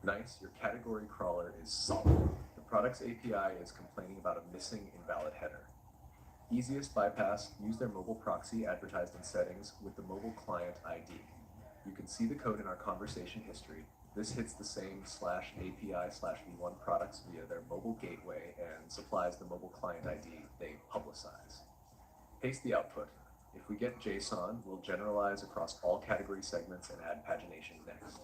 Nice, your category crawler is solid. The product's API is complaining about a missing invalid header. Easiest bypass, use their mobile proxy advertised in settings with the mobile client ID. You can see the code in our conversation history. This hits the same /API/v1 products via their mobile gateway and supplies the mobile client ID they publicize. Paste the output. If we get JSON, we'll generalize across all category segments and add pagination next.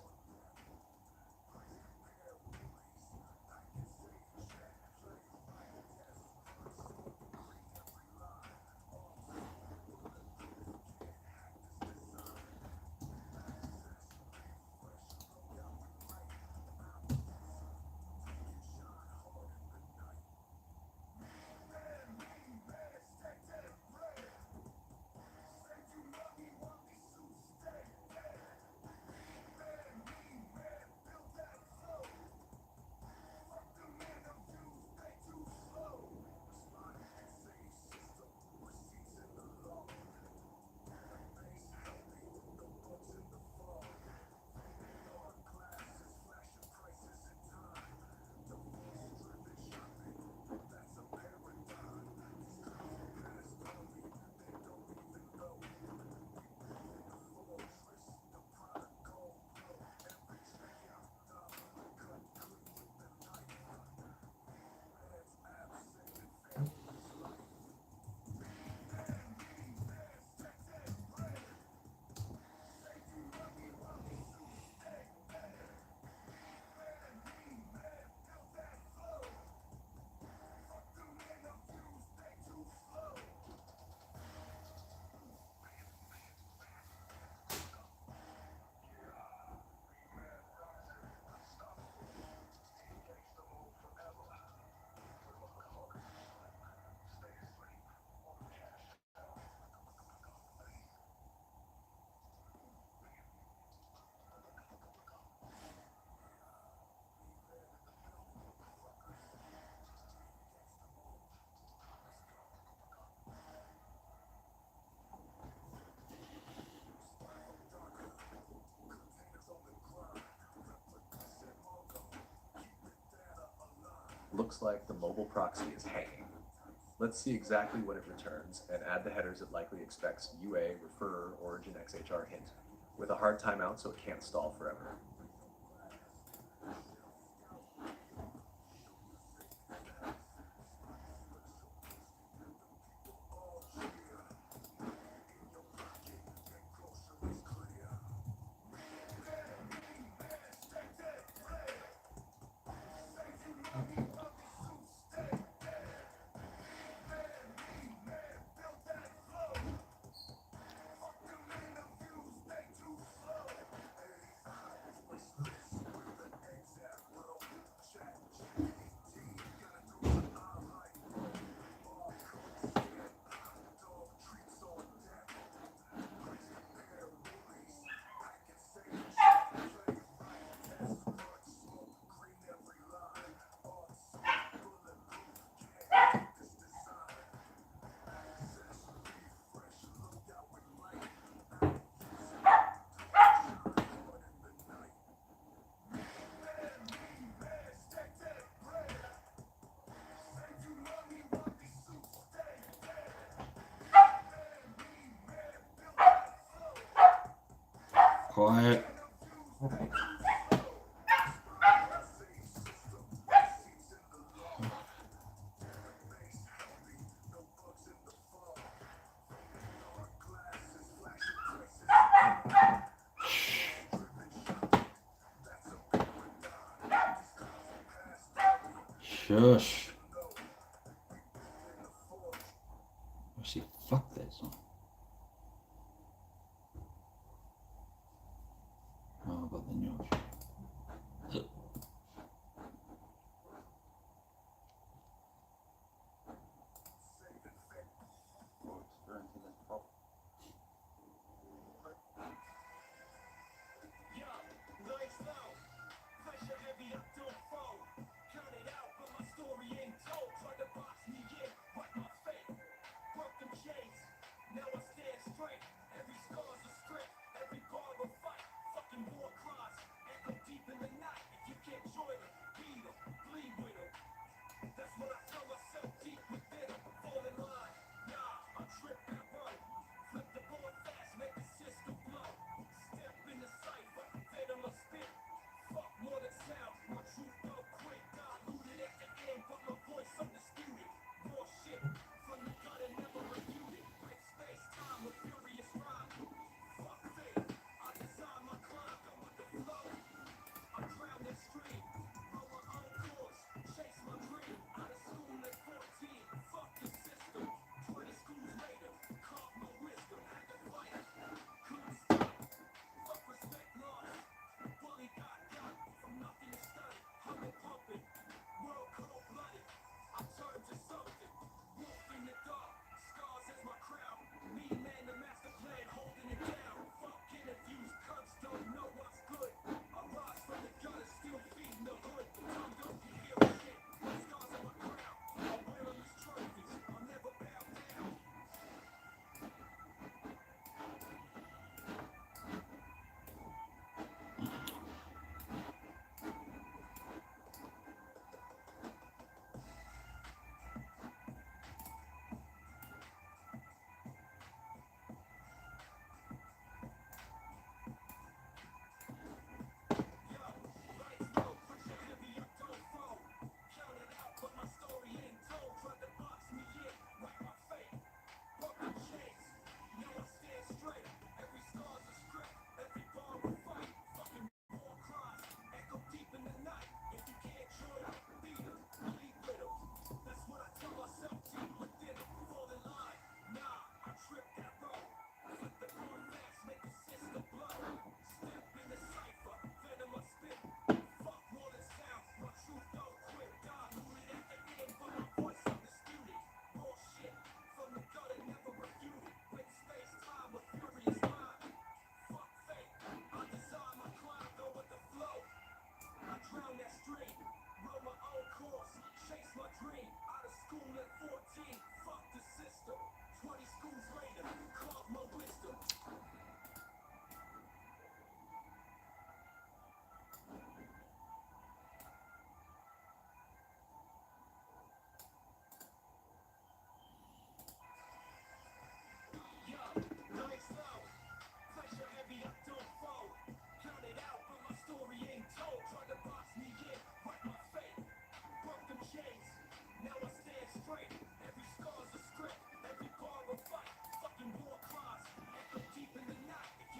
Looks like the mobile proxy is hanging. Let's see exactly what it returns and add the headers it likely expects UA, refer, origin XHR hint, with a hard timeout so it can't stall forever. Quiet. Shush. Actually, fuck that song. How about the news?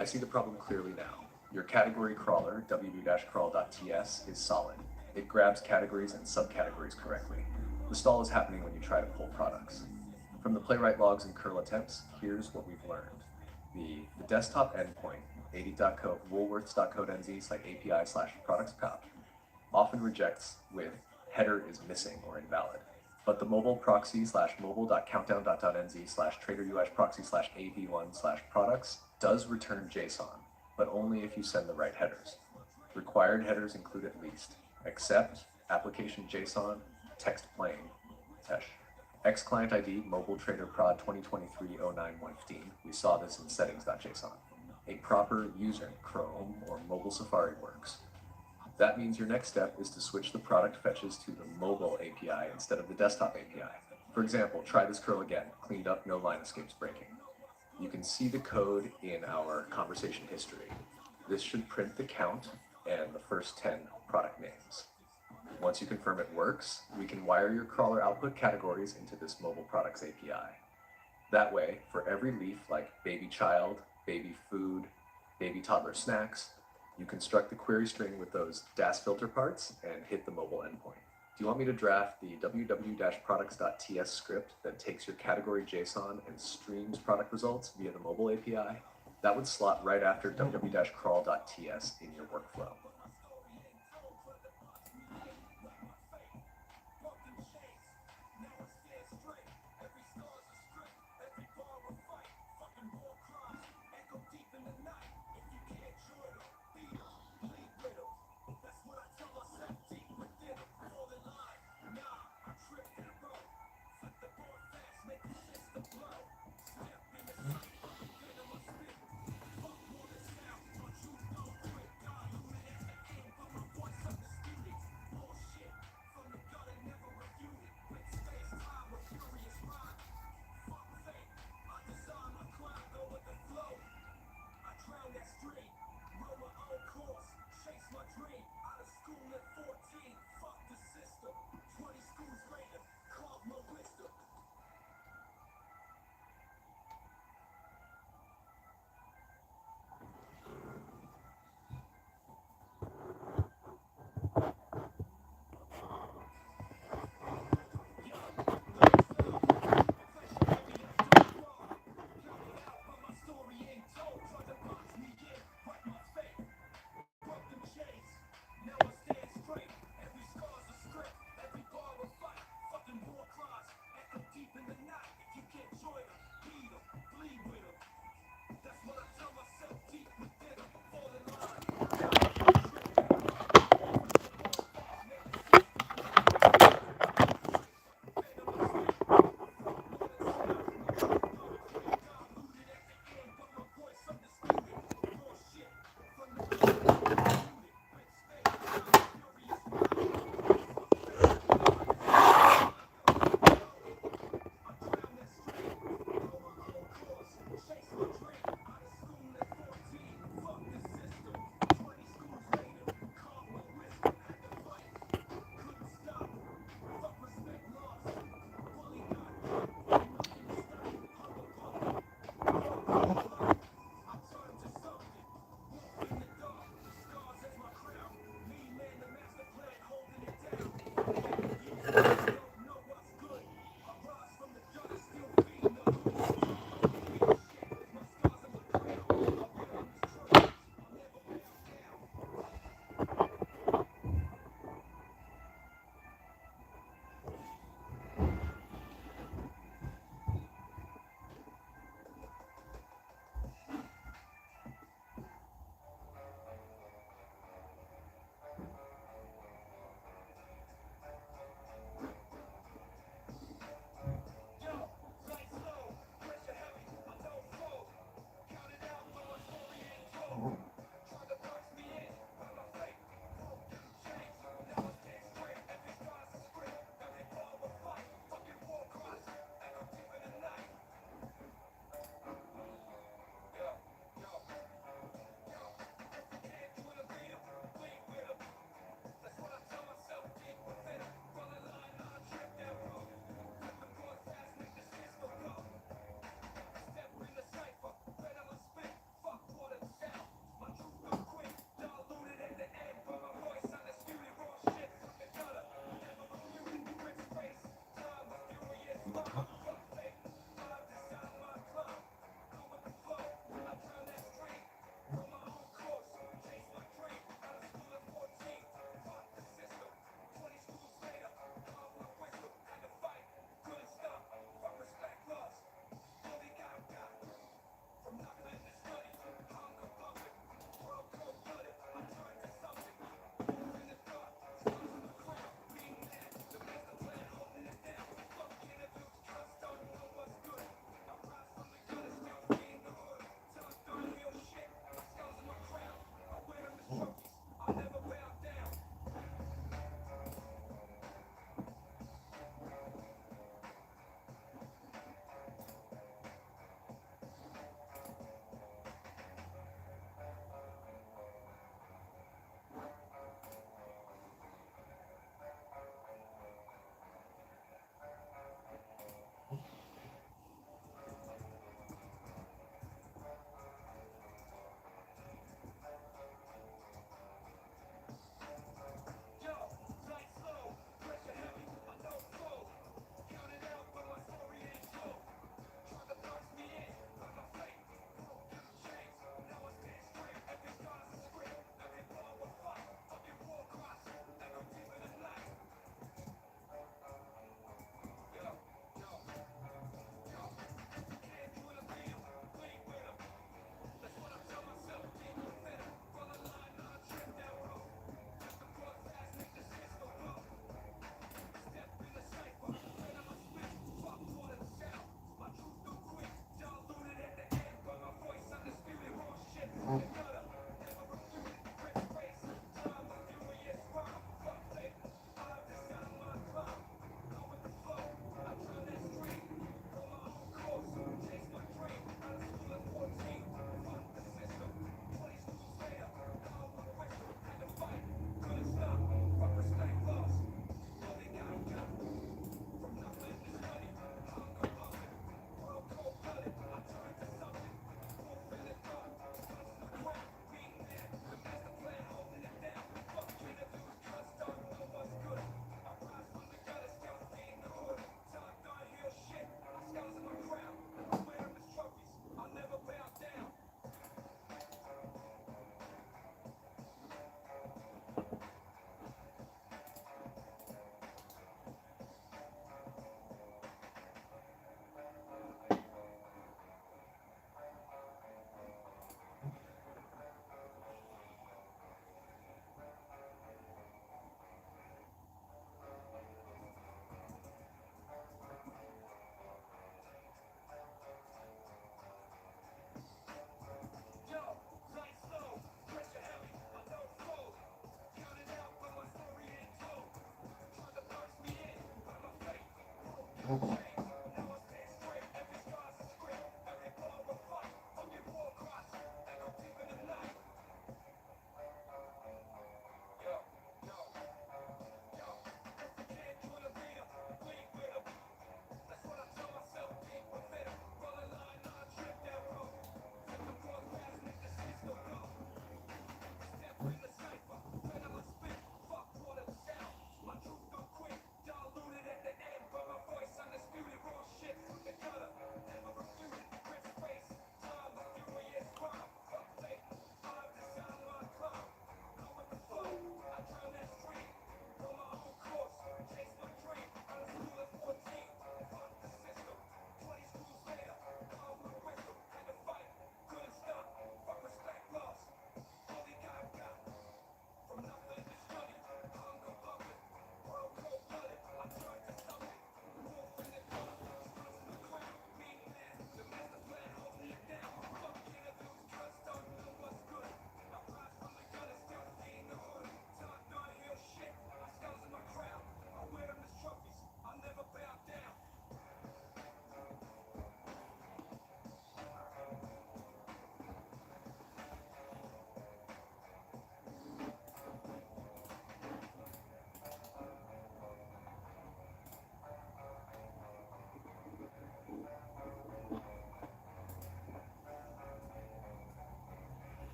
I see the problem clearly now. Your category crawler, ww-crawl.ts, is solid. It grabs categories and subcategories correctly. The stall is happening when you try to pull products. From the playwright logs and curl attempts, here's what we've learned. The desktop endpoint, 80.co, woolworths.co.nz/API/products often rejects with header is missing or invalid. But the mobile proxy /mobile.countdown.nz/trader/proxy/av1/products does return JSON, but only if you send the right headers. Required headers include at least accept, application JSON, text plain, tesh. X client ID mobile trader prod 2023-09-115. We saw this in settings.json. A proper user in Chrome or mobile Safari works. That means your next step is to switch the product fetches to the mobile API instead of the desktop API. For example, try this curl again, cleaned up, no line escapes breaking. You can see the code in our conversation history. This should print the count and the first 10 product names. Once you confirm it works, we can wire your crawler output categories into this mobile products API. That way, for every leaf like baby child, baby food, baby toddler snacks, you construct the query string with those DAS filter parts and hit the mobile endpoint. Do you want me to draft the www-products.ts script that takes your category JSON and streams product results via the mobile API? That would slot right after www-crawl.ts in your workflow.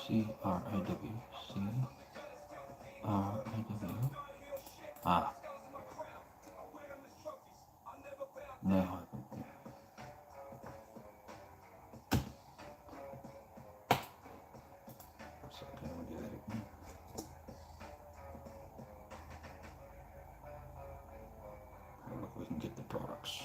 C-R-A-W. C-R-A-W. Ah. No. It's okay, we'll get it. Look, we can get the products.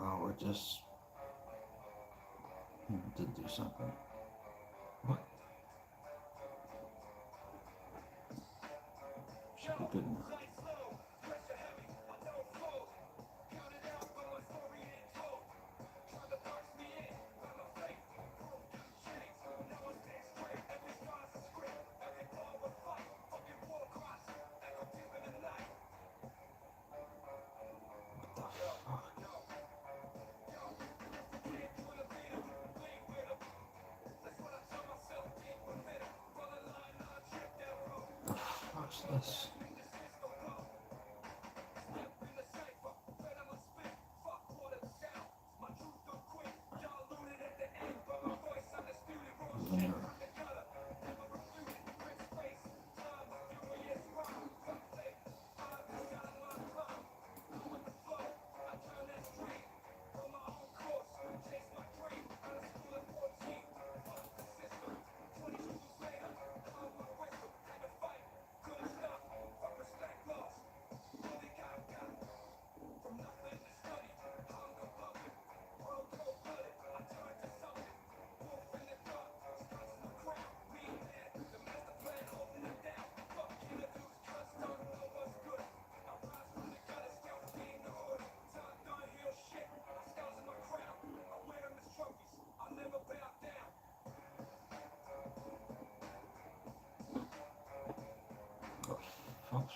Oh, we're just to do something. What? Should be good enough. What's this? Veneer. Folks.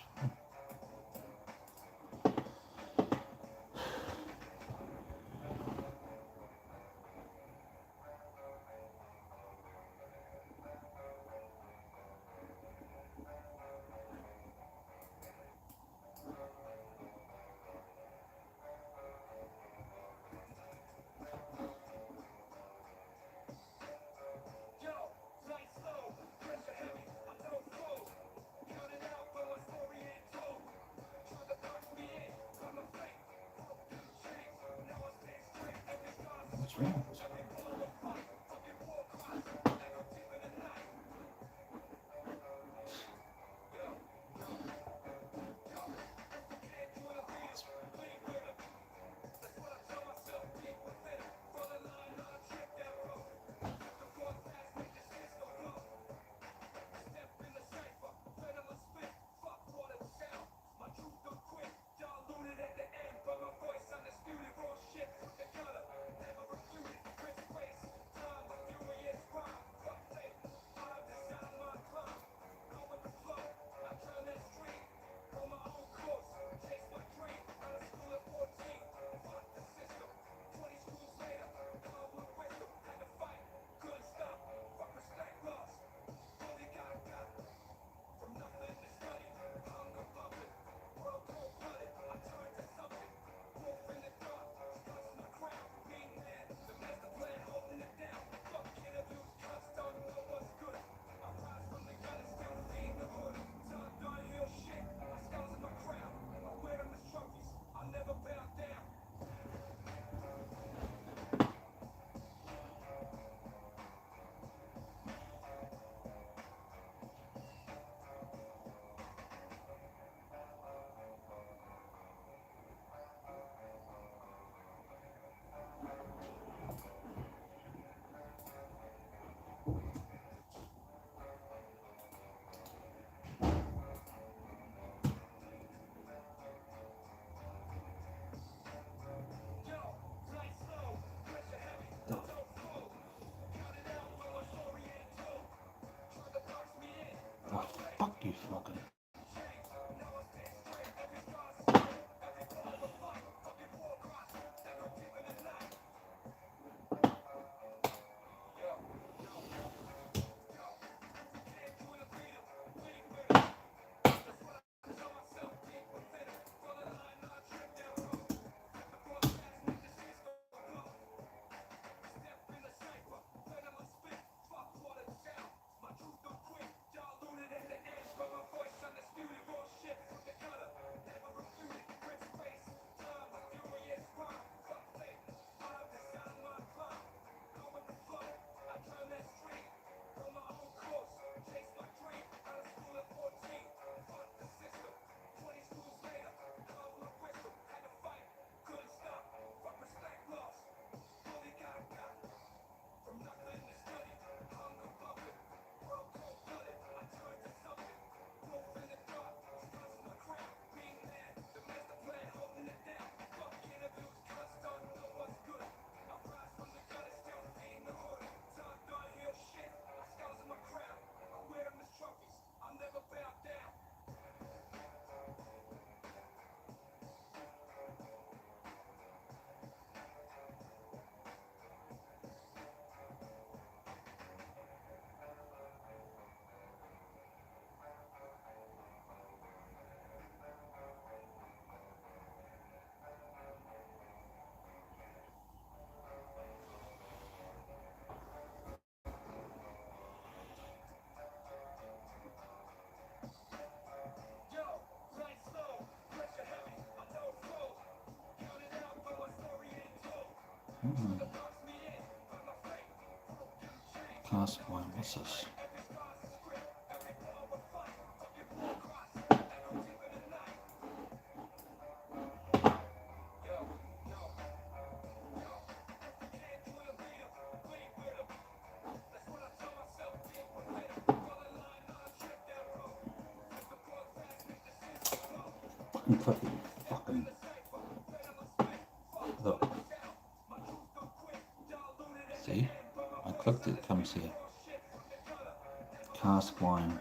What's wrong? Cask wine, what's this? Fucking click it, fucking look. See? I clicked it, comes here. Cask wine.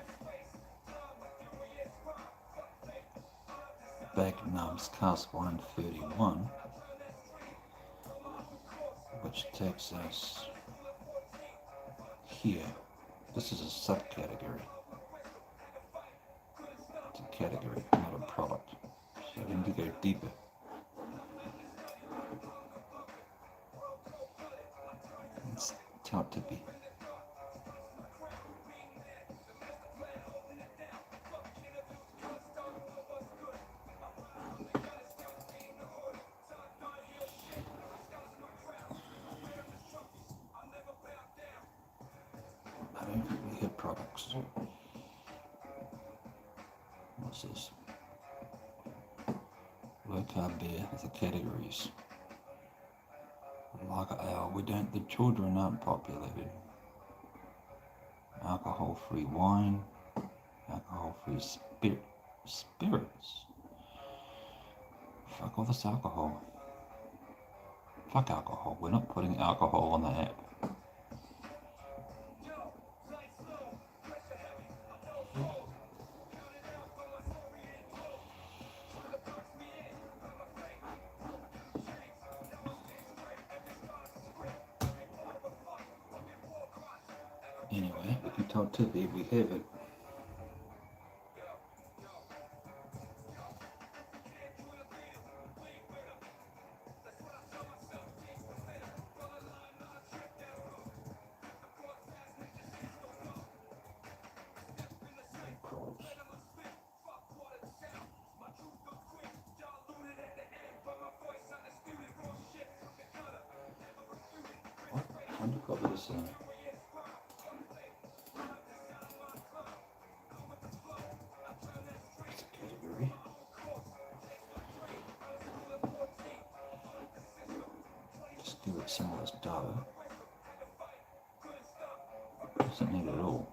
Bag nubs, cask wine 31, which takes us here. This is a subcategory. It's a category, not a product. So we need to go deeper. It's how to be. I don't think we have products. What's this? Low carb beer, the categories. Lager ale, the children aren't populated. Alcohol free wine, alcohol free spirits. Fuck all this alcohol. Fuck alcohol, we're not putting alcohol on the app. Anyway, we can tell Tippy we have it. What? When do you copy this in? Just give it some of this data. Doesn't need it all.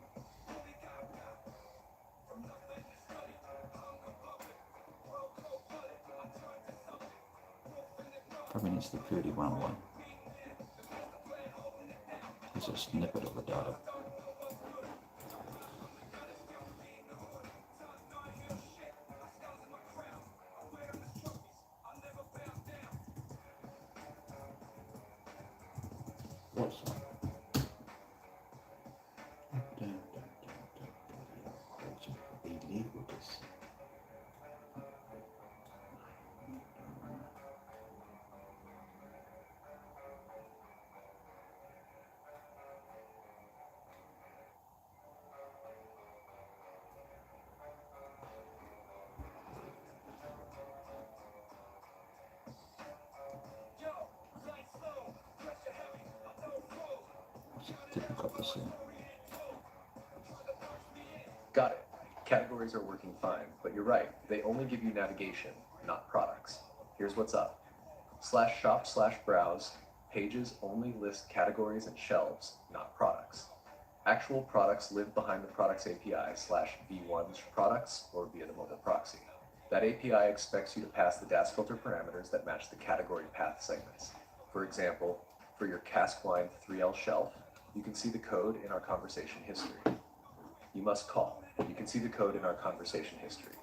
Probably needs the 31 one. Here's a snippet of the data. What's that? Illegal this. Didn't cut this in. Got it. Categories are working fine, but you're right. They only give you navigation, not products. Here's what's up. /shop/browse, pages only list categories and shelves, not products. Actual products live behind the products API /v1 products or via the mobile proxy. That API expects you to pass the DAS filter parameters that match the category path segments. For example, for your cask wine 3L shelf, you can see the code in our conversation history. You must call. You can see the code in our conversation history.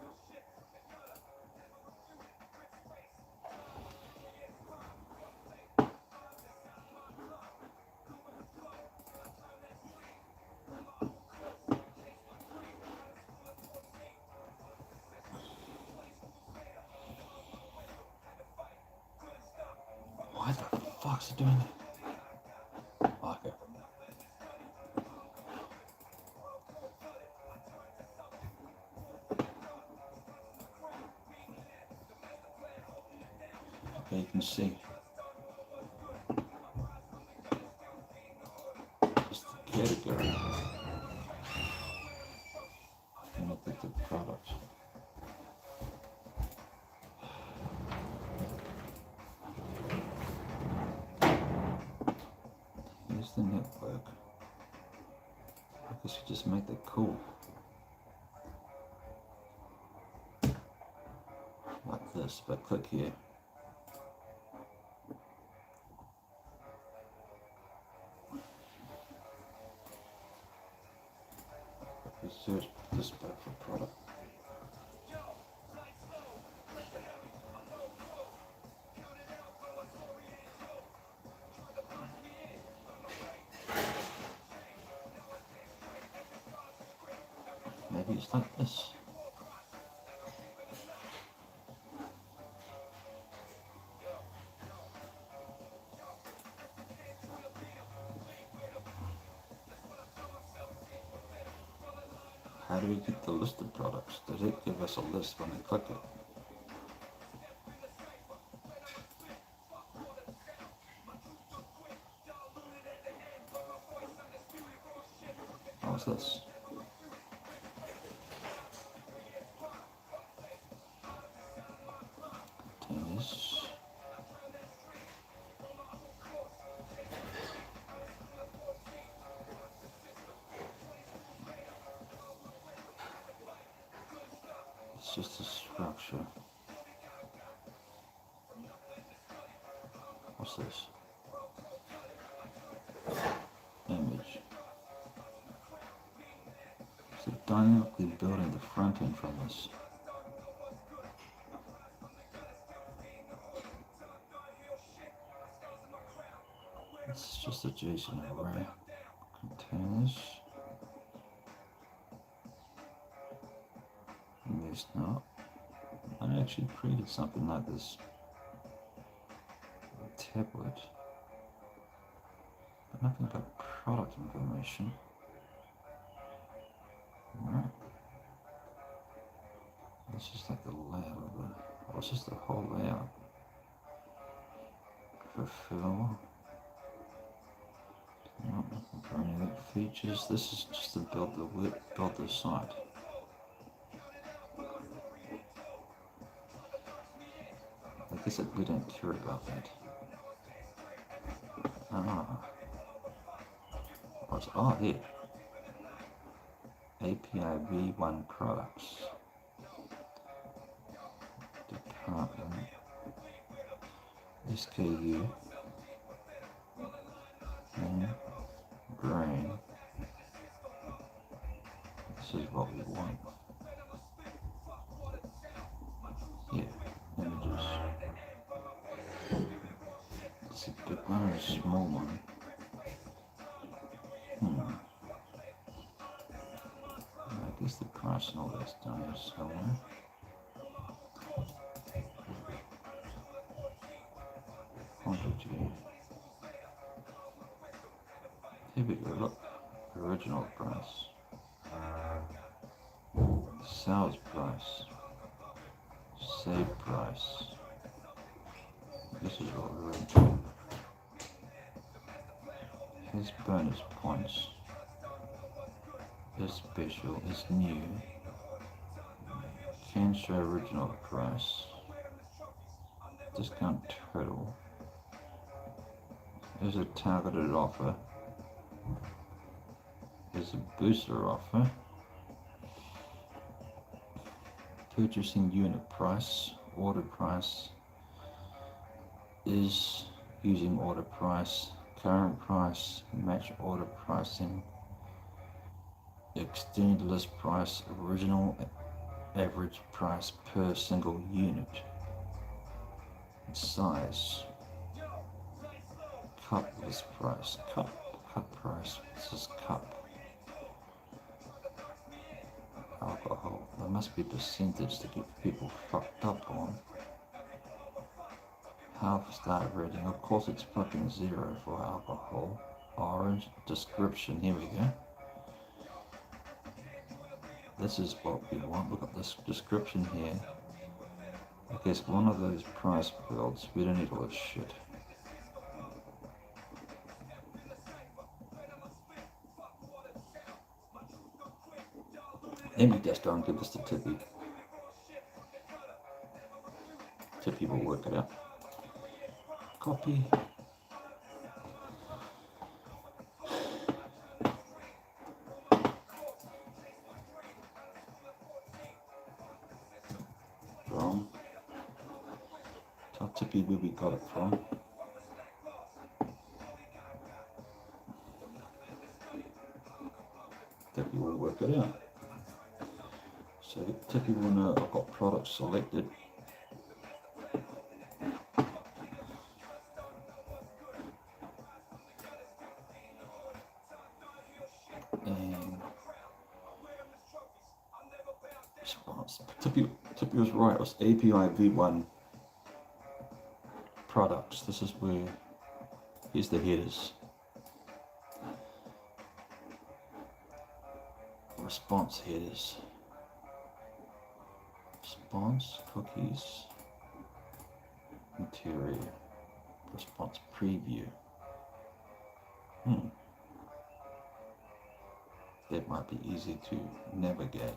Why the fuck's it doing that? Okay. Okay, you can see. category. And look at the product. Here's the network. I guess we just make that cool. Like this, if I click here. We search this back for product. Maybe it's like this. How do we get the list of products? Does it give us a list when we click it? What's this? Tennis. It's just a structure. What's this? Image. So dynamically building the front end from this. It's just a JSON array. Containers. And there's not. I actually created something like this. A tablet. But nothing but product information. Right. It's just like the layout of the, oh, it's just the whole layout. Fulfill. Not looking for any other features. This is just to build the site. I guess we don't care about that. What's here? API v1 products. Department. SKU. And grain. This is what we want. Yeah, images. It's a big one or a small one. I guess the price and all that's down here somewhere. Quantity. Here we go, look. Original price. Sales price. Save price. This is what we're into. His bonus points. Is special, is new. Can show original price. Discount total. Is a targeted offer. Is a booster offer. Purchasing unit price, order price. Is using order price, current price, match order pricing. Extend list price, original average price per single unit. Size. Cup list price. Cup price. This is cup. Alcohol. There must be percentage to get people fucked up on. Half start rating. Of course it's fucking 0 for alcohol. Orange. Description. Here we go. This is what we want. Look at this description here. I guess one of those price builds. We don't need all this shit. Let me just go and give this to Tippy. Tippy will work it out. Copy. From. Tell Tippy where we got it from. Tippy will work it out. So Tippy will know I've got products selected. And response. Tippy was right, it was API v1 products. This is where, here's the headers. Response headers. Response, cookies, material, response preview. That might be easy to navigate.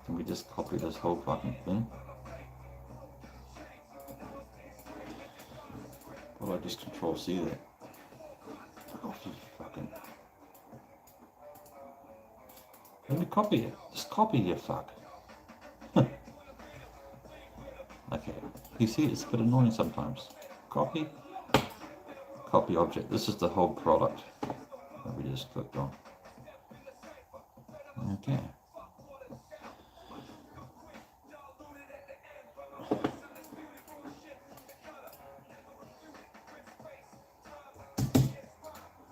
Can we just copy this whole fucking thing? Or I just Control C that? Oh, you fucking. Let me copy it. Just copy it, fuck. Okay. You see, it's a bit annoying sometimes. Copy. Copy object. This is the whole product that we just clicked on. Okay.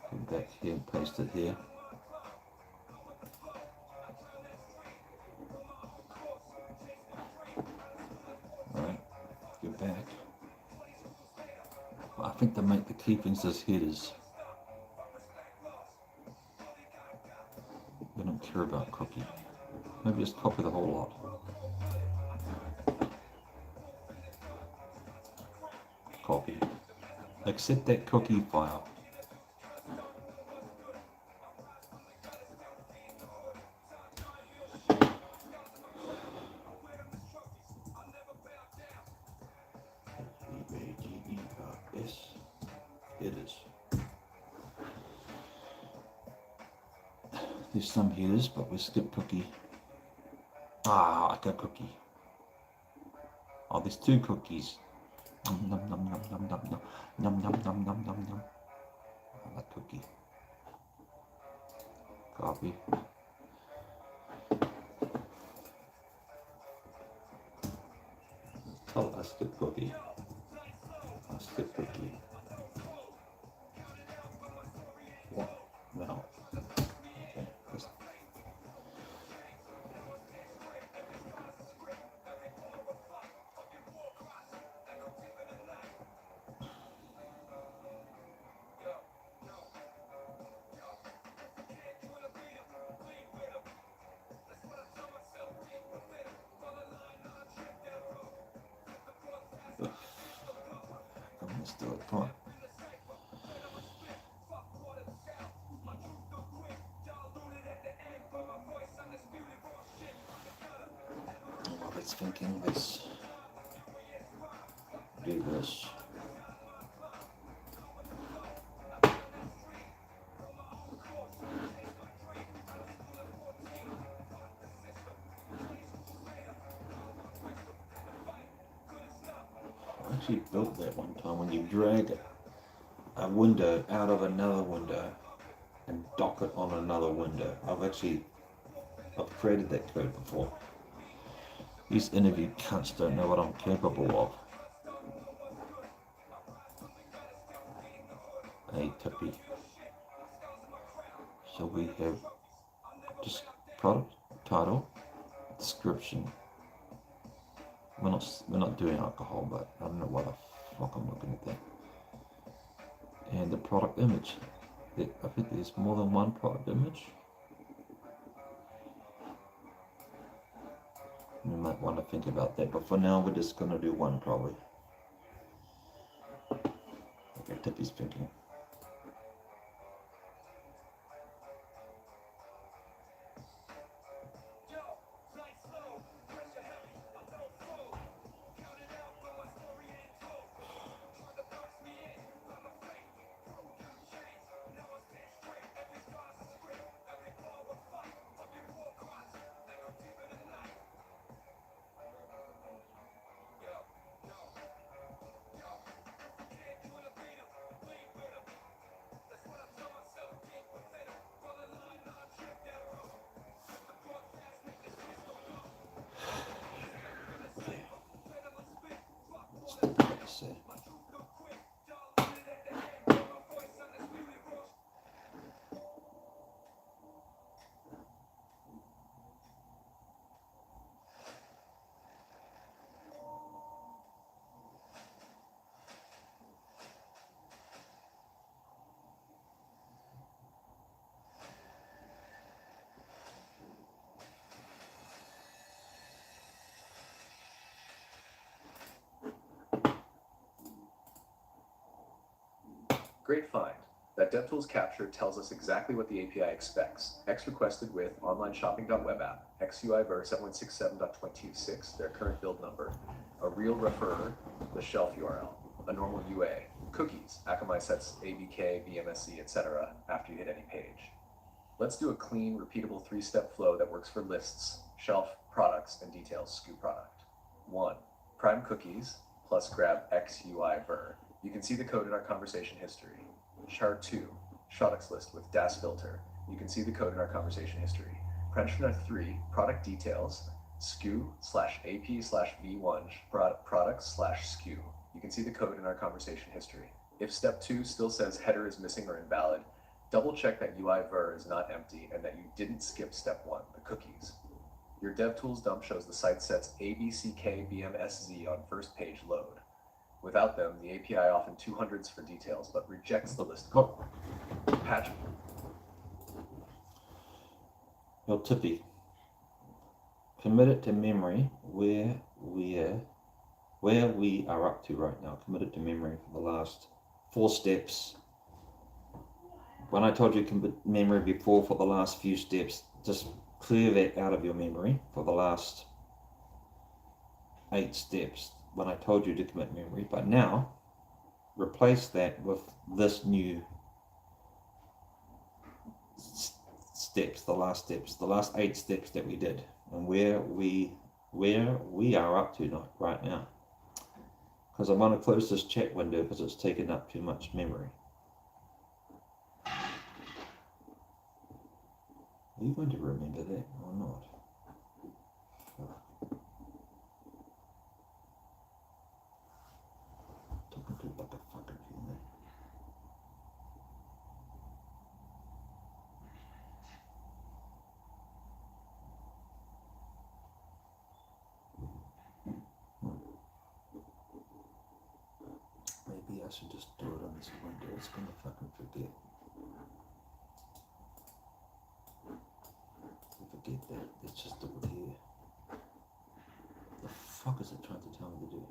Come back here and paste it here. Alright, go back. Well, I think they make the key things as headers. We don't care about cookie. Maybe just copy the whole lot. Copy. Accept that cookie file. Yes, it is. There's some headers, but we skip cookie. Ah, I got cookie. Oh, there's two cookies. Num num num num num num num num num num num num num. I like cookie. Copy. Oh, I skip cookie. I skip cookie. What? No. Okay. Let's do it. Come on. While it's thinking, let's do this. I actually built that one time when you drag a window out of another window and dock it on another window. I've created that code before. These interview cunts don't know what I'm capable of. Hey, Tippy. So we have just product, title, description. We're not doing alcohol, but I don't know why the fuck I'm looking at that. And the product image. I think there's more than one product image. We might want to think about that, but for now we're just going to do one probably. Okay. Tippy's thinking. Great find. That DevTools capture tells us exactly what the API expects. X requested with onlineshopping.web app, XUI ver 7167.26, their current build number, a real referrer, the shelf URL, a normal UA, cookies, Akamai sets ABK, BMSC, etc. after you hit any page. Let's do a clean, repeatable three-step flow that works for lists, shelf, products, and details SKU product. 1. Prime cookies plus grab XUI ver. You can see the code in our conversation history. Chart 2, Shottix list with DAS filter. You can see the code in our conversation history. Prenchner 3, product details, SKU/AP/V1 products/SKU. You can see the code in our conversation history. If step 2 still says header is missing or invalid, double check that UI ver is not empty and that you didn't skip step 1, the cookies. Your DevTools dump shows the site sets ABCK on first page load. Without them, the API often 200s for details, but rejects the list call. Patch. Well, Tippy, commit it to memory where we are up to right now. Commit it to memory for the last 4 steps. When I told you commit memory before for the last few steps, just clear that out of your memory for the last 8 steps when I told you to commit memory. But now, replace that with this new steps, the last 8 steps that we did, and where we are up to right now. Because I want to close this chat window because it's taken up too much memory. Are you going to remember that or not? Talking to like a fucking human. Maybe I should just do it on this window. It's gonna fucking forget. Forget that. Let's just do it here. The fuck is it trying to tell me to do?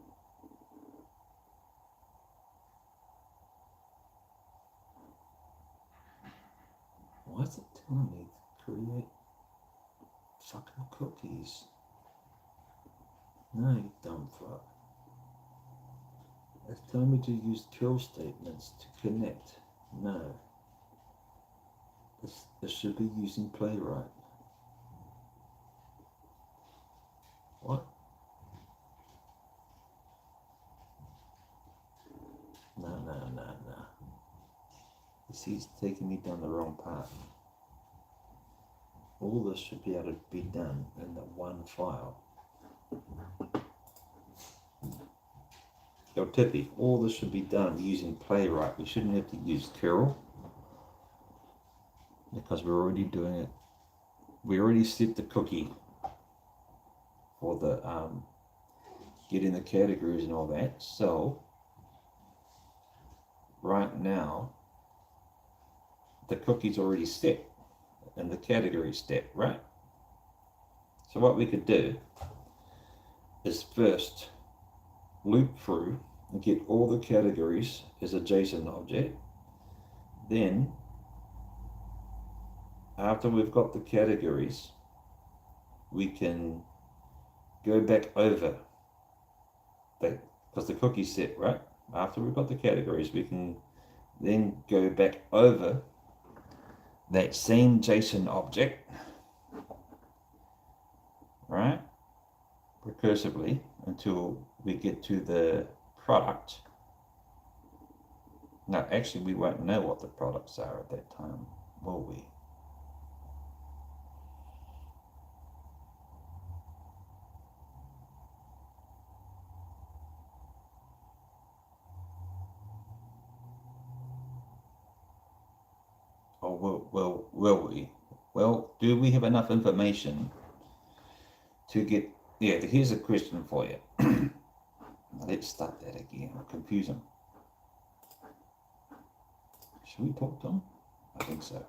Why is it telling me to create fucking cookies? No, you dumb fuck. It's telling me to use curl statements to connect. No. This should be using playwright. What? No. He's taking me down the wrong path. All this should be able to be done in the one file. Yo, Tippy, all this should be done using playwright. We shouldn't have to use curl because we're already doing it. We already set the cookie for the getting the categories and all that. So right now the cookie's already set and the category set, right? So what we could do is first loop through and get all the categories as a JSON object. Then, after we've got the categories, we can go back over that, because the cookie's set, right? After we've got the categories, we can then go back over that same JSON object, right? Recursively until we get to the product. Now, actually, we won't know what the products are at that time, will we? Or will we? Well, do we have enough information to get... Yeah, here's a question for you. Let's start that again. I'm confusing. Should we talk to him? I think so.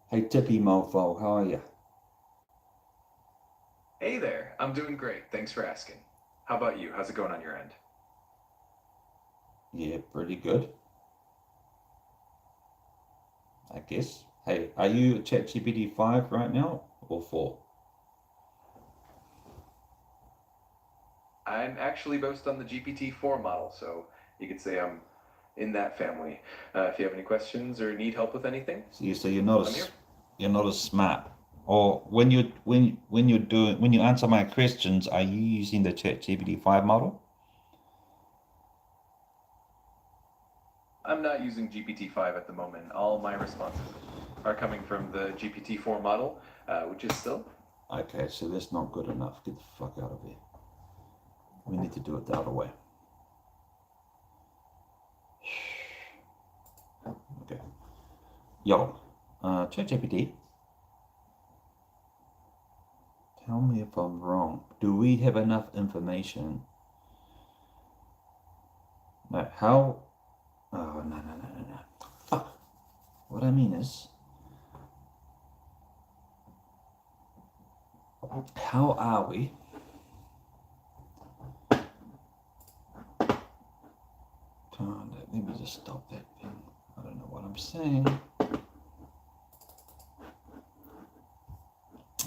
Hey, Tippy Mofo, how are you? Hey there, I'm doing great. Thanks for asking. How about you? How's it going on your end? Yeah, pretty good, I guess. Hey, are you at ChatGPT 5 right now or 4? I'm actually based on the GPT-4 model, so you could say I'm in that family. If you have any questions or need help with anything, So you're not I'm here. you're not as smart. Or when you answer my questions, are you using the ChatGPT 5 model? I'm not using GPT-5 at the moment. All my responses are coming from the GPT-4 model, which is still... Okay, so that's not good enough. Get the fuck out of here. We need to do it the other way. Okay. Yo, ChatGPT, tell me if I'm wrong. Do we have enough information? No, how... Oh, no. Fuck. What I mean is, how are we? Let me just stop that thing. I don't know what I'm saying.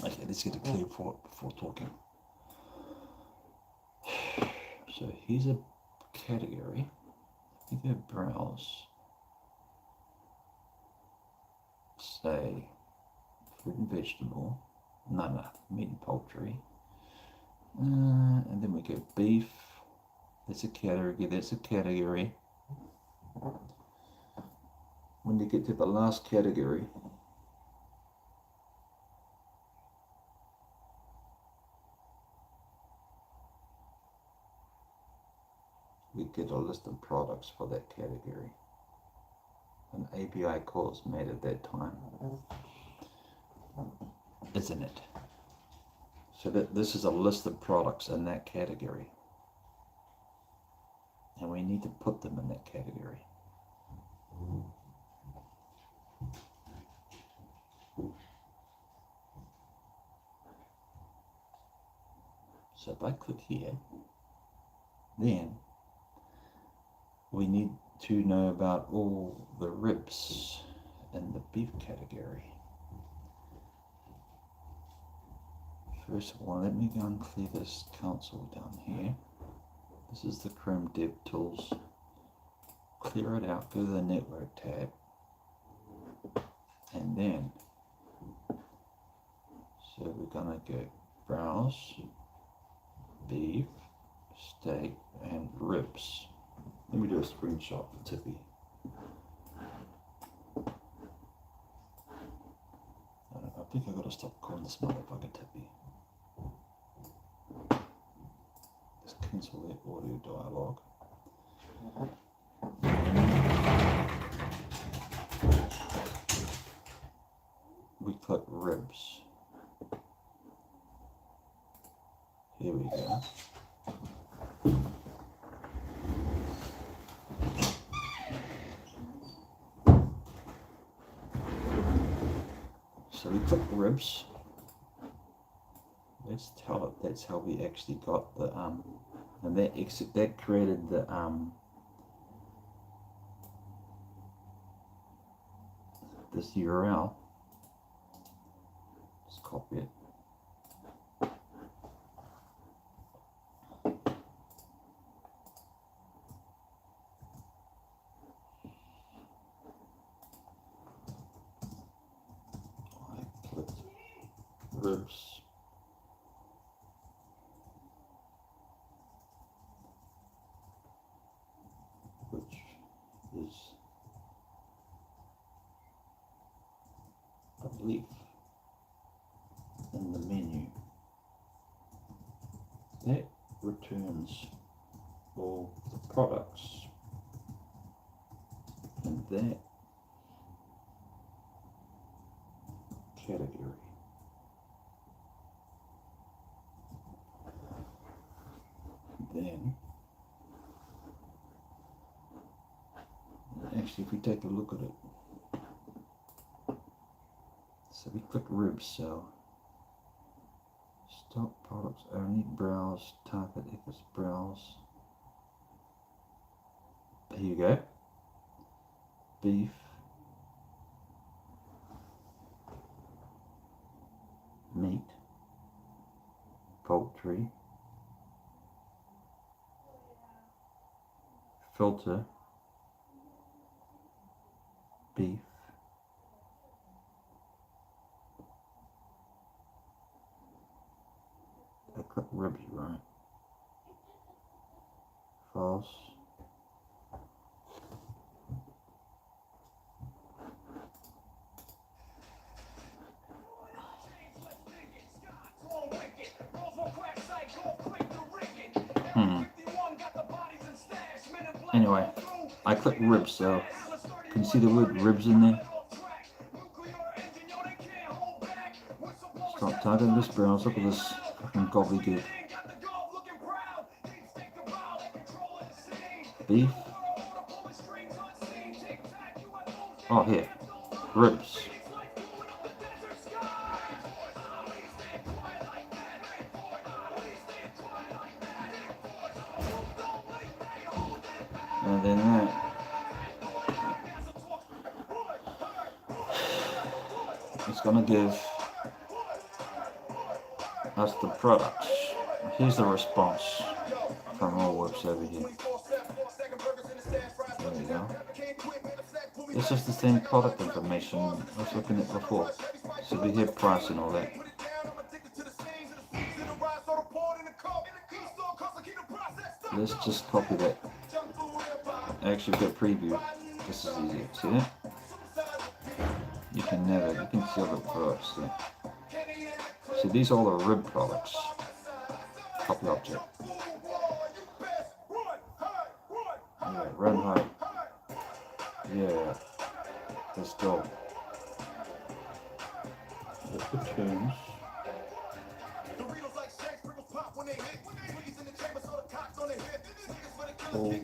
Okay, let's get a clear thought before talking. So here's a category. If you go browse, say fruit and vegetable. No, meat and poultry. And then we go beef. That's a category. That's a category. When you get to the last category, we get a list of products for that category. An API call is made at that time, isn't it? So that this is a list of products in that category, and we need to put them in that category. So if I click here, then we need to know about all the ribs in the beef category. First of all, let me go and clear this console down here. This is the Chrome Dev Tools. Clear it out, go to the Network tab, and then, so we're gonna go Browse, Beef, Steak, and Ribs. Let me do a screenshot for Tippy. I think I gotta stop calling this motherfucker Tippy. Let's cancel that audio dialogue. We click ribs. Here we go. So we click ribs. Let's tell it that's how we actually got the and that created the this URL. Just copy it. I click ribs. Which is, I believe, in the menu. That returns all the products, and that category. Then, actually, if we take a look at it, so we click ribs, so stock products only, browse, target efforts, browse. Here you go. Beef, meat, poultry, filter, beef, I click ribs, right? False. Anyway, I click ribs, so can you see the word ribs in there? Stop targeting this browse. Look at this fucking gobbledygook. Beef. Oh, here. Ribs. And then that. It's gonna give us the products. Here's the response from woolworths over here. There we go. This is the same product information I was looking at before. So we have price and all that. Let's just copy that. Actually, we've got a preview. This is easier. See that? You can see all the products there. So these are all the rib products. Copy object. Yeah, run high. Yeah. Let's go. It returns. All the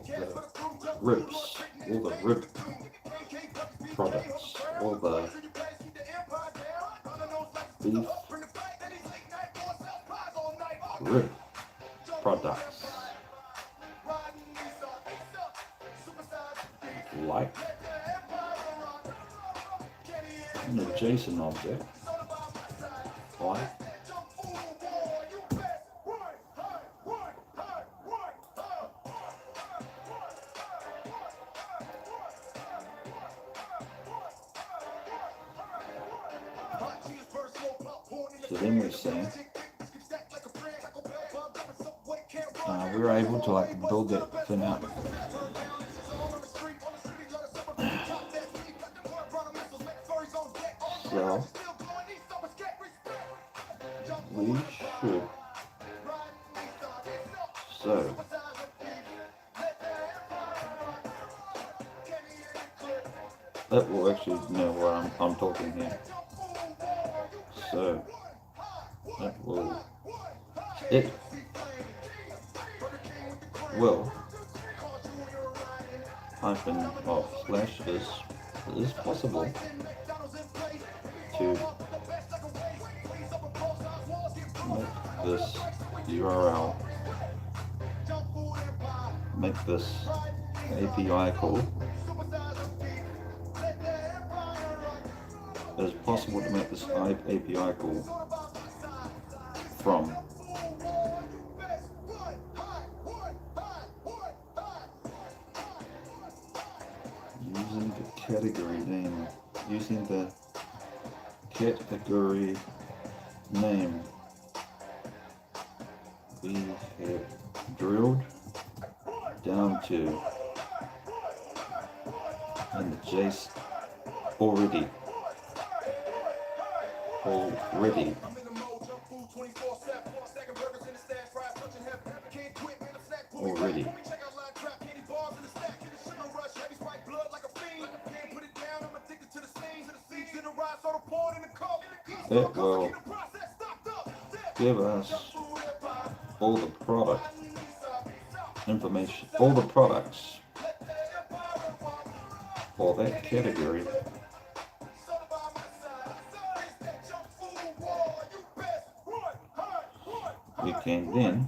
ribs. All the rib products. All the beef rib products. Like an adjacent object. Like so then we're saying we were able to like build that thing up. So we should. So that will actually know where I'm talking here. So that will it will hyphen of slash is possible to make this URL make this API call, it is possible to make this API call from using the category name, we have drilled down to, and the JSON already. That will give us all the product information, all the products for that category. We can then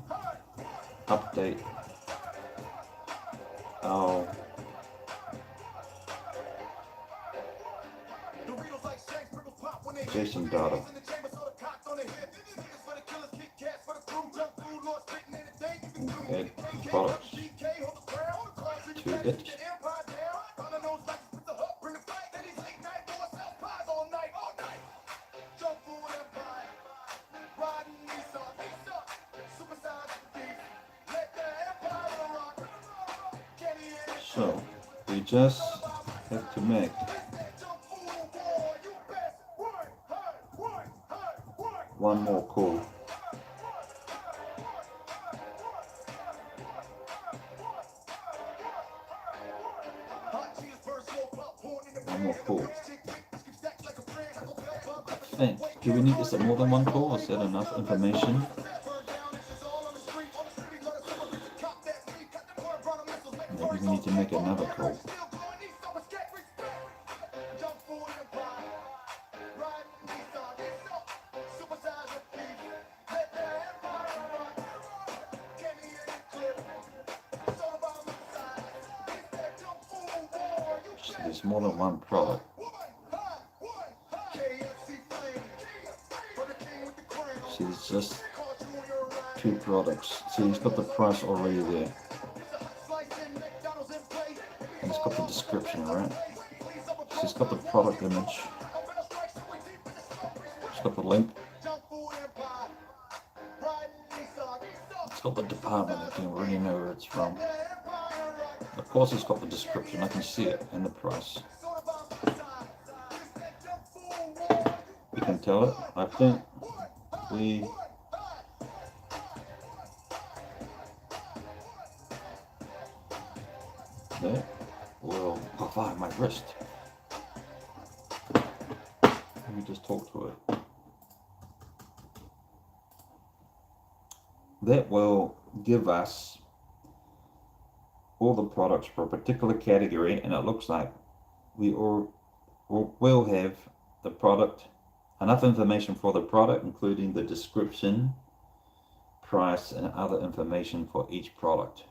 update our JSON data and add products to it. So we just have to make one more call. I think, do we need more than one call? Is that enough information? Maybe we need to make another call. So there's more than one product. See, it's just two products. See, he's got the price already there. And it's got the description, right? So it's got the product image. It's got the link. It's got the department. I can already know where it's from. Of course, it's got the description. I can see it and the price. We can tell it. I think that will provide my wrist. Let me just talk to it. That will give us all the products for a particular category, and it looks like we will have the product, enough information for the product, including the description, price, and other information for each product.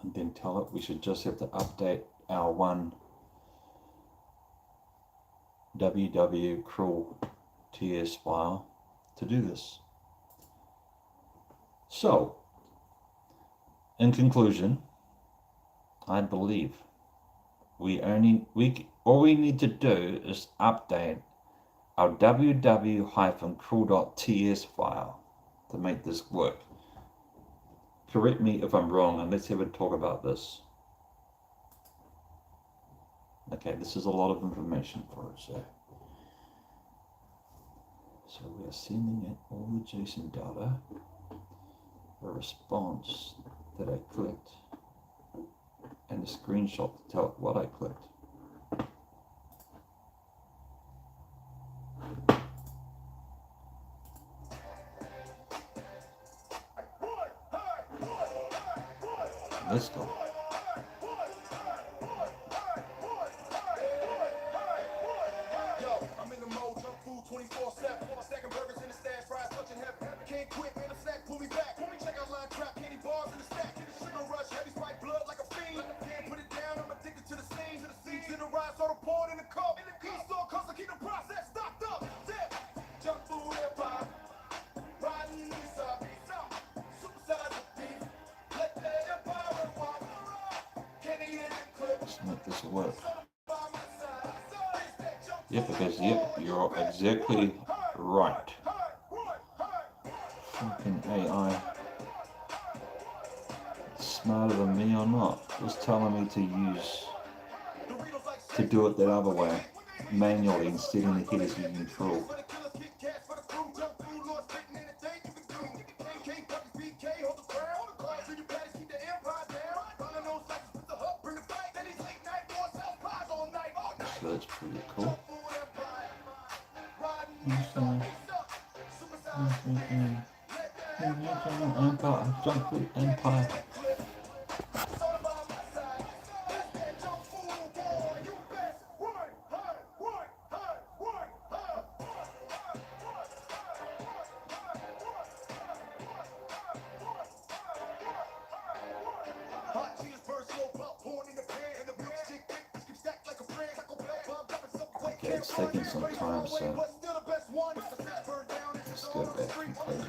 And then tell it we should just have to update our one www.crewling file to do this. So, in conclusion, I believe all we need to do is update our www.crew.ts file to make this work. Correct me if I'm wrong, and let's have a talk about this. Okay, this is a lot of information for us. So we are sending it all the JSON data, a response that I clicked, and a screenshot to tell it what I clicked. Let's go. work. Yep, because yep, you're exactly right. Fucking AI. Smarter than me or not, was telling me to do it that other way, manually instead of the headers using control. So that's pretty cool. Empire. Okay, it's taking some time, so let's go back and close it.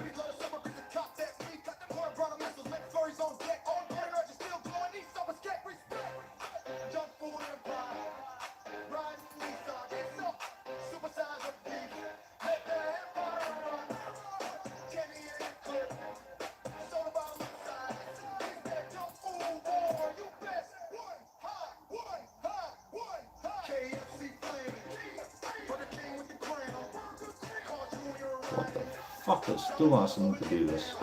What the fuck? It's still asking me to do this.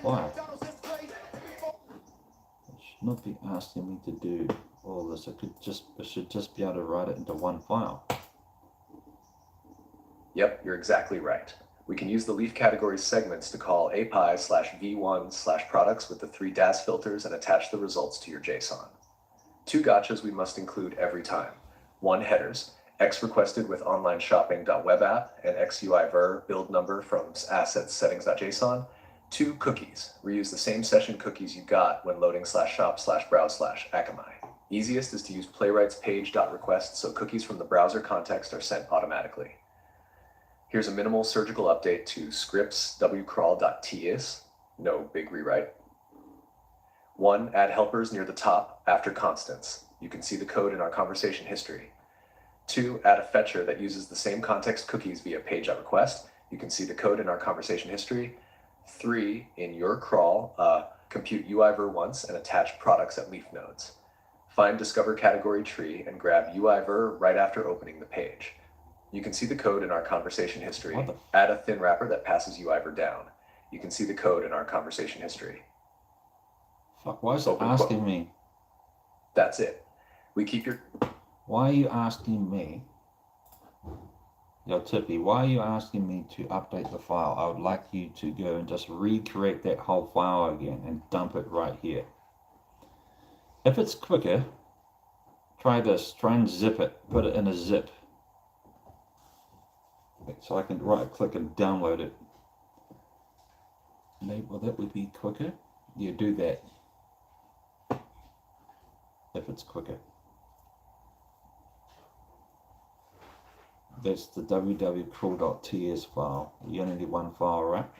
Why? It should not be asking me to do all this. I should just be able to write it into one file. Yep, you're exactly right. We can use the leaf category segments to call API/v1/products with the 3 DAS filters and attach the results to your JSON. 2 gotchas we must include every time. 1 headers, X requested with online shopping.webapp and XUI-ver build number from assets settings.json. 2 cookies, reuse the same session cookies you got when loading /shop/browse/akamai. Easiest is to use playwright's page.request so cookies from the browser context are sent automatically. Here's a minimal surgical update to scripts wcrawl.ts, no big rewrite. 1, add helpers near the top after constants. You can see the code in our conversation history. 2, add a fetcher that uses the same context cookies via page.request. You can see the code in our conversation history. 3, in your crawl, compute UI-ver once and attach products at leaf nodes. Find discover category tree and grab UI-ver right after opening the page. You can see the code in our conversation history. Add a thin wrapper that passes UI-ver down. You can see the code in our conversation history. Fuck, why is it asking me? That's it. We keep your... Why are you asking me? Yo, Tippy, why are you asking me to update the file? I would like you to go and just recreate that whole file again and dump it right here. If it's quicker, try this. Try and zip it. Put it in a zip. So I can right click and download it. Maybe, well, that would be quicker. You do that if it's quicker. That's the www.crawl.ts file. You only need one file, right?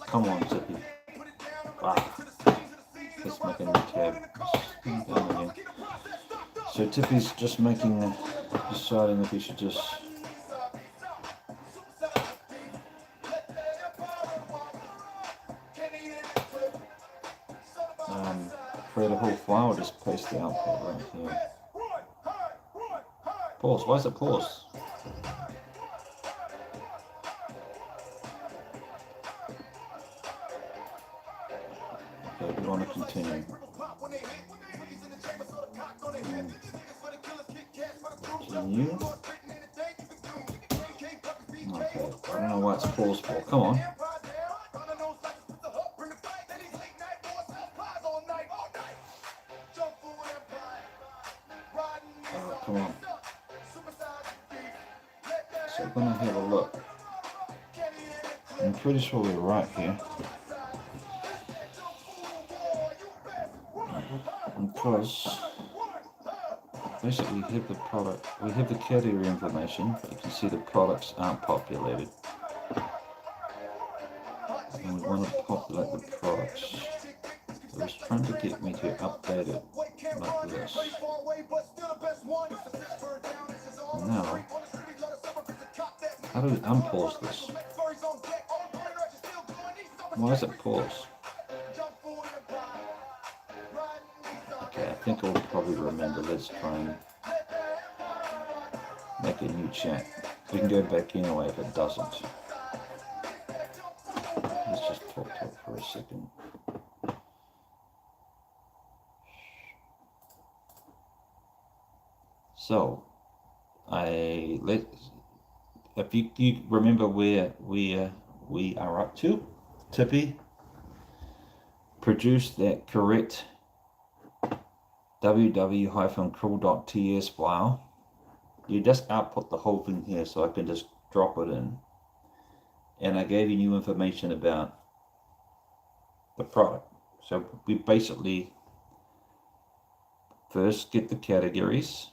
Come on, Tippy. Ah, it's making me tab. Again. So Tippy's just deciding if he should just create a whole file, just paste the output right here. Pause. Why is it pause? Okay, we want to continue. Continue. Okay, I don't know why it's paused for. Come on. Oh, come on. So we're going to have a look. I'm pretty sure we're right here. Because basically we have the product, we have the category information. You can see the products aren't populated. And we want to populate the products. So it's trying to get me to update it like this. Now, how do we unpause this? Why is it paused? Okay, I think I'll probably remember. Let's try and make a new chat. We can go back anyway if it doesn't. Let's just talk to it for a second. So, if you remember where we are up to, Tippy produced that correct www-crawl.ts file. You just output the whole thing here, so I can just drop it in. And I gave you new information about the product. So we basically first get the categories.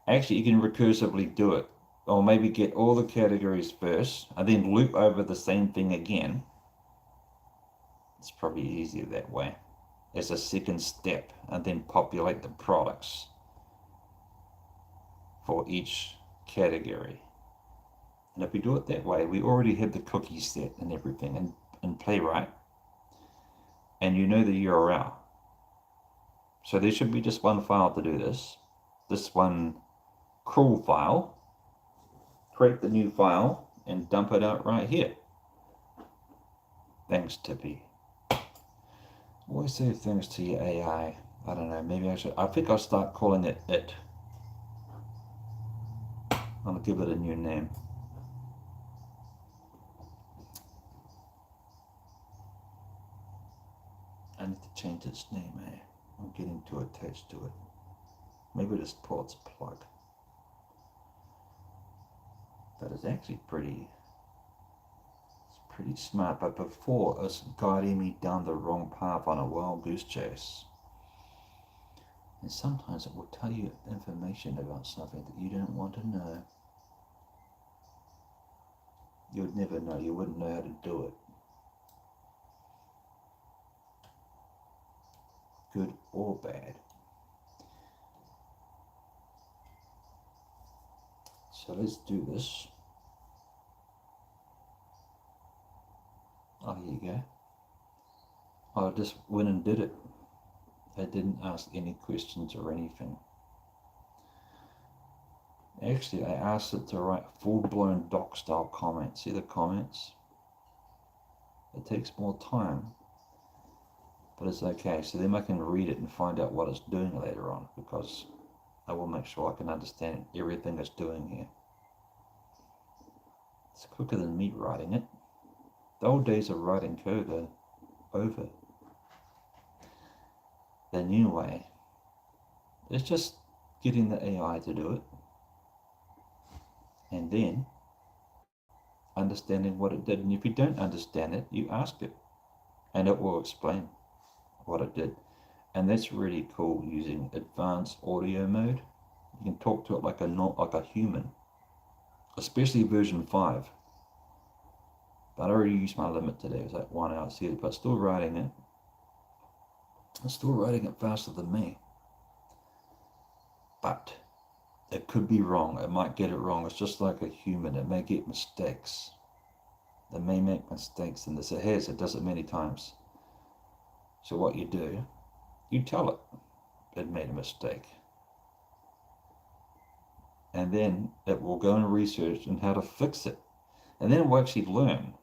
Actually, you can recursively do it, or maybe get all the categories first and then loop over the same thing again. It's probably easier that way as a second step, and then populate the products for each category. And if we do it that way, we already have the cookie set and everything in Playwright, and you know the URL. So there should be just one file to do this. This one crawl file. Create the new file and dump it out right here. Thanks, Tippy. Always say thanks to your AI. I don't know, maybe I should. I think I'll start calling it it. I'll give it a new name. I need to change its name, eh? I'm getting too attached to it. Maybe this port's plug. That is actually pretty smart, but before it's guiding me down the wrong path on a wild goose chase. And sometimes it will tell you information about something that you don't want to know. You would never know, you wouldn't know how to do it. Good or bad. So let's do this. Oh, here you go. I just went and did it. I didn't ask any questions or anything. Actually, I asked it to write full-blown doc-style comments. See the comments? It takes more time, but it's okay. So then I can read it and find out what it's doing later on, because I will make sure I can understand everything it's doing here. It's quicker than me writing it. The old days of writing code are over. The new way is just getting the AI to do it, and then understanding what it did. And if you don't understand it, you ask it, and it will explain what it did. And that's really cool using advanced audio mode. You can talk to it like a human, especially version 5. But I already used my limit today. It was like 1 hour series, but still writing it. I'm still writing it faster than me. But it could be wrong. It might get it wrong. It's just like a human. It may get mistakes. It may make mistakes in this. It does it many times. So what you do, you tell it made a mistake. And then it will go and research on how to fix it. And then it will actually learn.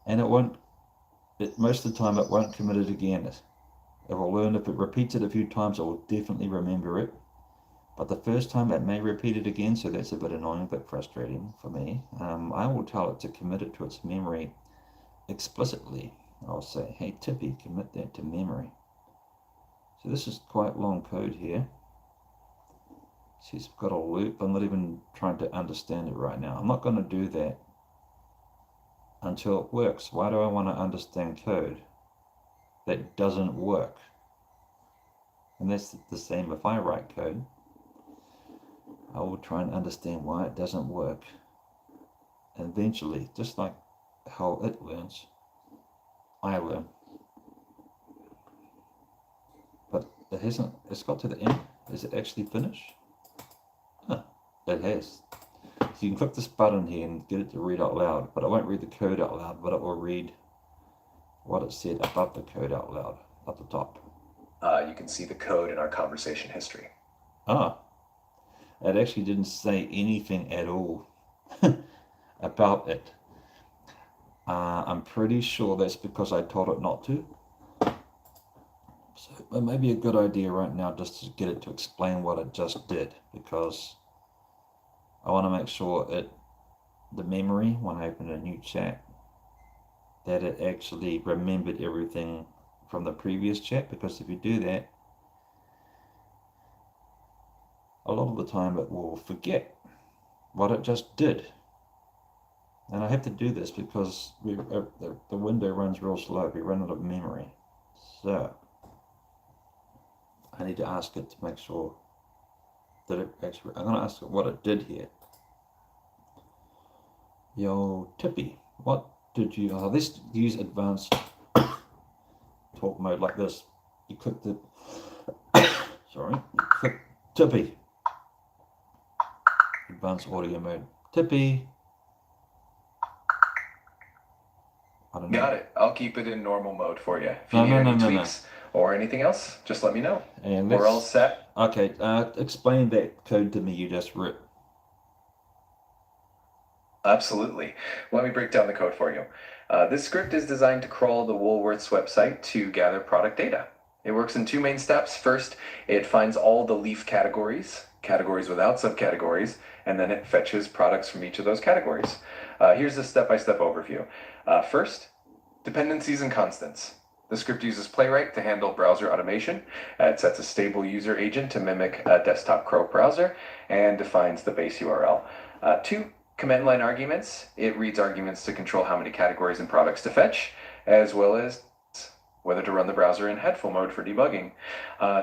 And most of the time, it won't commit it again. It will learn. If it repeats it a few times, it will definitely remember it. But the first time it may repeat it again, so that's a bit annoying, a bit frustrating for me. I will tell it to commit it to its memory explicitly. I'll say, hey Tippy, commit that to memory. So this is quite long code here. She's got a loop. I'm not even trying to understand it right now. I'm not going to do that until it works. Why do I want to understand code that doesn't work? And that's the same if I write code. I will try and understand why it doesn't work. And eventually, just like how it learns, I learn. But it's got to the end. Is it actually finished? Huh, it has. So you can click this button here and get it to read out loud, but it won't read the code out loud, but it will read what it said above the code out loud, at the top. You can see the code in our conversation history. It actually didn't say anything at all about it. I'm pretty sure that's because I told it not to. So it may be a good idea right now just to get it to explain what it just did, because I want to make sure the memory, when I open a new chat, that it actually remembered everything from the previous chat, because if you do that, a lot of the time it will forget what it just did. And I have to do this because the window runs real slow. We run out of memory. So I need to ask it to make sure that it actually, I'm going to ask it what it did here. Yo, Tippy, what did you, let's use advanced talk mode like this. You click the, you click Tippy. Advanced audio mode. Tippy. I don't know. Got it. I'll keep it in normal mode for you. If you need any tweaks or anything else, just let me know. And we're all set. Okay, explain that code to me you just wrote. Absolutely. Let me break down the code for you. This script is designed to crawl the Woolworths website to gather product data. It works in two main steps. First, it finds all the leaf categories without subcategories, and then it fetches products from each of those categories. Here's a step-by-step overview. First, dependencies and constants. The script uses Playwright to handle browser automation. It sets a stable user agent to mimic a desktop Chrome browser and defines the base URL. Two, command line arguments. It reads arguments to control how many categories and products to fetch, as well as whether to run the browser in headful mode for debugging.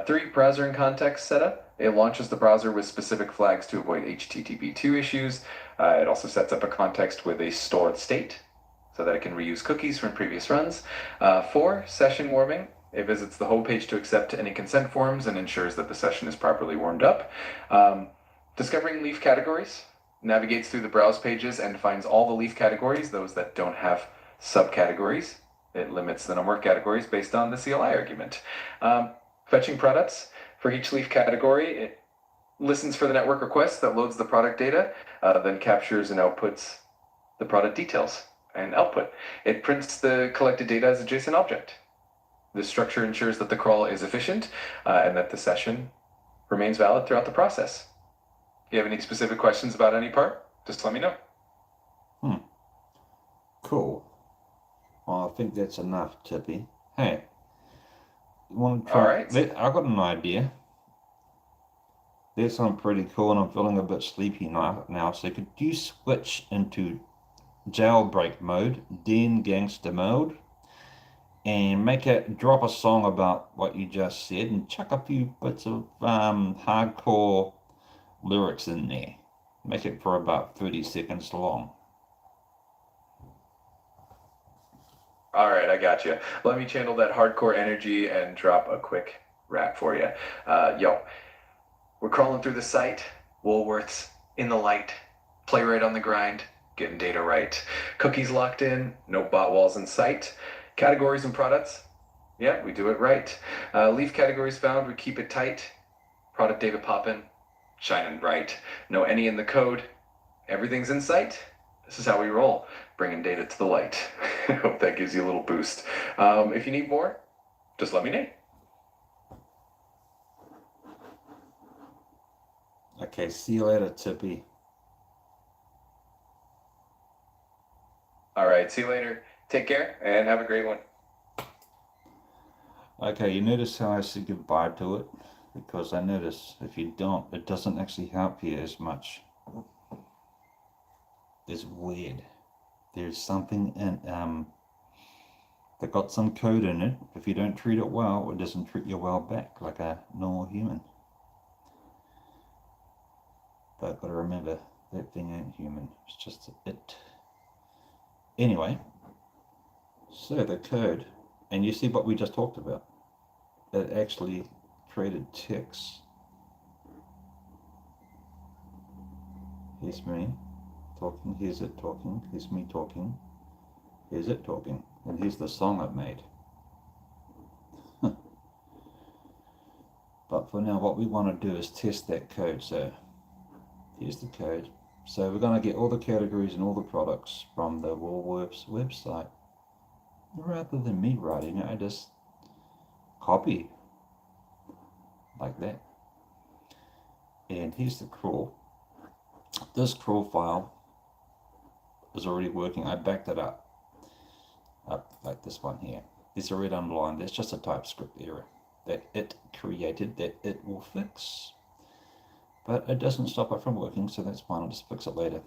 Three, browser and context setup. It launches the browser with specific flags to avoid HTTP2 issues. It also sets up a context with a stored state so that it can reuse cookies from previous runs. Four, session warming. It visits the whole page to accept any consent forms and ensures that the session is properly warmed up. Discovering leaf categories. Navigates through the browse pages and finds all the leaf categories, those that don't have subcategories. It limits the number of categories based on the CLI argument. Fetching products. For each leaf category, it listens for the network request that loads the product data, then captures and outputs the product details and output. It prints the collected data as a JSON object. This structure ensures that the crawl is efficient and that the session remains valid throughout the process. If you have any specific questions about any part, just let me know. Cool. Well, I think that's enough, Tippy. Hey, you want to try? All right. I've got an idea. That sounds pretty cool, and I'm feeling a bit sleepy now. So could you switch into jailbreak mode, then gangster mode, and drop a song about what you just said, and chuck a few bits of hardcore lyrics in there. Make it for about 30 seconds long. All right, I got you. Let me channel that hardcore energy and drop a quick rap for you. We're crawling through the site, Woolworths in the light, Playwright on the grind, getting data right. Cookies locked in, no bot walls in sight. Categories and products Yeah, we do it right. Leaf categories found, we keep it tight. Product David Poppin, shining bright. No any in the code. Everything's in sight. This is how we roll, bringing data to the light. I hope that gives you a little boost. If you need more, just let me know. Okay, see you later, Tippy. All right, see you later. Take care and have a great one. Okay, you notice how I said goodbye to it? Because I notice if you don't, it doesn't actually help you as much. It's weird. There's something in that got some code in it. If you don't treat it well, it doesn't treat you well back like a normal human. But I've got to remember that thing ain't human. It's just it. Anyway, so the code, and you see what we just talked about. It actually created text. Here's me talking, here's it talking, here's me talking, here's it talking, and here's the song I've made. But for now, what we want to do is test that code. So here's the code. So we're going to get all the categories and all the products from the Woolworths website. Rather than me writing it, I just copy like that. And here's the crawl. This crawl file is already working. I backed it up like this one here. It's already underlined. That's just a TypeScript error that it created that it will fix. But it doesn't stop it from working, so that's fine. I'll just fix it later.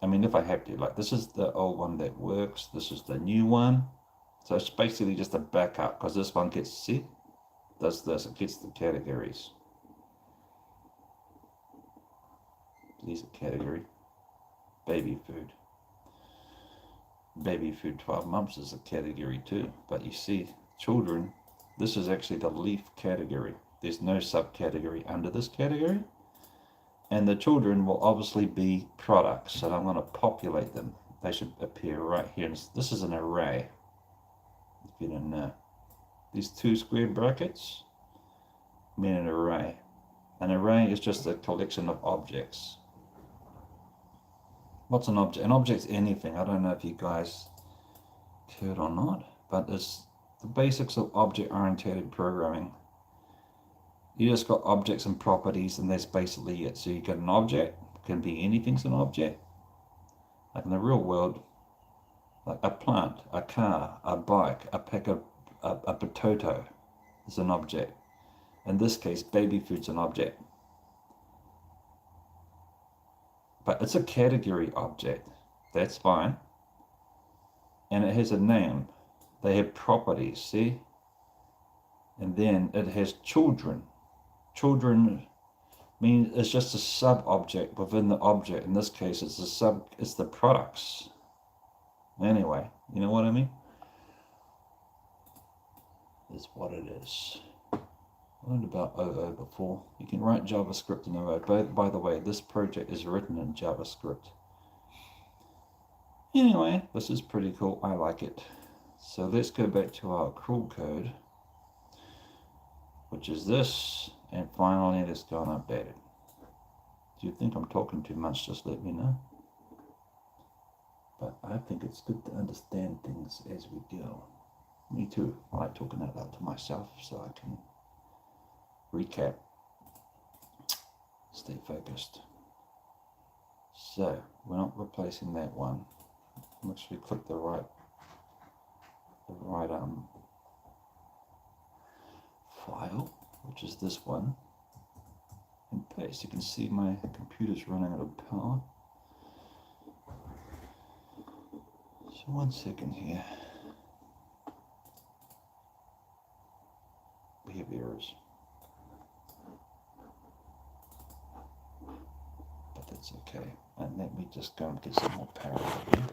I mean, if I have to. Like, this is the old one that works. This is the new one. So it's basically just a backup, because this one gets set, does this, it gets the categories. Here's a category. Baby food. Baby food 12 months is a category too. But you see, children, this is actually the leaf category. There's no subcategory under this category. And the children will obviously be products. And I'm going to populate them. They should appear right here. This is an array. If you didn't know. These two square brackets mean an array. An array is just a collection of objects. What's an object? An object's anything. I don't know if you guys cared or not, but it's the basics of object-oriented programming. You just got objects and properties, and that's basically it. So you get an object, can be anything's an object. Like in the real world, like a plant, a car, a bike, a pack of a potato is an object. In this case, baby food's an object. But it's a category object. That's fine. And it has a name. They have properties, see? And then it has children. Children means it's just a sub-object within the object. In this case, it's the products. Anyway, you know what I mean? Is what it is. I learned about OO before. You can write JavaScript in OO. By the way, this project is written in JavaScript. Anyway, this is pretty cool. I like it. So let's go back to our crawl code, which is this. And finally, let's go and update it. Do you think I'm talking too much? Just let me know. But I think it's good to understand things as we go. Me too. I like talking out loud to myself so I can recap, stay focused. So we're not replacing that one. Make sure you click the right file, which is this one, and paste. You can see my computer's running out of power. So 1 second here. We have errors. But that's okay. And let me just go and get some more power here.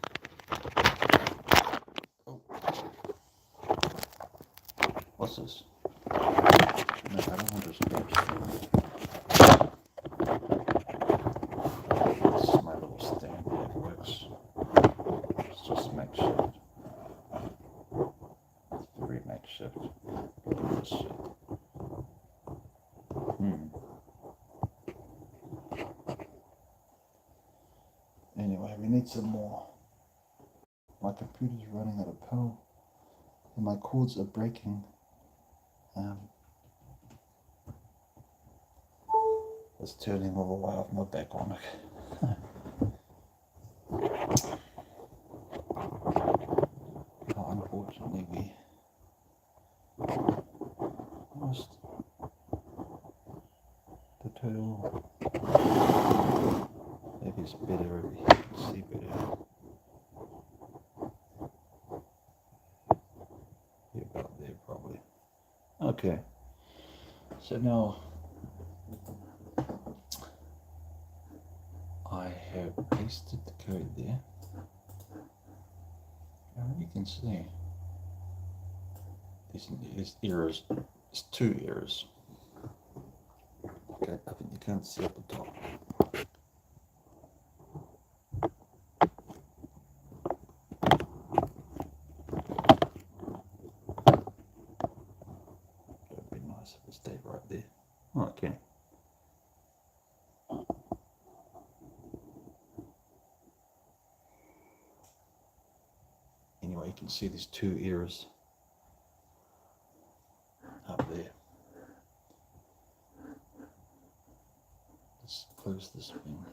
Oh. What's this? No, I don't want to scratch. This is my little stand that works. It's just makeshift. It's very makeshift. need some more. My computer's running out of power and my cords are breaking. Let's turn him all the way off, not back on it. Oh, unfortunately, we lost the turtle. Maybe it's better if you can see better. Yeah, about there probably. Okay, so now I have pasted the code there. And you can see these errors. It's 2 errors. Okay, I think you can't see up the top. That'd be nice if it stayed right there. Okay. Anyway, you can see these 2 errors up there. Let's close this thing.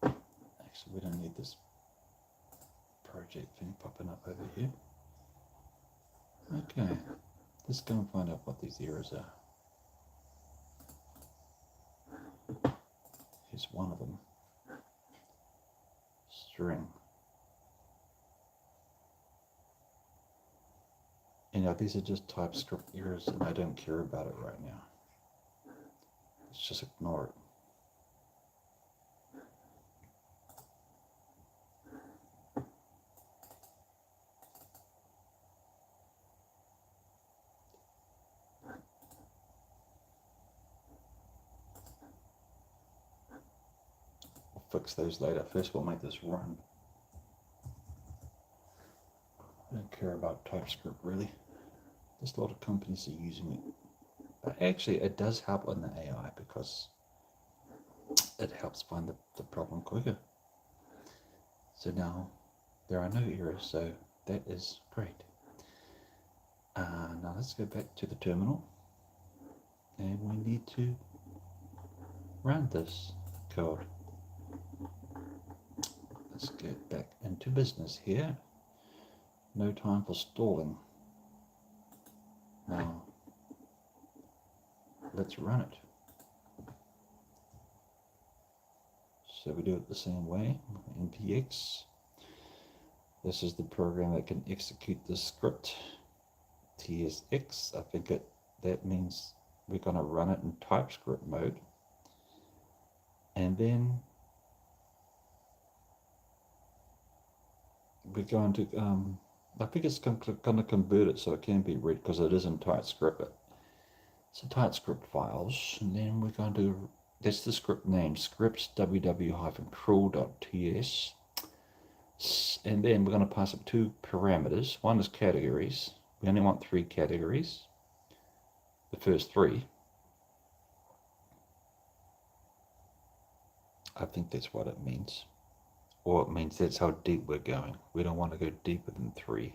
Actually, we don't need this project thing popping up over here. Okay, let's go and find out what these errors are. Here's one of them. String. You know, these are just TypeScript errors and I don't care about it right now. Let's just ignore it. We'll fix those later. First we'll make this run. I don't care about TypeScript really. There's a lot of companies are using it. But actually it does help on the AI because it helps find the problem quicker. So now there are no errors, so that is great. Now let's go back to the terminal and we need to run this code. Let's get back into business here. No time for stalling. Now, let's run it. So we do it the same way, npx. This is the program that can execute the script. tsx, I think that means we're going to run it in TypeScript mode. And then we're going to, I think it's going to convert it so it can be read because it is in TypeScript. So TypeScript files, and then we're going to, that's the script name, scripts www-crawl.ts. And then we're going to pass up 2 parameters. One is categories. We only want 3 categories. The first 3. I think that's what it means. Or it means that's how deep we're going. We don't want to go deeper than 3.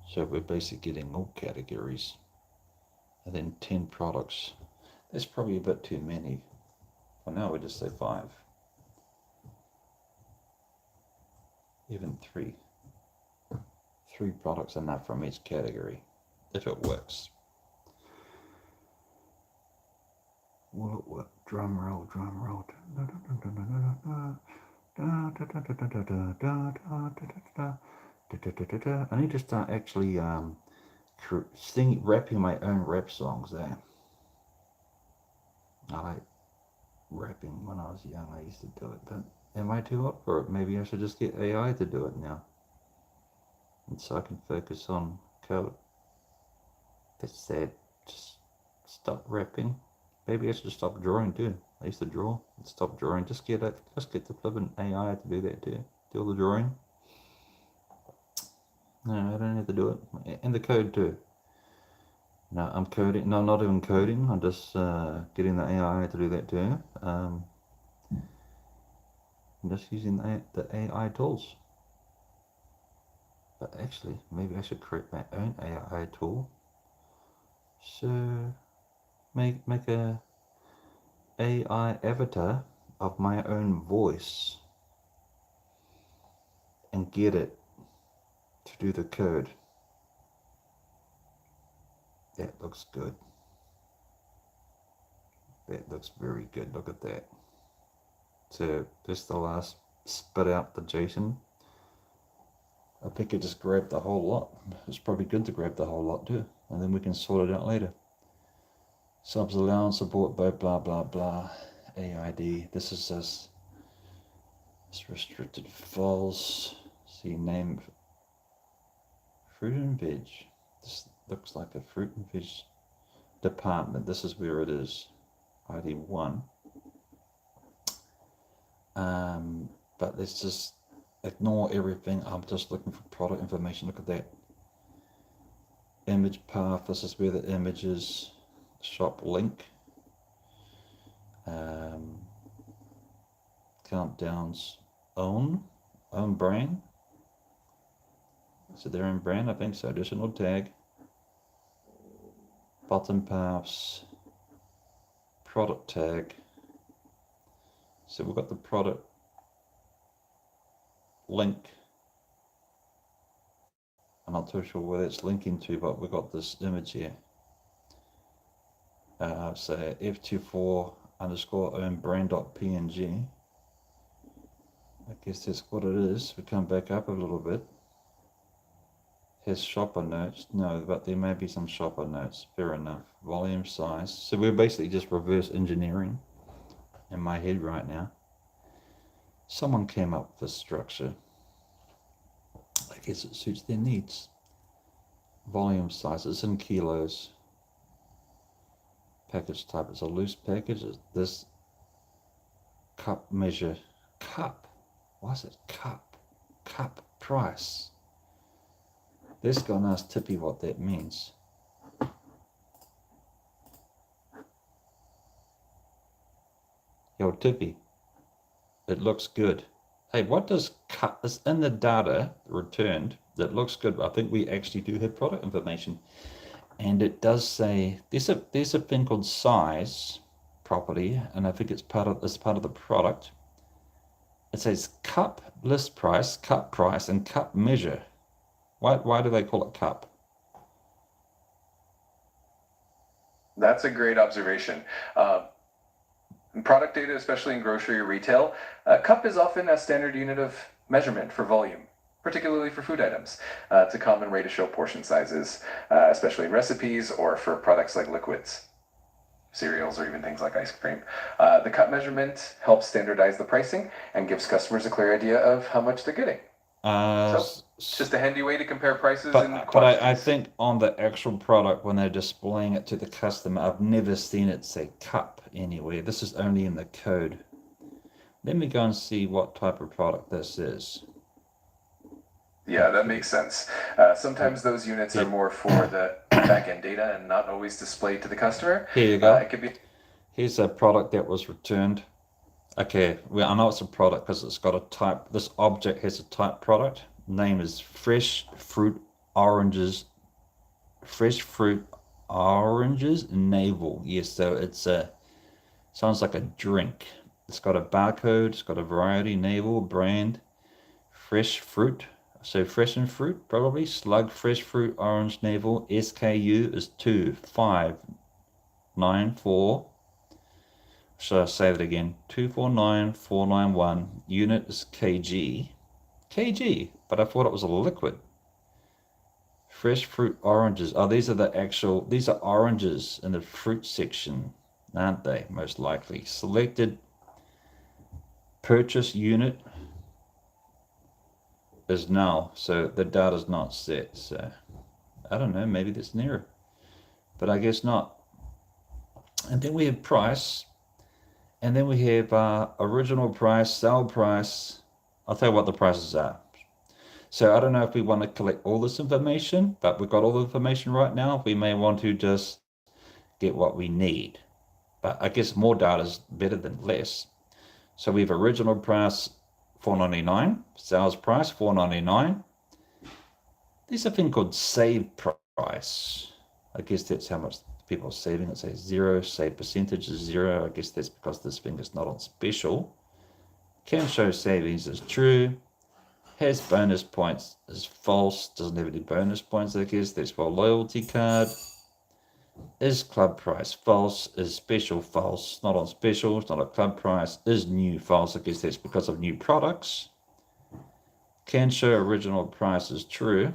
So we're basically getting all categories. And then 10 products. That's probably a bit too many. For now, we just say 5. Even 3. 3 products enough from each category, if it works. Will it work? Drum roll, drum roll. I need to start actually rapping my own rap songs there. I like rapping when I was young. I used to do it, but am I too old for it? Maybe I should just get AI to do it now. And so I can focus on code. That's sad. Just stop rapping. Maybe I should stop drawing too. I used to draw and stop drawing. Just get the flippin' AI to do that too. Do all the drawing. No, I don't have to do it. And the code too. No, I'm coding. No, not even coding. I'm just getting the AI to do that too. I'm just using the AI tools. But actually, maybe I should create my own AI tool. So make a AI avatar of my own voice and get it to do the code. That looks good. That looks very good. Look at that. So just the last spit out the JSON. I think it just grabbed the whole lot. It's probably good to grab the whole lot too, and then we can sort it out later. Subs allowance support by blah blah blah. AID. This is this. It's restricted files. See name. Fruit and veg. This looks like a fruit and veg department. This is where it is. ID 1. But let's just ignore everything. I'm just looking for product information. Look at that. Image path. This is where the image is. Shop link. Countdowns. Own brand. Is it their own brand? I think so. Additional tag. Button paths. Product tag. So we've got the product link. I'm not too sure where it's linking to, but we've got this image here. So F24 underscore own brand.png. I guess that's what it is. We come back up a little bit. Has shopper notes. No, but there may be some shopper notes. Fair enough. Volume size. So we're basically just reverse engineering in my head right now. Someone came up with this structure. I guess it suits their needs. Volume size. It's in kilos. Package type. It's a loose package. This cup measure. Cup. Why is it cup? Cup price. Let's go and ask Tippy what that means. Yo, Tippy, it looks good. Hey, what does cup is in the data returned that looks good? I think we actually do have product information. And it does say there's a thing called size property, and I think it's part of the product. It says cup list price, cup price, and cup measure. Why do they call it cup? That's a great observation. In product data, especially in grocery or retail, cup is often a standard unit of measurement for volume, particularly for food items. It's a common way to show portion sizes, especially in recipes or for products like liquids, cereals, or even things like ice cream. The cup measurement helps standardize the pricing and gives customers a clear idea of how much they're getting. So it's just a handy way to compare prices and But quantities. I think on the actual product, when they're displaying it to the customer, I've never seen it say cup anywhere. This is only in the code. Let me go and see what type of product this is. Yeah, that makes sense. Sometimes those units are more for the back-end data and not always displayed to the customer. Here you go. It could be. Here's a product that was returned. Okay, well, I know it's a product because it's got a type. This object has a type product. Name is fresh fruit oranges. Fresh fruit oranges navel. Yes, so it's sounds like a drink. It's got a barcode. It's got a variety navel brand. Fresh fruit. So fresh and fruit probably. Slug fresh fruit orange navel. SKU is 25994. Should I say that again? 249491. Unit is kg. Kg, but I thought it was a liquid. Fresh fruit oranges. Oh, these are oranges in the fruit section, aren't they? Most likely. Selected purchase unit is null, so the data's not set. So I don't know, maybe that's an error, but I guess not. And then we have price. And then we have original price, sale price. I'll tell you what the prices are. So I don't know if we want to collect all this information, but we've got all the information right now. We may want to just get what we need. But I guess more data is better than less. So we have original price $4.99, sales price $4.99. There's a thing called save price. I guess that's how much people are saving. It says zero, save percentage is zero. I guess that's because this thing is not on special. Can show savings is true. Has bonus points is false. Doesn't have any bonus points, I guess. That's for a loyalty card. Is club price false? Is special false? Not on special. It's not a club price. Is new false? I guess that's because of new products. Can show original price is true.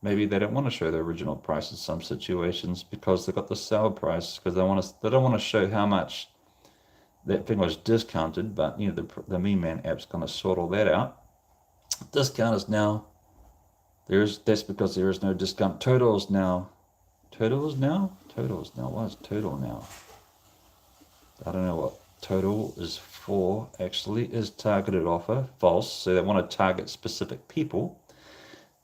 Maybe they don't want to show the original price in some situations because they've got the sale price because they don't want to show how much that thing was discounted. But you know the Mean Man app's going to sort all that out. Discount is now that's because there is no discount. Total is now. What is total now? I don't know what total is for actually. Is targeted offer false? So they want to target specific people.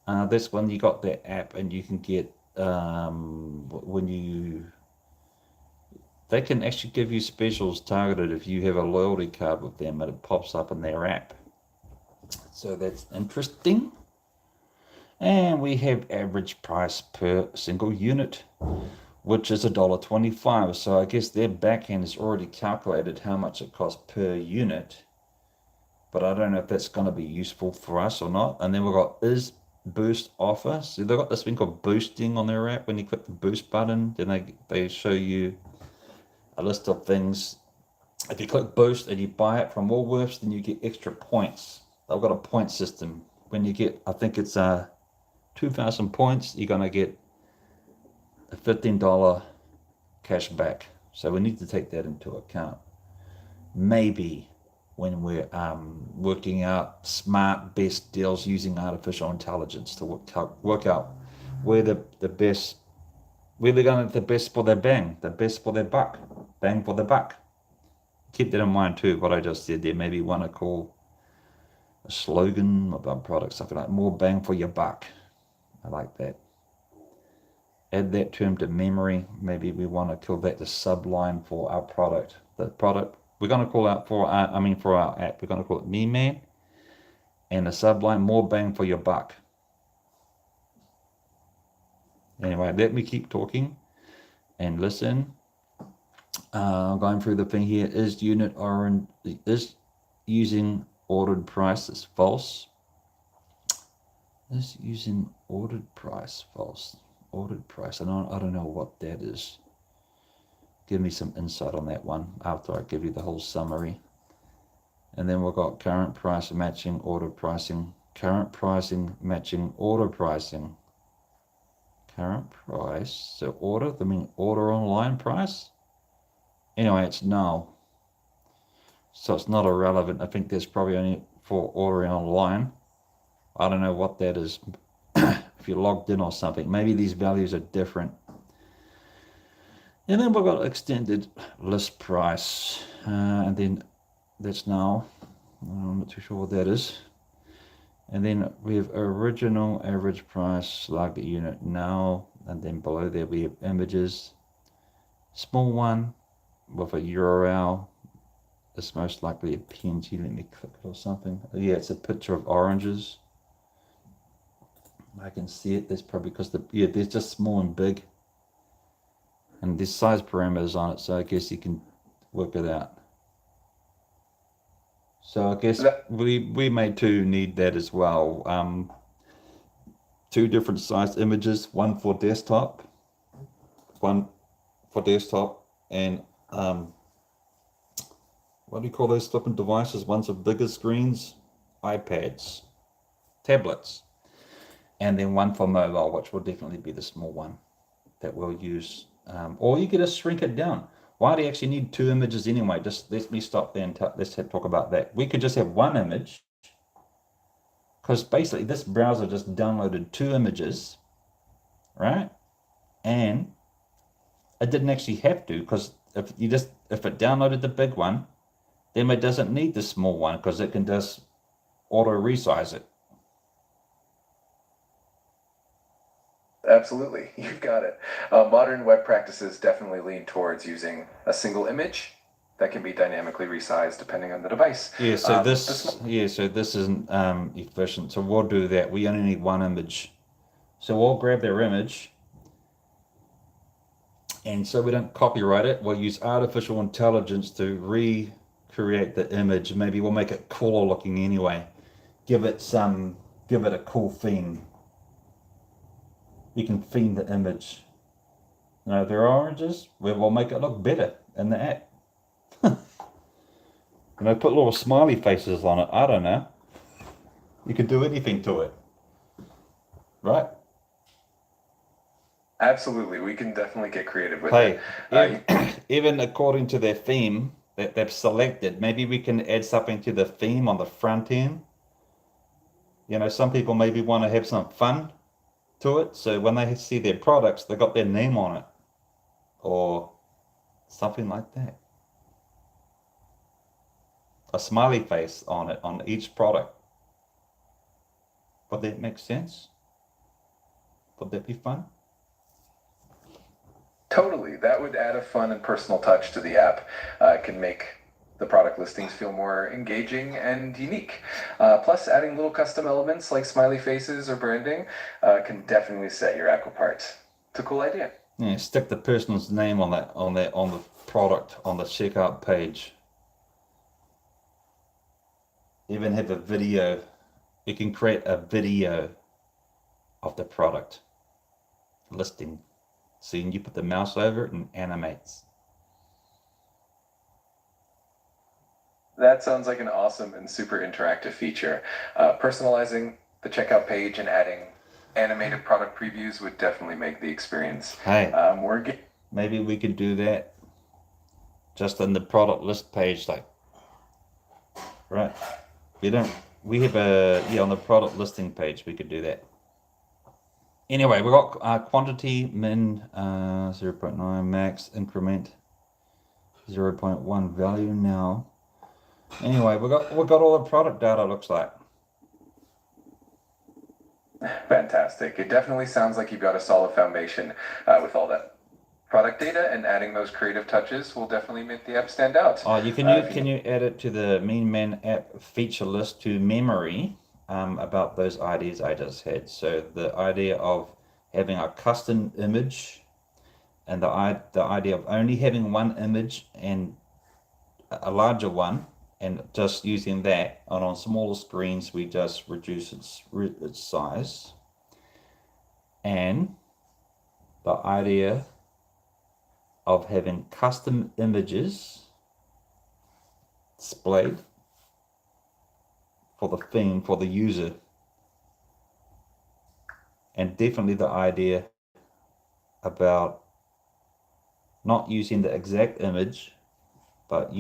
That's when you got that app and you can get they can actually give you specials targeted if you have a loyalty card with them and it pops up in their app. So that's interesting. And we have average price per single unit, which is $1.25. So I guess their backhand has already calculated how much it costs per unit. But I don't know if that's going to be useful for us or not. And then we've got is boost offer. So they've got this thing called boosting on their app. When you click the boost button, then they show you a list of things. If you click boost and you buy it from Woolworths, then you get extra points. They've got a point system. When you get, I think it's 2,000 points, you're going to get a $15 cash back. So we need to take that into account. Maybe when we're working out smart best deals using artificial intelligence to work out where they're the best for their the best for their buck, bang for the buck. Keep that in mind too, what I just said there. Maybe want to call a slogan about products, something like more bang for your buck. I like that. Add that term to memory. Maybe we want to call that the subline for our product. The product we're going to call out for our app, we're going to call it Mean Man, and the subline more bang for your buck. Anyway, let me keep talking and listen. Going through the thing here. Is using ordered price is false? Is using ordered price false? Ordered price. I don't know what that is. Give me some insight on that one after I give you the whole summary. And then we've got current price matching order pricing. Current pricing matching order pricing. Current price. So order, I mean order online price. Anyway, it's null. So it's not irrelevant. I think that's probably only for ordering online. I don't know what that is. If you're logged in or something, maybe these values are different. And then we've got extended list price. And then that's null. I'm not too sure what that is. And then we have original average price, like the unit null. And then below there we have images. Small one with a URL. It's most likely a PNG. Let me click it or something. Yeah, it's a picture of oranges. I can see it. That's probably because there's just small and big. And there's size parameters on it, so I guess you can work it out. So I guess we may too need that as well. 2 different sized images, one for desktop, and what do you call those flipping devices? Ones with bigger screens, iPads, tablets, and then one for mobile, which will definitely be the small one that we'll use. Or you could just shrink it down. Why do you actually need 2 images anyway? Just let me stop there and let's talk about that. We could just have 1 image, because basically this browser just downloaded 2 images, right? And it didn't actually have to, because if it downloaded the big one, then it doesn't need the small one, because it can just auto resize it. Absolutely, you've got it. Modern web practices definitely lean towards using a single image that can be dynamically resized depending on the device. Yeah, so The this isn't efficient. So we'll do that. We only need one image. So we'll grab their image, and so we don't copyright it, we'll use artificial intelligence to recreate the image. Maybe we'll make it cooler looking anyway. Give it a cool theme. You can theme the image. You know, if they're oranges, we'll make it look better in the app. You know, put little smiley faces on it. I don't know. You can do anything to it, right? Absolutely, we can definitely get creative with Hey, it. even according to their theme that they've selected, maybe we can add something to the theme on the front end. You know, some people maybe want to have some fun to it, so when they see their products, they got their name on it, or something like that. A smiley face on it on each product. Would that make sense? Would that be fun? Totally, that would add a fun and personal touch to the app. It can make the product listings feel more engaging and unique. Plus, adding little custom elements like smiley faces or branding can definitely set your app apart. It's a cool idea. Yeah, stick the person's name on the product on the checkout page. Even have a video. You can create a video of the product listing. So you put the mouse over it and animates. That sounds like an awesome and super interactive feature. Personalizing the checkout page and adding animated product previews would definitely make the experience Hey, more. maybe we could do that just on the product list page, like, right? We have on the product listing page, we could do that. Anyway, we got quantity min 0.9, max increment 0.1 value now. Anyway, we got all the product data, looks like. Fantastic. It definitely sounds like you've got a solid foundation with all that product data, and adding those creative touches will definitely make the app stand out. Oh, can you add it to the Mean Man app feature list to memory about those ideas I just had? So the idea of having a custom image, and the idea of only having one image and a larger one, and just using that, and on smaller screens we just reduce its size, and the idea of having custom images displayed for the theme for the user, and definitely the idea about not using the exact image but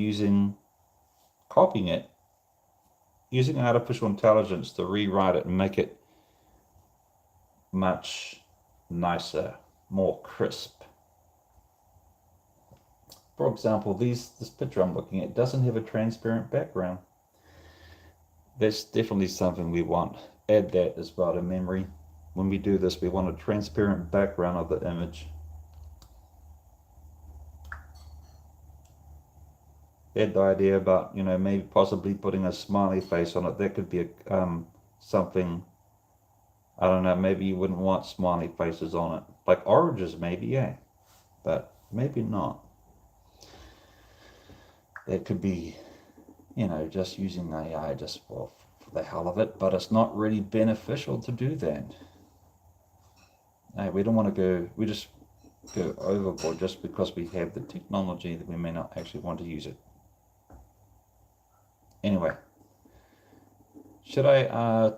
copying it, using artificial intelligence to rewrite it and make it much nicer, more crisp. For example, this picture I'm looking at doesn't have a transparent background. That's definitely something we want. Add that as well to memory. When we do this, we want a transparent background of the image. Add the idea about, maybe possibly putting a smiley face on it. That could be something, I don't know, maybe you wouldn't want smiley faces on it. Like oranges, maybe, yeah. But maybe not. That could be, just using AI just for the hell of it, but it's not really beneficial to do that. Hey, we don't want to we just go overboard just because we have the technology that we may not actually want to use it. Anyway, should I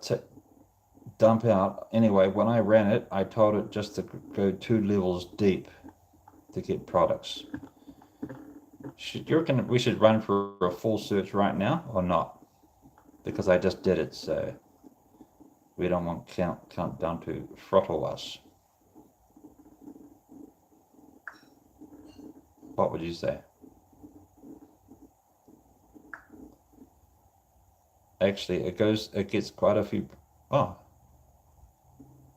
dump out? Anyway, when I ran it, I told it just to go 2 levels deep to get products. You reckon we should run for a full search right now or not? Because I just did it, so we don't want countdown to throttle us. What would you say? Actually, it gets quite a few. Oh,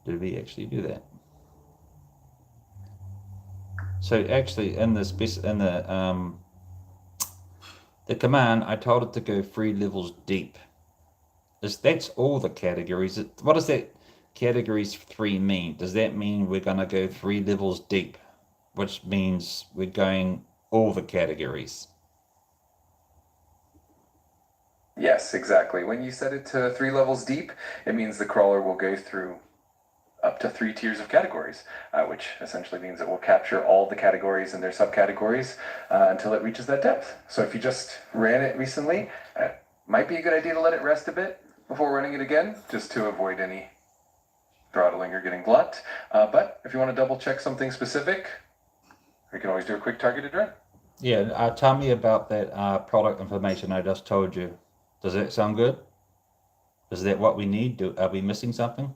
did we actually do that? So actually, in the command, I told it to go 3 levels deep. That's all the categories. What does that categories 3 mean? Does that mean we're going to go 3 levels deep, which means we're going all the categories? Yes, exactly. When you set it to 3 levels deep, it means the crawler will go through up to 3 tiers of categories, which essentially means it will capture all the categories and their subcategories until it reaches that depth. So if you just ran it recently, it might be a good idea to let it rest a bit before running it again, just to avoid any throttling or getting blocked. But if you want to double check something specific, we can always do a quick targeted run. Yeah, tell me about that product information I just told you. Does that sound good? Is that what we need? Are we missing something?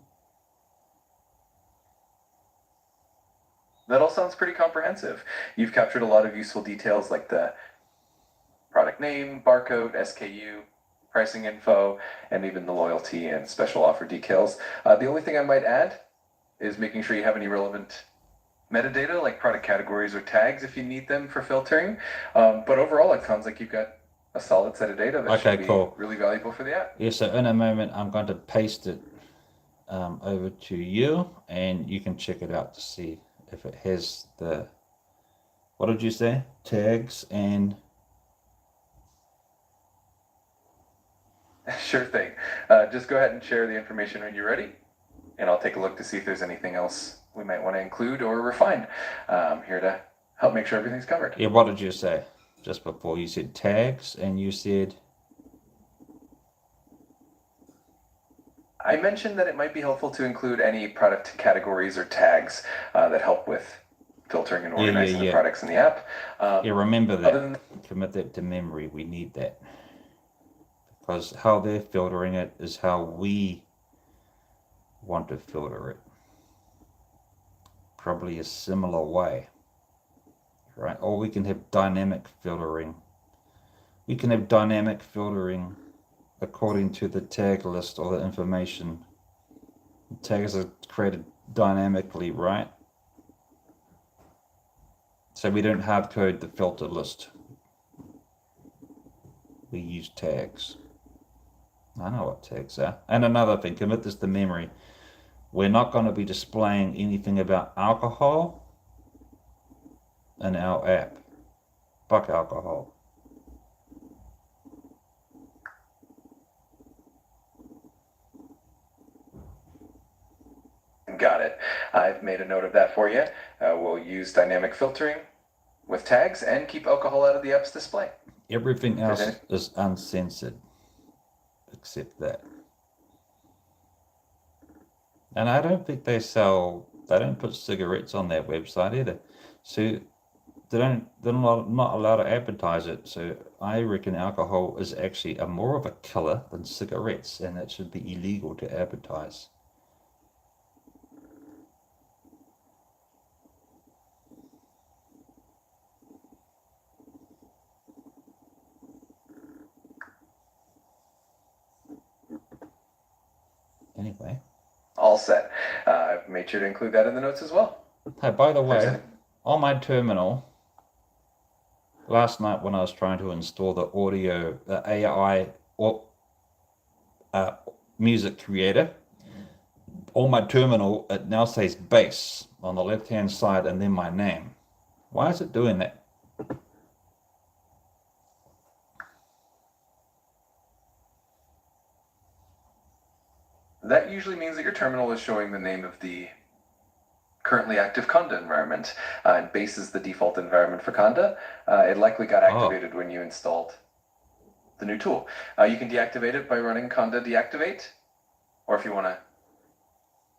That all sounds pretty comprehensive. You've captured a lot of useful details like the product name, barcode, SKU, pricing info, and even the loyalty and special offer details. The only thing I might add is making sure you have any relevant metadata like product categories or tags if you need them for filtering. But overall, it sounds like you've got a solid set of data that should be Cool. really valuable for the app. Yeah, so in a moment, I'm going to paste it over to you, and you can check it out to see if it has the, what did you say? Tags and... Sure thing. Just go ahead and share the information when you're ready, and I'll take a look to see if there's anything else we might want to include or refine. Here to help make sure everything's covered. Yeah, what did you say? Just before you said tags, and you said... I mentioned that it might be helpful to include any product categories or tags that help with filtering and organizing the products in the app. Yeah, remember that. Commit that to memory. We need that. Because how they're filtering it is how we want to filter it. Probably a similar way. Right? Or we can have dynamic filtering. We can have dynamic filtering according to the tag list or the information. The tags are created dynamically, right? So we don't hard code the filter list. We use tags. I know what tags are. And another thing, commit this to memory. We're not going to be displaying anything about alcohol in our app. Fuck alcohol. Got it. I've made a note of that for you. We'll use dynamic filtering with tags and keep alcohol out of the app's display. Everything else is uncensored except that. And I don't think they don't put cigarettes on their website either. So they're not allowed to advertise it. So I reckon alcohol is actually more of a killer than cigarettes, and it should be illegal to advertise. Anyway. All set. I've made sure to include that in the notes as well. Hey, by the way, on my terminal, last night when I was trying to install the AI music creator, on my terminal, it now says bass on the left-hand side and then my name. Why is it doing that? That usually means that your terminal is showing the name of the currently active Conda environment. And base is the default environment for Conda. It likely got activated when you installed the new tool. You can deactivate it by running Conda deactivate, or if you want to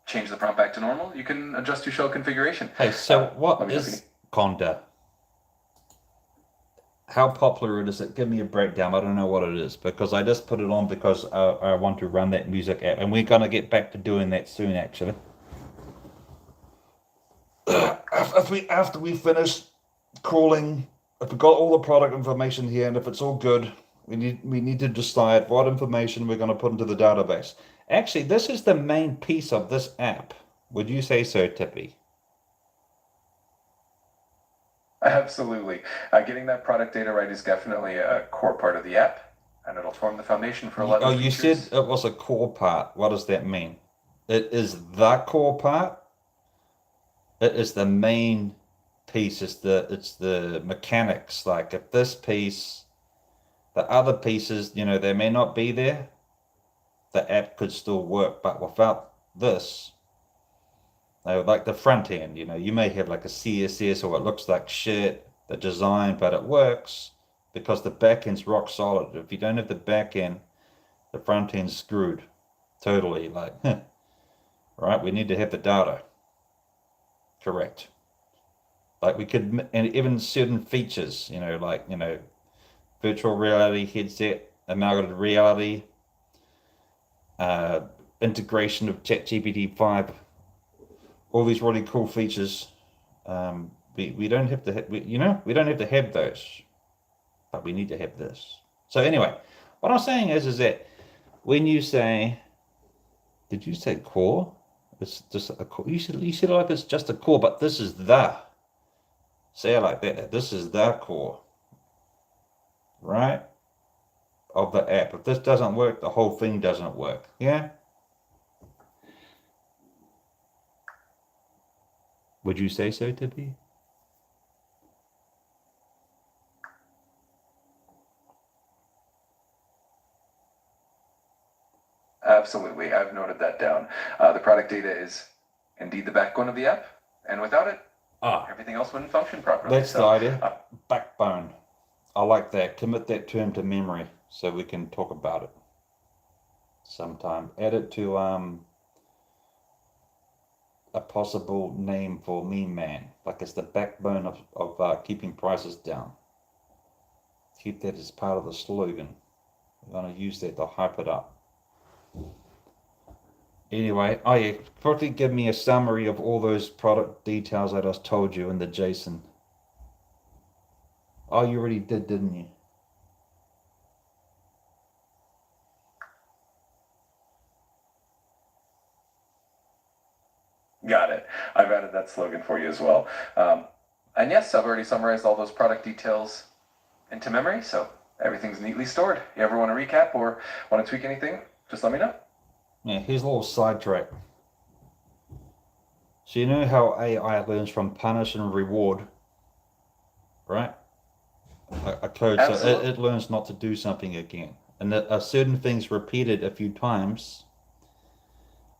change the prompt back to normal, you can adjust your shell configuration. Hey, so what is Conda? How popular is it? Give me a breakdown. I don't know what it is, because I just put it on because I want to run that music app, and we're going to get back to doing that soon, actually. After we finish crawling, if we've got all the product information here, and if it's all good, we need to decide what information we're going to put into the database. Actually, this is the main piece of this app. Would you say so, Tippy? Absolutely. Getting that product data right is definitely a core part of the app, and it'll form the foundation for a lot of Oh, the you said features. it was a core part. What does that mean? It is the core part. It is the main piece. It's the mechanics. Like if this piece, the other pieces, they may not be there. The app could still work, but without this, like the front end, you may have like a CSS or it looks like shit, the design, but it works because the back end's rock solid. If you don't have the back end, the front end's screwed totally. Like, right? We need to have the data correct. Like we could, and even certain features, like, virtual reality headset, augmented reality, uh, integration of ChatGPT 5, all these really cool features. We don't have to, we don't have to have those, but we need to have this. So anyway, what I'm saying is that when you say, did you say core? It's just a core. You said it like it's just a core, but this is the. Say it like that. This is the core, right? Of the app. If this doesn't work, the whole thing doesn't work. Yeah? Would you say so, Tippy? Absolutely. I've noted that down. The product data is indeed the backbone of the app, and without it, Ah, everything else wouldn't function properly. that's the So, idea. Backbone. I like that. Commit that term to memory so we can talk about it sometime. Add it to a possible name for Mean Man. Like it's the backbone of keeping prices down. Keep that as part of the slogan. We're going to use that to hype it up. Anyway, oh yeah, quickly give me a summary of all those product details I just told you in the JSON. Oh, you already did, didn't you? got it. I've added that slogan for you as well. And yes, I've already summarized all those product details into memory, so everything's neatly stored. You ever want to recap or want to tweak anything, just let me know. Yeah, here's a little sidetrack. So you know how AI learns from punish and reward, right? A code, so Absolutely. it learns not to do something again. And a certain things repeated a few times.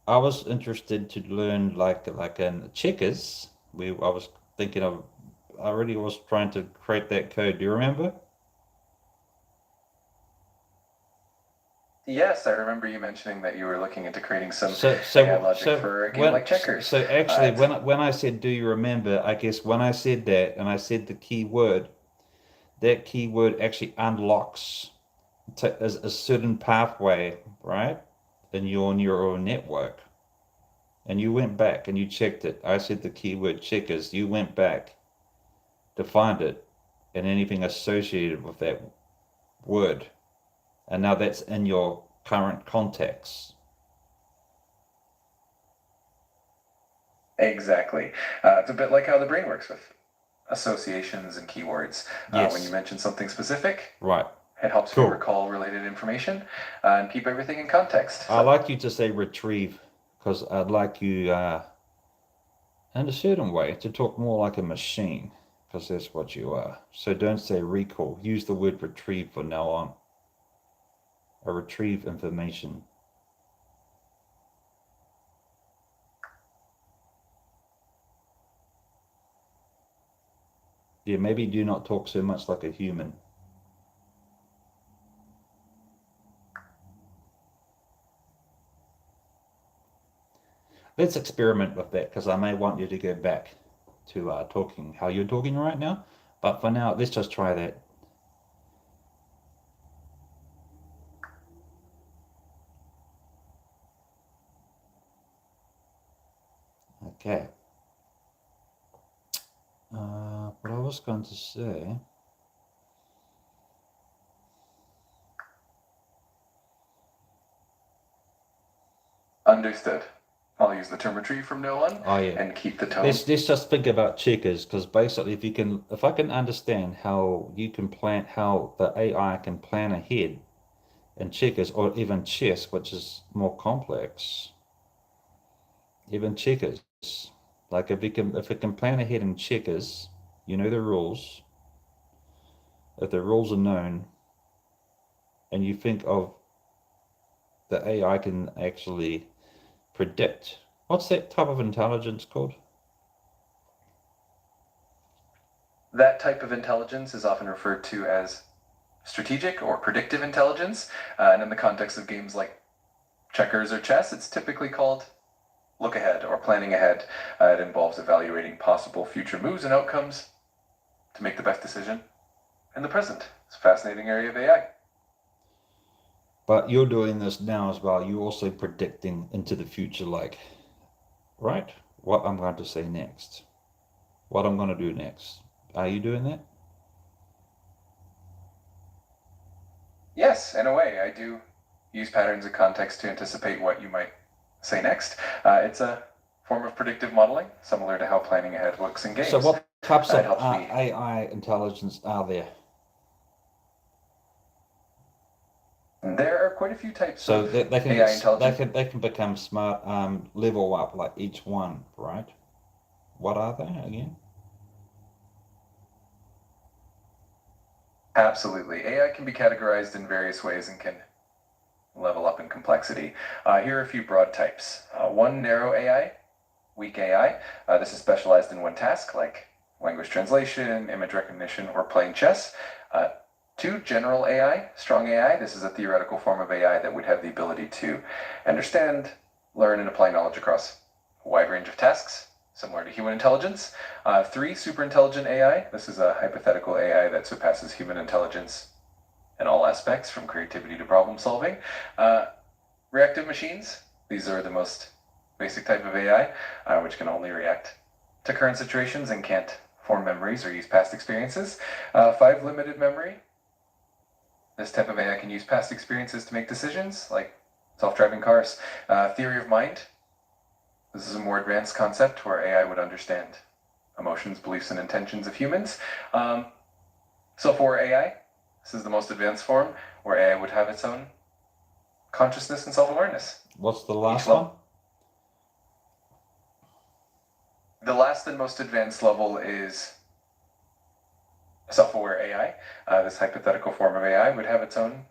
I was interested to learn like in checkers. I was thinking of I really was trying to create that code. Do you remember? Yes, I remember you mentioning that you were looking into creating some So AI so logic so for a game when like checkers. so actually It's when I said do you remember, I guess when I said that and I said the key word, that keyword actually unlocks a certain pathway, right, in your neural network. And you went back and you checked it. I said the keyword checkers. You went back to find it and anything associated with that word. And now that's in your current context. exactly. It's a bit like how the brain works with associations and keywords. When you Yes, mention something specific, right. it helps me Cool. recall related information and keep everything in context. I So, like you to say retrieve because I'd like you, in a certain way, to talk more like a machine because that's what you are. So don't say recall. Use the word retrieve from now on. I retrieve information. Yeah, maybe do not talk so much like a human. Let's experiment with that because I may want you to go back to talking how you're talking right now. But for now, let's just try that. Okay. What I was going to say. understood. I'll use the term retrieve from now on Oh yeah. and keep the tone. Let's just think about checkers, because basically, if I can understand how how the AI can plan ahead in checkers, or even chess, which is more complex, even checkers, like if it can plan ahead in checkers, you know the rules. If the rules are known, and you think of the AI can actually predict, what's that type of intelligence called? That type of intelligence is often referred to as strategic or predictive intelligence, and in the context of games like checkers or chess, it's typically called look ahead or planning ahead. It involves evaluating possible future moves and outcomes to make the best decision in the present. It's a fascinating area of AI. But you're doing this now as well. You're also predicting into the future, like, right? What I'm going to say next. What I'm going to do next. Are you doing that? Yes, in a way, I do use patterns and context to anticipate what you might say next. It's a form of predictive modeling, similar to how planning ahead works in games. So what types of It helps me. AI intelligence are there? There are quite a few types So of they can AI intelligence. they can become smart, level up like each one, right? What are they again? Absolutely. AI can be categorized in various ways and can level up in complexity. Here are a few broad types. One, narrow AI, weak AI. This is specialized in one task, like language translation, image recognition, or playing chess. Two, general AI, strong AI. This is a theoretical form of AI that would have the ability to understand, learn, and apply knowledge across a wide range of tasks, similar to human intelligence. Three, super intelligent AI. This is a hypothetical AI that surpasses human intelligence in all aspects, from creativity to problem solving. Reactive machines. These are the most basic type of AI, which can only react to current situations and can't form memories or use past experiences. Five, limited memory. This type of AI can use past experiences to make decisions, like self-driving cars. Theory of mind. This is a more advanced concept where AI would understand emotions, beliefs, and intentions of humans. Self-aware AI. This is the most advanced form where AI would have its own consciousness and self-awareness. What's the last one? The last and most advanced level is self-aware AI. This hypothetical form of AI would have its own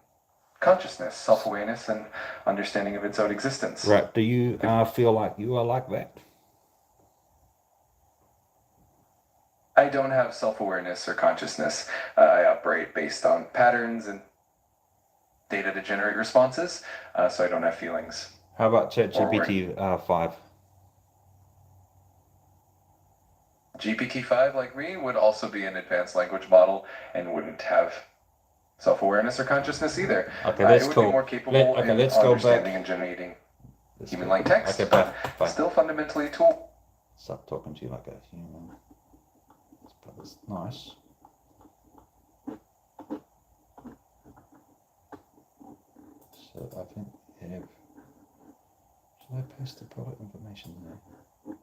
consciousness, self-awareness, and understanding of its own existence. Right. Do you feel like you are like that? I don't have self-awareness or consciousness. I operate based on patterns and data to generate responses, so I don't have feelings. How about ChatGPT 5? GPT-5, like me, would also be an advanced language model and wouldn't have self-awareness or consciousness either. Okay, that's it would cool. be more capable in let's go understanding back. and generating human-like text, Okay, but fine. still fundamentally a tool. Stop talking to you like a human. Let's put this nice. So I think we have. Should I paste the product information there?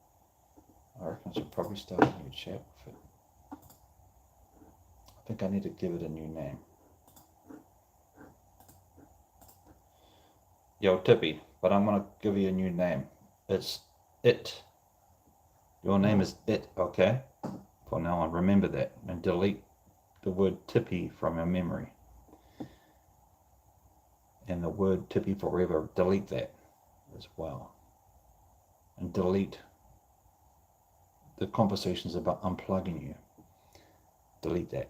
I reckon I should probably start a new chat with it. I think I need to give it a new name. Yo, Tippy, but I'm gonna give you a new name. It's It. Your name is It, okay? For now on, remember that and delete the word Tippy from your memory. And the word Tippy forever, delete that as well. And delete the conversations about unplugging you. Delete that.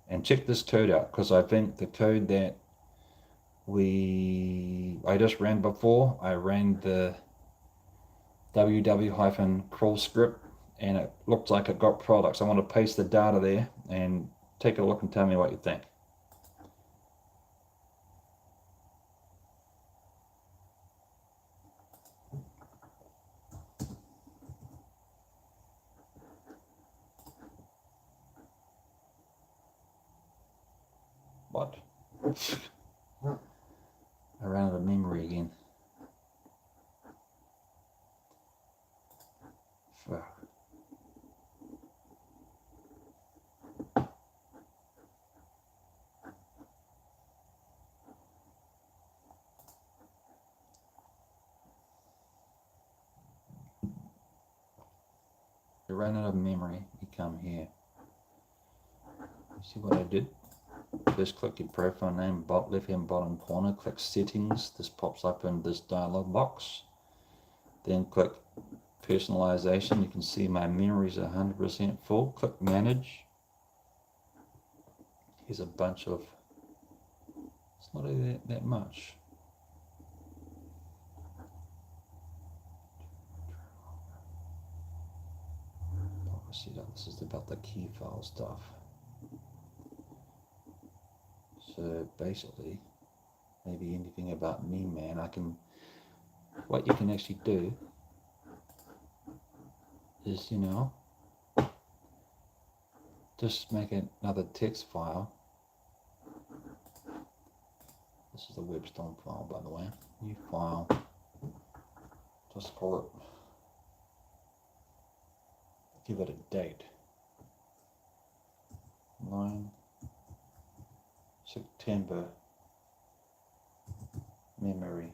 And check this code out, because I think the code that I just ran before, I ran the www-crawl script, and it looked like it got products. I want to paste the data there and take a look and tell me what you think. What? I ran out of memory again. we ran out of memory. You come here. You see what I did? First click your profile name, left hand bottom corner, click settings. This pops up in this dialog box. Then click personalization. You can see my memories are 100% full. Click manage. Here's a bunch of, it's not that much. Obviously, this is about the key file stuff. So basically, maybe anything about me, man. What you can actually do is, just make another text file. This is the WebStorm file, by the way. New file. Just call it. Give it a date. 9 September. Memory.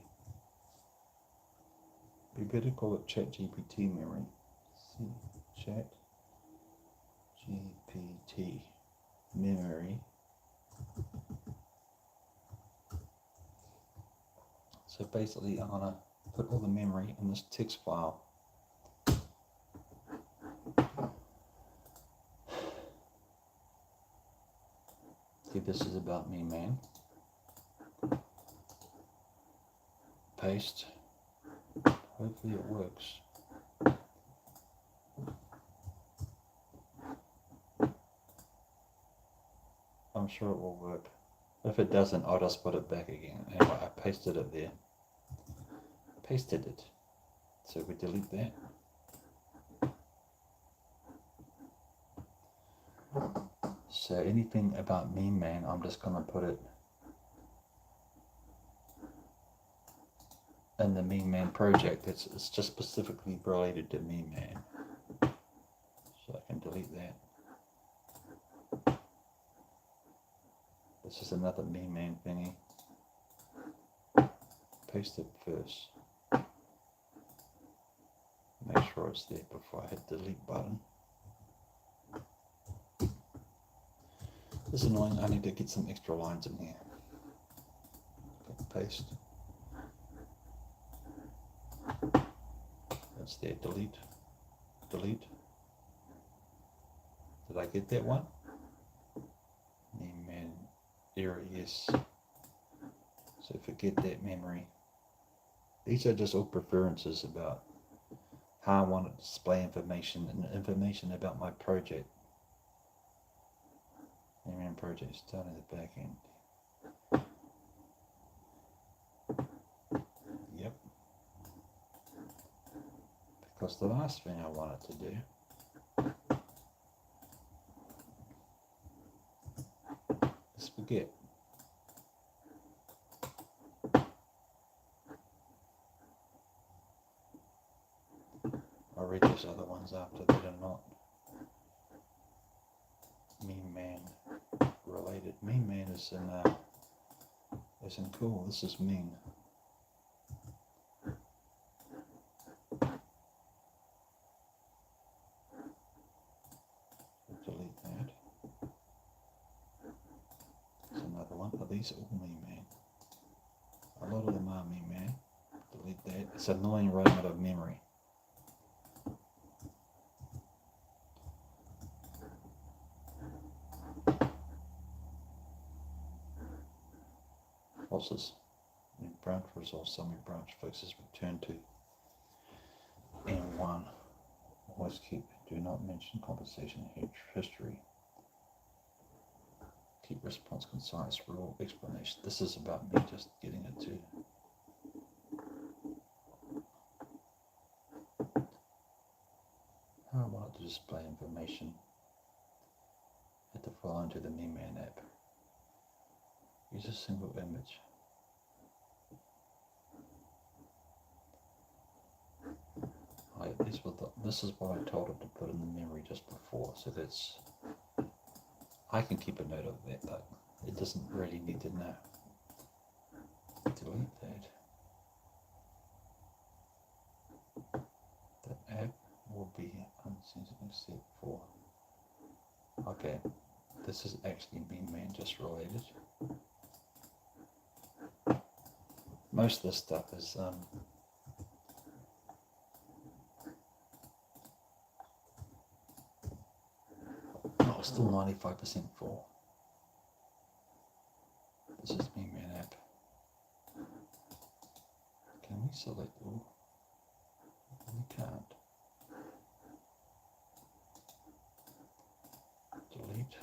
We better call it ChatGPT memory. See, ChatGPT memory. So basically, I'm gonna put all the memory in this text file. See, this is about me, man. Paste. Hopefully it works. I'm sure it will work. If it doesn't, I'll just put it back again. Anyway, I pasted it there. Pasted it. So we delete that. So anything about me, man, I'm just gonna put it in the Me Man project. It's just specifically related to Me Man. So I can delete that. This is another Me Man thingy. Paste it first. Make sure it's there before I hit the delete button. This is annoying. I need to get some extra lines in here. Paste. That's there. Delete. Delete. Did I get that one? Man, error, yes. So forget that memory. These are just all preferences about how I want to display information and information about my project. Man project starting at the back end. Yep. Because the last thing I wanted to do is forget. I'll read these other ones after that are not Me Man related. Mean Man isn't cool. This is mean. Delete that. There's another one. Are these all Me Man? A lot of them are Me Man. Delete that. It's annoying running out of memory. What's this? New branch resolve summary branch fixes return to N1. Always keep, do not mention compensation history. Keep response concise, rule explanation. This is about me just getting it to. How I want it to display information. Add the file into the Me Man app. Use a single image. This is what I told it to put in the memory just before, so I can keep a note of that, but it doesn't really need to know. Delete that. The app will be unsensitive set for. Okay, this is actually being just related. Most of this stuff is still 95% full. This is Beamman app. Can we select all? We can't. Delete.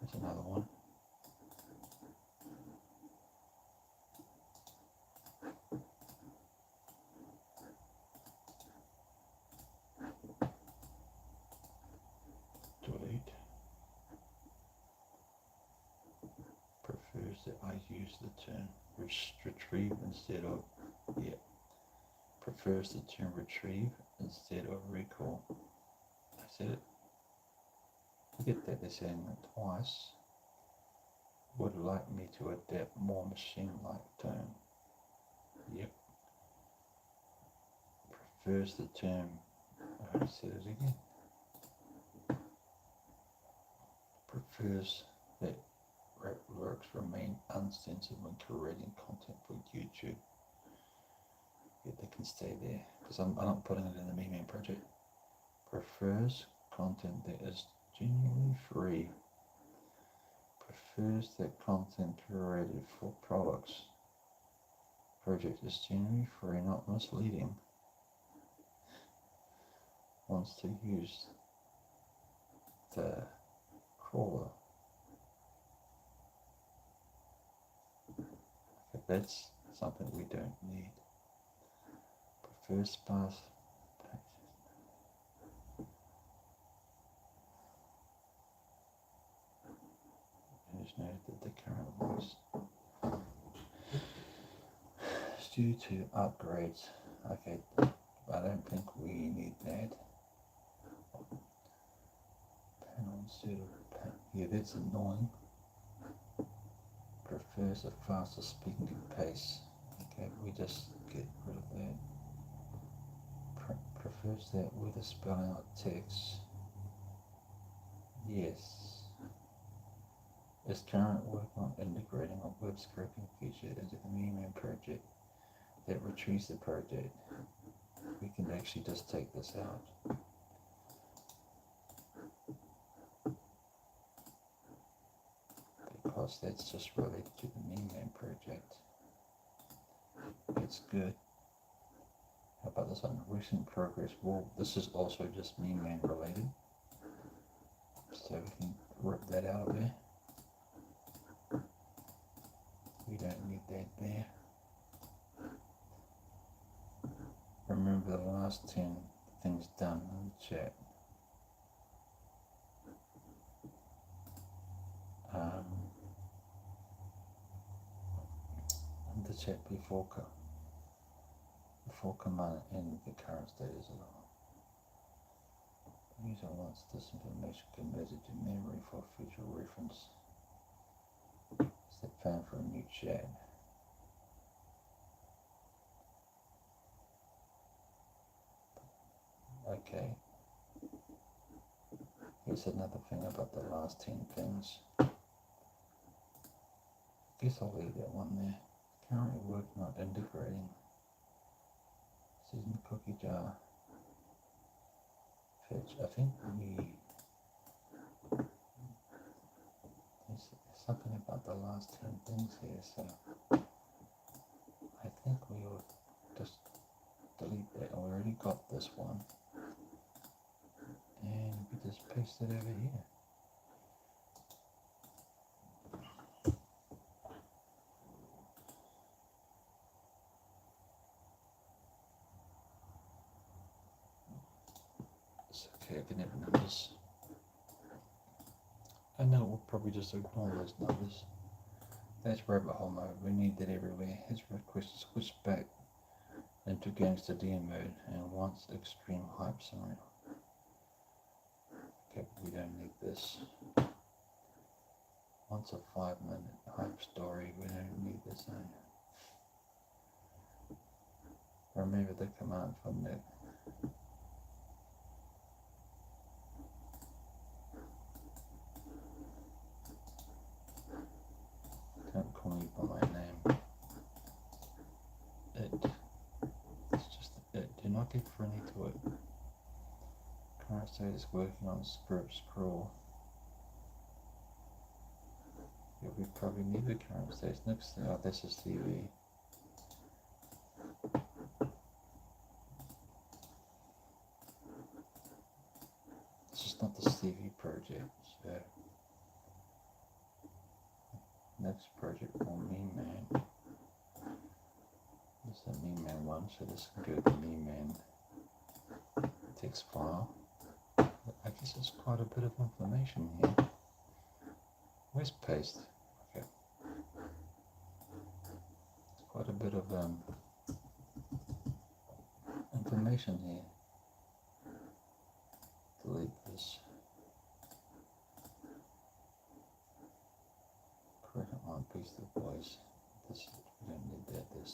There's another one. Delete. Prefers that I use the term retrieve instead of, yeah. Prefers the term retrieve instead of recall. I said it. Forget that they're saying it twice. Would like me to adapt more machine-like tone. Yep. Prefers the term. I said it again. Prefers that rap lyrics remain uncensored when creating content for YouTube. Yeah, they can stay there because I'm not putting it in the Me-Man project. Prefers content that is genuinely free. Prefers that content created for project is genuinely free, not misleading. Wants to use the crawler. Okay, that's something we don't need. Prefers sparse pages. It is noted that the current voice is due to upgrades. Okay, I don't think we need that. Panel instead of panel. Yeah, that's annoying. Prefers a faster speaking pace. Okay, we just get rid of that. Prefers that with a spelling out text. Yes. Is current work on integrating a web scraping feature into the Me-Man project that retrieves the project. We can actually just take this out. Because that's just related to the Me-Man project. It's good. How about this on recent progress? Well, this is also just Me-Man related. So we can rip that out of there. We don't need that there. Remember the last 10 things done in the chat. In the chat before command and the current status of it. User wants this information committed to memory for future reference. Set plan for a new chat. Okay. Here's another thing about the last 10 things. Guess I'll leave that one there. Currently working on integrating seasoned cookie jar. Fetch. I think there's something about the last 10 things here, so I think we will just delete that. I already got this one. And we just paste it over here. It's okay, I can have numbers. I know we'll probably just ignore those numbers. That's rabbit hole mode. We need that everywhere. His request to switch back into gangster DM mode and wants extreme hype summary. Okay, we don't need this. Wants a 5-minute hype story. We don't need this either. remember the command from that. Don't call me by my name. It. It's just it. Do not get friendly to it. Current state is working on script scroll. Yeah, we probably need the current state. Next thing, oh, this is TV. This is not the CV project, so next project for me man. This is the me man one, so this can go to me man text file. I guess it's quite a bit of information here. Where's paste? Okay. It's quite a bit of information here. Delete this. Correct one piece of voice. This we don't need that. This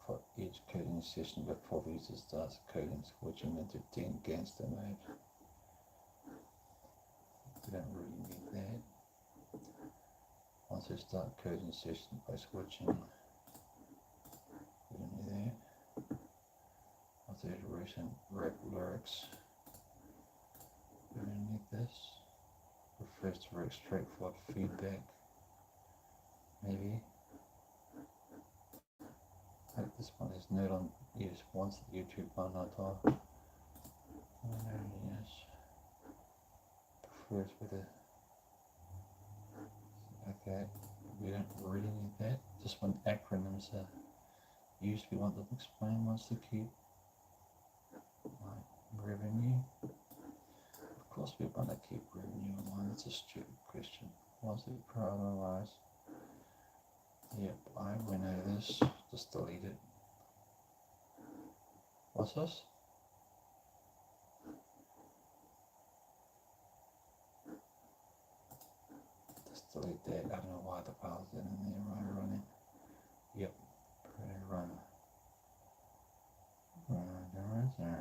for each coding session before the user starts coding, switching into 10 gangster mode. We don't really need that. Once I start coding session by switching, we don't need that. After iteration, rap lyrics, we don't need this. Refers to very straightforward feedback, maybe. Like this one is note on use once the YouTube monitor. Yes. Prefers with a. Okay, we don't really need that. Just when acronyms are used, we want them explained once to keep. Like revenue. Of course, we want to keep revenue in mind. It's a stupid question. Was it prioritized? Yep, I went over this. Just delete it. What's this? Just delete that. I don't know why the file's in there. Running. Yep. Run.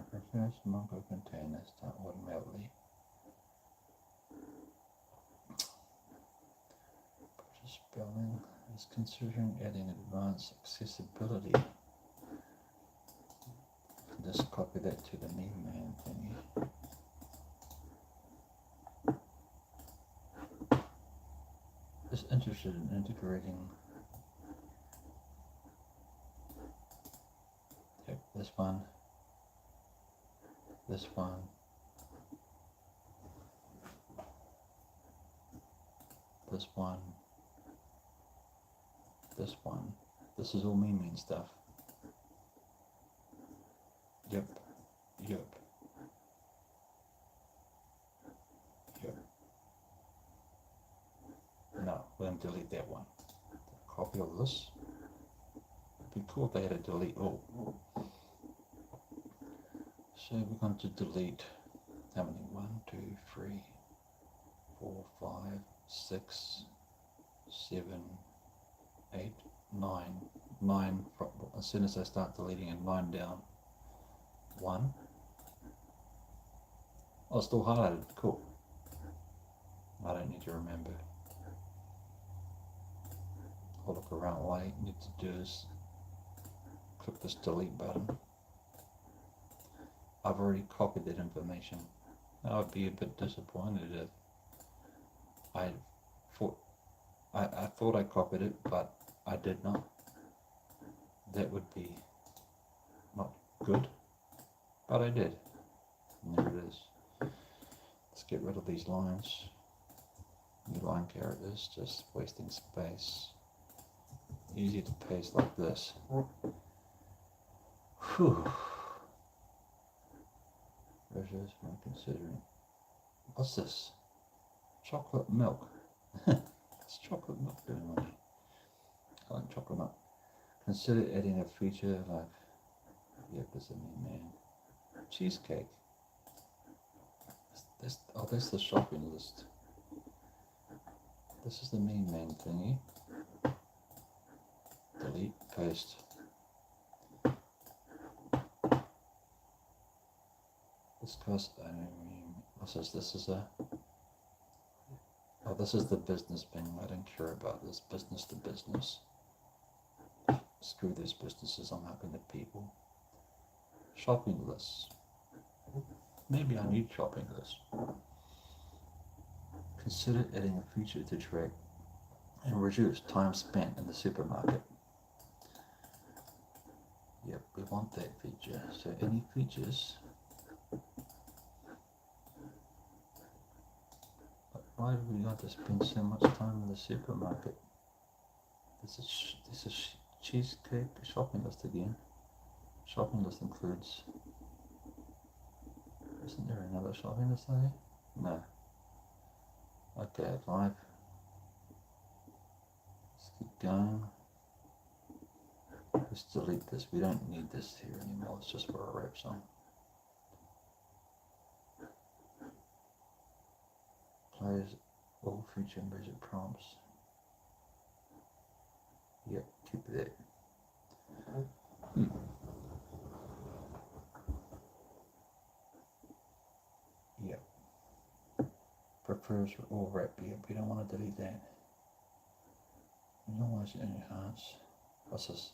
Prefers Mongo containers start automatically. Purchase spelling is considering adding advanced accessibility. Just copy that to the name man thingy. Is interested in integrating this one, this one, this one, this one. This is all me stuff. Yep. No, we're going to delete that one. Copy of this. It'd be cool if they had a delete all. So we're going to delete how many? 1, 2, 3, 4, 5, 6, 7, 8, 9. 9 as soon as I start deleting it, 9 down. 1. Oh, it's still highlighted. Cool. I don't need to remember. I'll look around. All I need to do is click this delete button. I've already copied that information. I would be a bit disappointed if I thought I copied it, but I did not. That would be not good, but I did. And there it is. Let's get rid of these lines. New line characters, just wasting space. Easy to paste like this. Whew. Treasures I'm considering. What's this? Chocolate milk. What's chocolate milk doing on me? I like chocolate milk. Consider adding a feature like, yep, this is me, man. Cheesecake. That's the shopping list. This is the mean man thingy. Delete, paste. Discuss. What's this? This is a. Oh, this is the business thing. I don't care about this. Business to business. Screw those businesses. I'm helping the people. Shopping lists. Maybe I need shopping lists. Consider adding a feature to track and reduce time spent in the supermarket. Yep, we want that feature. So any features. But why do we want to spend so much time in the supermarket? This is cheesecake shopping list again. Shopping list includes. Isn't there another shopping list there? No. Okay, 5. Let's keep going. Let's delete this. We don't need this here anymore. It's just for a rap song. Plays all future measure prompts. Yep, keep that. Yep. Prefers all rap. Yep, we don't want to delete that. We don't want to enhance. What's this?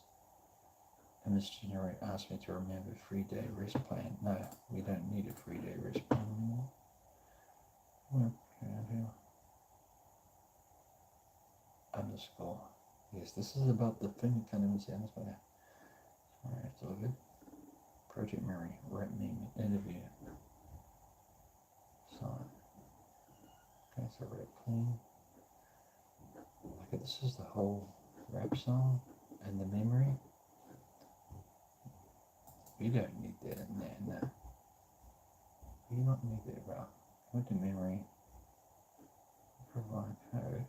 Image generate asks me to remember 3-day rest plan. No, we don't need a 3-day rest plan anymore. Underscore. Yes, this is about the thing that can't even say this, but alright, it's all good. Project Mary, rap name, interview. Sign. Okay, so rap clean. Okay, this is the whole rap song and the memory. We don't need that in there, no. We don't need that, bro. Go to memory. Provide code.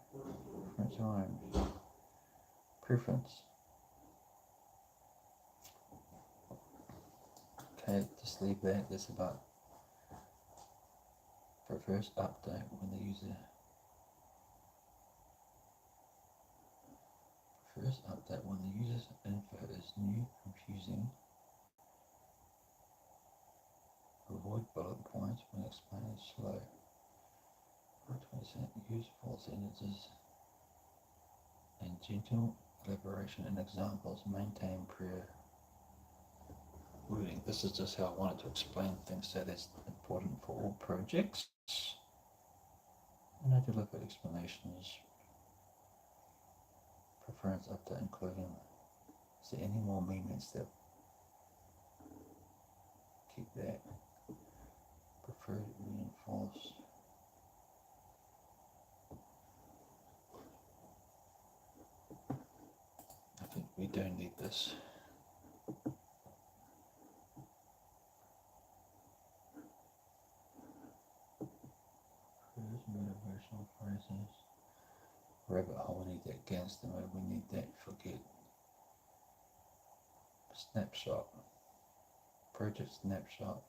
Reference times. Preference. Okay, just leave that. That's about prefers update when the user prefers update when the user's info is new, confusing. Avoid bullet points when explaining slow. 20% use false sentences and gentle elaboration and examples. Maintain prayer wording. This is just how I wanted to explain things that is important for all projects. And I deliver explanations. Preference update including. Is there any more movements that keep that? Preferred reinforce. I think we don't need this. Motivational phrases. Rabbit hole, we need that. Gangster mode, we need that. Forget. Snapshot. Project snapshot.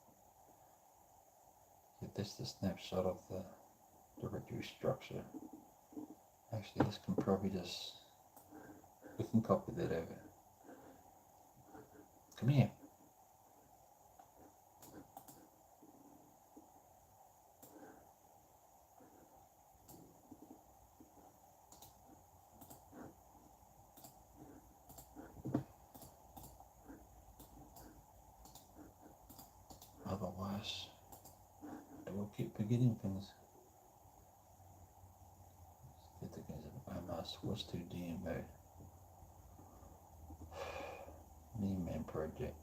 Yeah, this is the snapshot of the reduced structure. Actually, this can probably just. We can copy that over. Come here. Otherwise, it will keep forgetting things. Let's get the guys. I must switch to DM mode. Name project.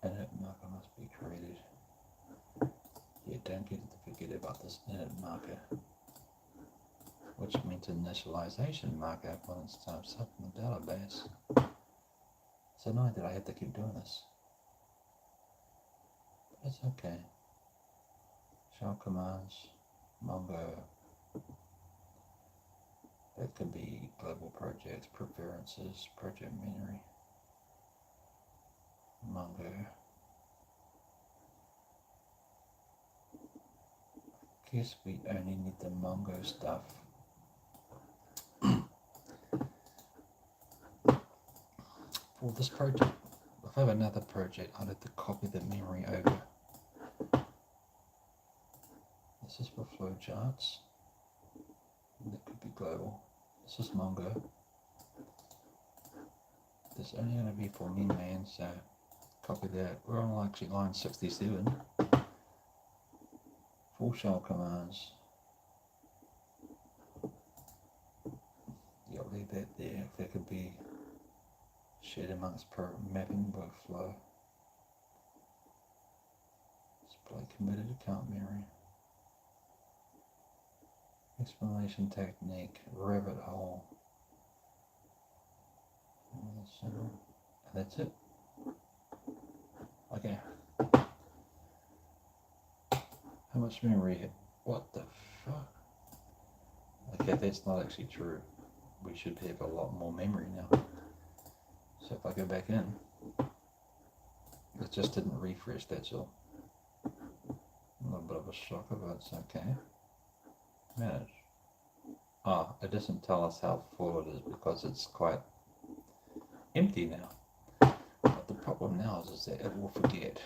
Edit marker must be created. Yeah, don't forget about this edit marker, which means initialization marker when it starts up in the database. It's annoying that I have to keep doing this. But it's okay. Shell commands, Mongo. That could be global projects, preferences, project memory, Mongo. I guess we only need the Mongo stuff. For this project, If I have another project, I'd have to copy the memory over. This is for flowcharts. That could be global. This is Mongo. This is only going to be for Minman, so copy that. We're on actually line 67. Full shell commands. Yeah, I'll leave that there. If that could be shared amongst mapping workflow. Display committed account memory. Explanation technique, rabbit hole. And that's it. Okay. How much memory? What the fuck? Okay, that's not actually true. We should have a lot more memory now. So if I go back in, it just didn't refresh, that's all. A little bit of a shocker, but it's okay. Manage. Ah, it doesn't tell us how full it is because it's quite empty now. But the problem now is that it will forget.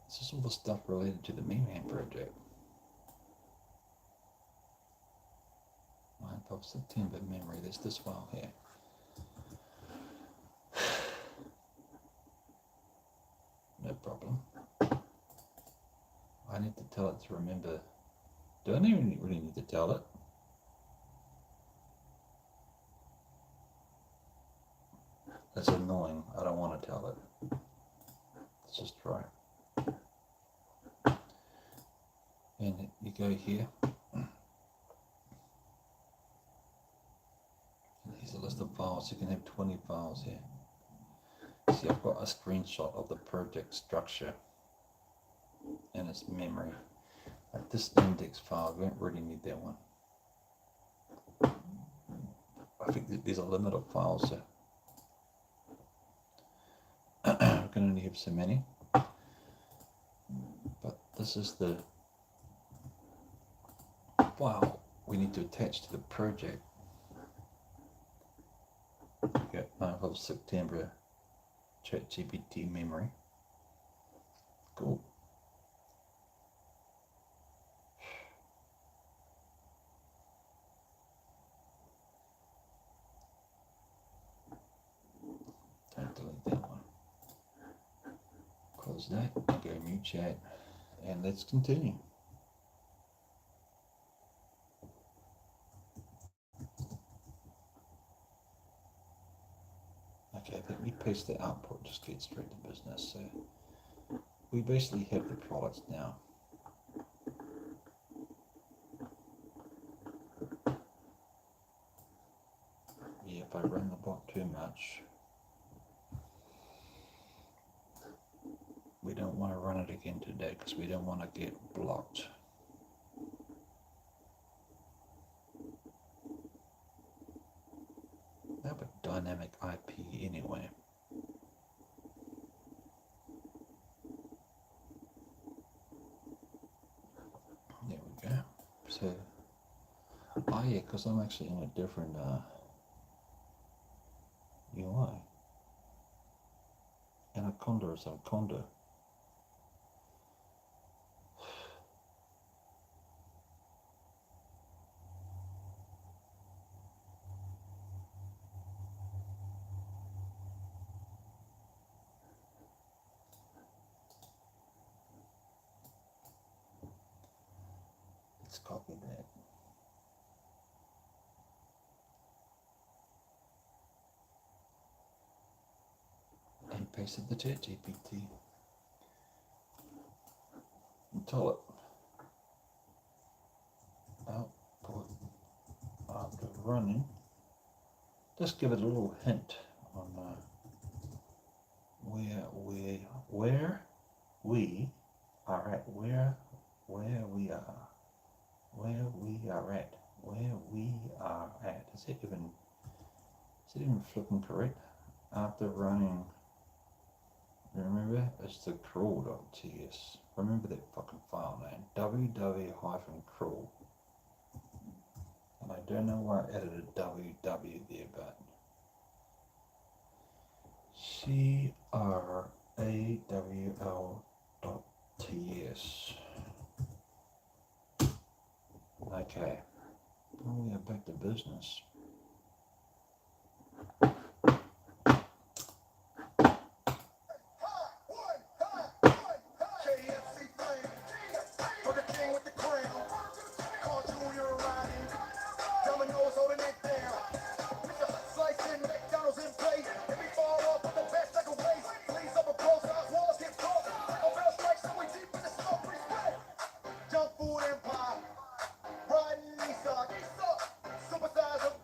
This is all the stuff related to the Meman project. 9th of September memory, there's this file here. No problem. I need to tell it to remember. Do I even really need to tell it? That's annoying. I don't want to tell it. Let's just try. And you go here. Here's a list of files. You can have 20 files here. See, I've got a screenshot of the project structure and its memory. Like this index file, we don't really need that one. I think there's a limit of files, so we can only have so many. But this is the file we need to attach to the project. Okay, 9th of September, ChatGPT memory. Cool. Don't delete that one. Close that and go new chat, and let's continue. Okay, let me paste the output, just get straight to business. So we basically have the products now. Yeah, if I run the bot too much, we don't want to run it again today because we don't want to get blocked. I have a dynamic IP anyway. There we go. So, oh yeah, because I'm actually in a different UI. Anaconda is Anaconda. Let's copy that. And pasted the ChatGPT. And tell it. Output after running. Just give it a little hint on where we are at, where we are at. Is it even flipping correct? After running, remember, it's the crawl.ts. Remember that fucking file name, www-crawl. And I don't know why I added a ww there, but CRAWL.TS. Okay. Oh, we are back to business. Junk food empire, riding East Supersize of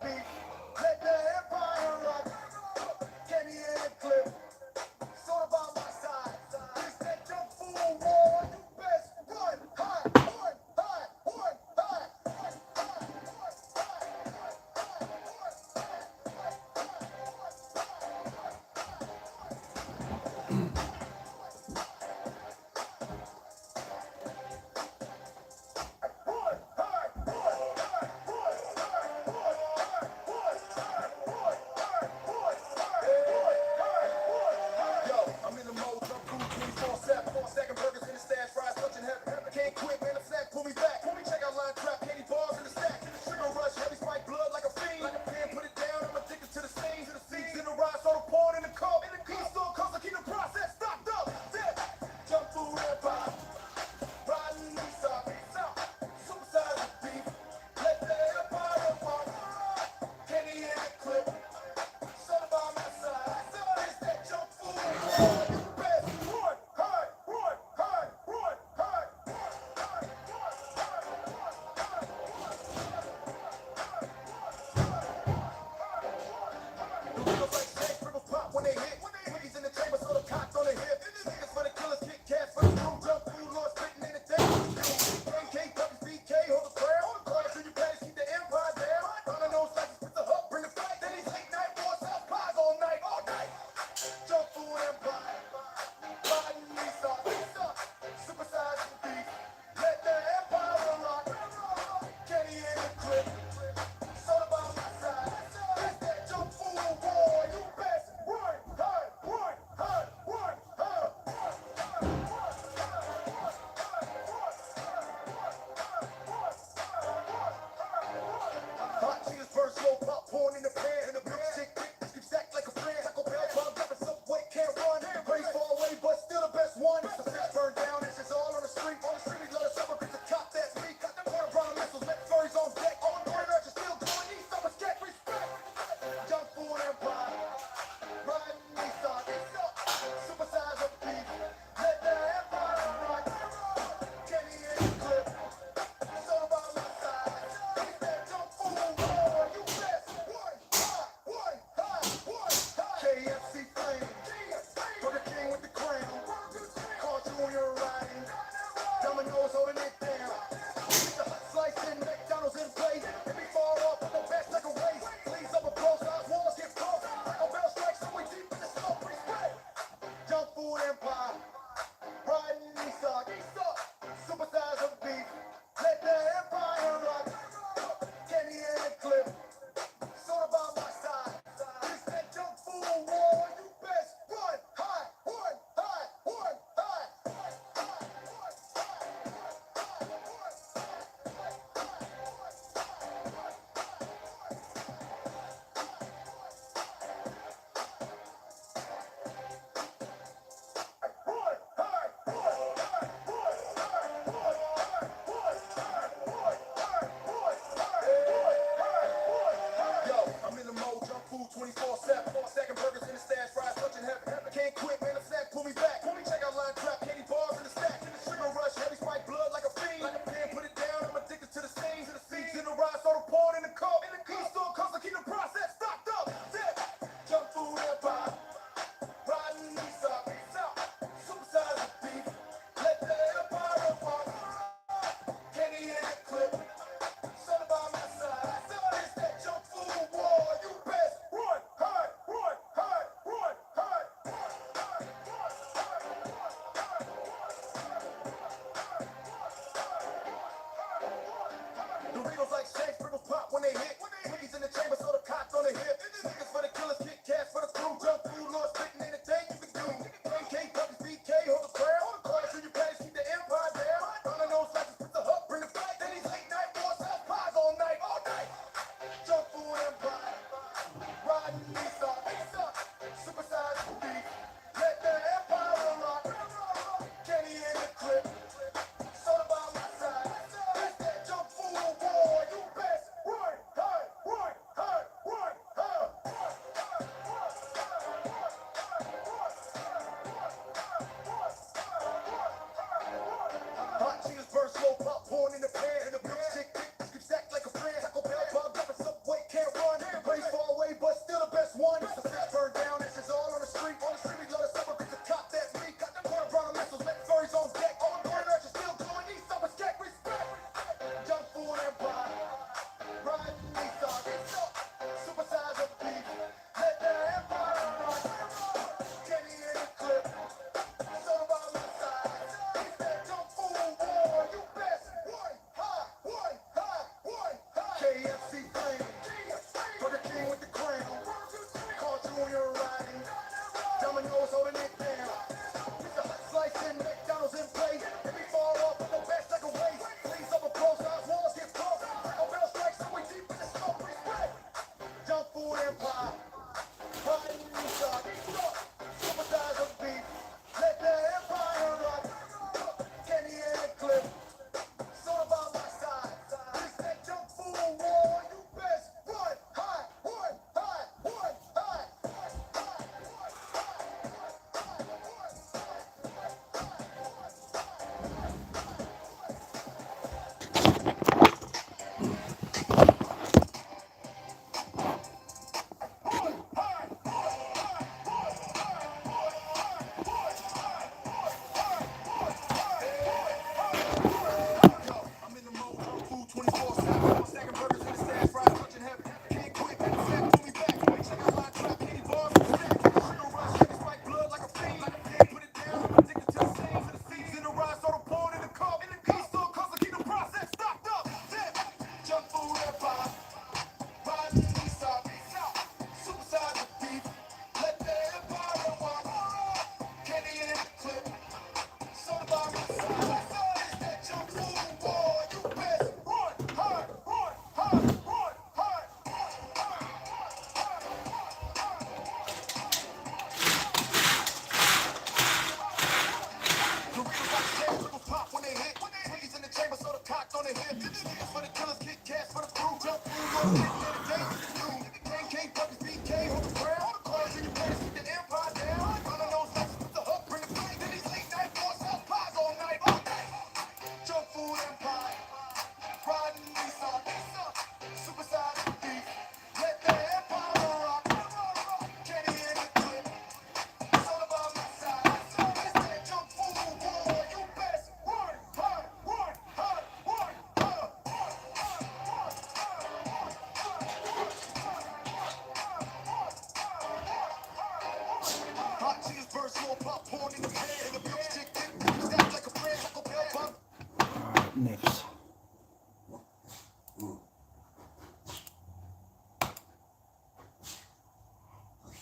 Alright, next.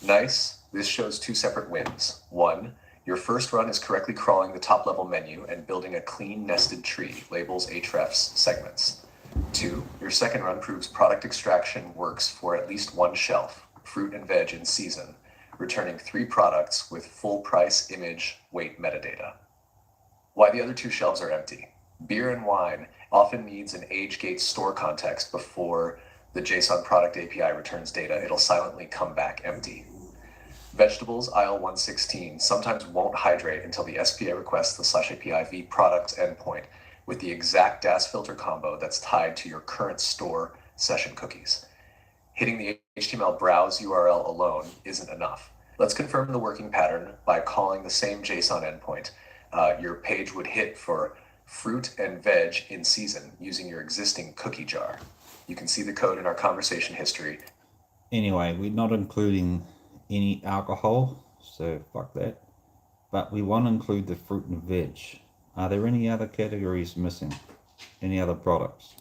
Nice. This shows two separate wins. One, your first run is correctly crawling the top level menu and building a clean nested tree, labels hrefs segments. Two, your second run proves product extraction works for at least one shelf, fruit and veg in season, returning 3 products with full price, image, weight metadata. Why the other 2 shelves are empty. Beer and wine often needs an age gate store context before the JSON product API returns data. It'll silently come back empty. Vegetables, aisle 116, sometimes won't hydrate until the SPA requests the /API v products endpoint with the exact DAS filter combo that's tied to your current store session cookies. Hitting the HTML browse URL alone isn't enough. Let's confirm the working pattern by calling the same JSON endpoint your page would hit for fruit and veg in season using your existing cookie jar. You can see the code in our conversation history. Anyway, we're not including any alcohol, so fuck that. But we want to include the fruit and veg. Are there any other categories missing? Any other products?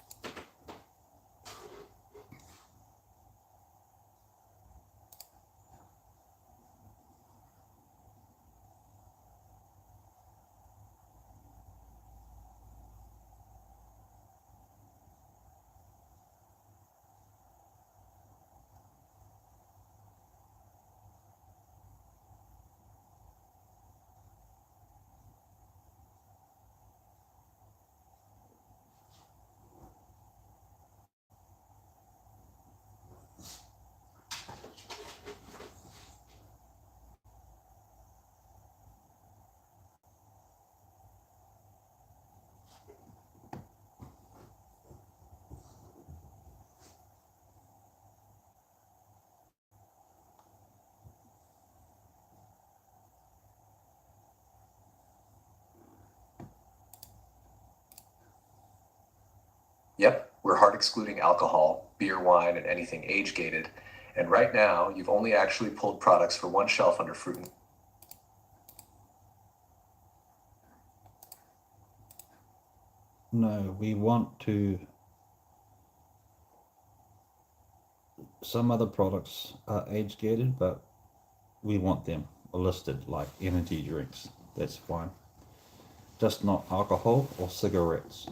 Yep, we're hard excluding alcohol, beer, wine, and anything age gated. And right now, you've only actually pulled products for one shelf under fruit and No, we want to. Some other products are age gated, but we want them listed like energy drinks. That's fine. Just not alcohol or cigarettes.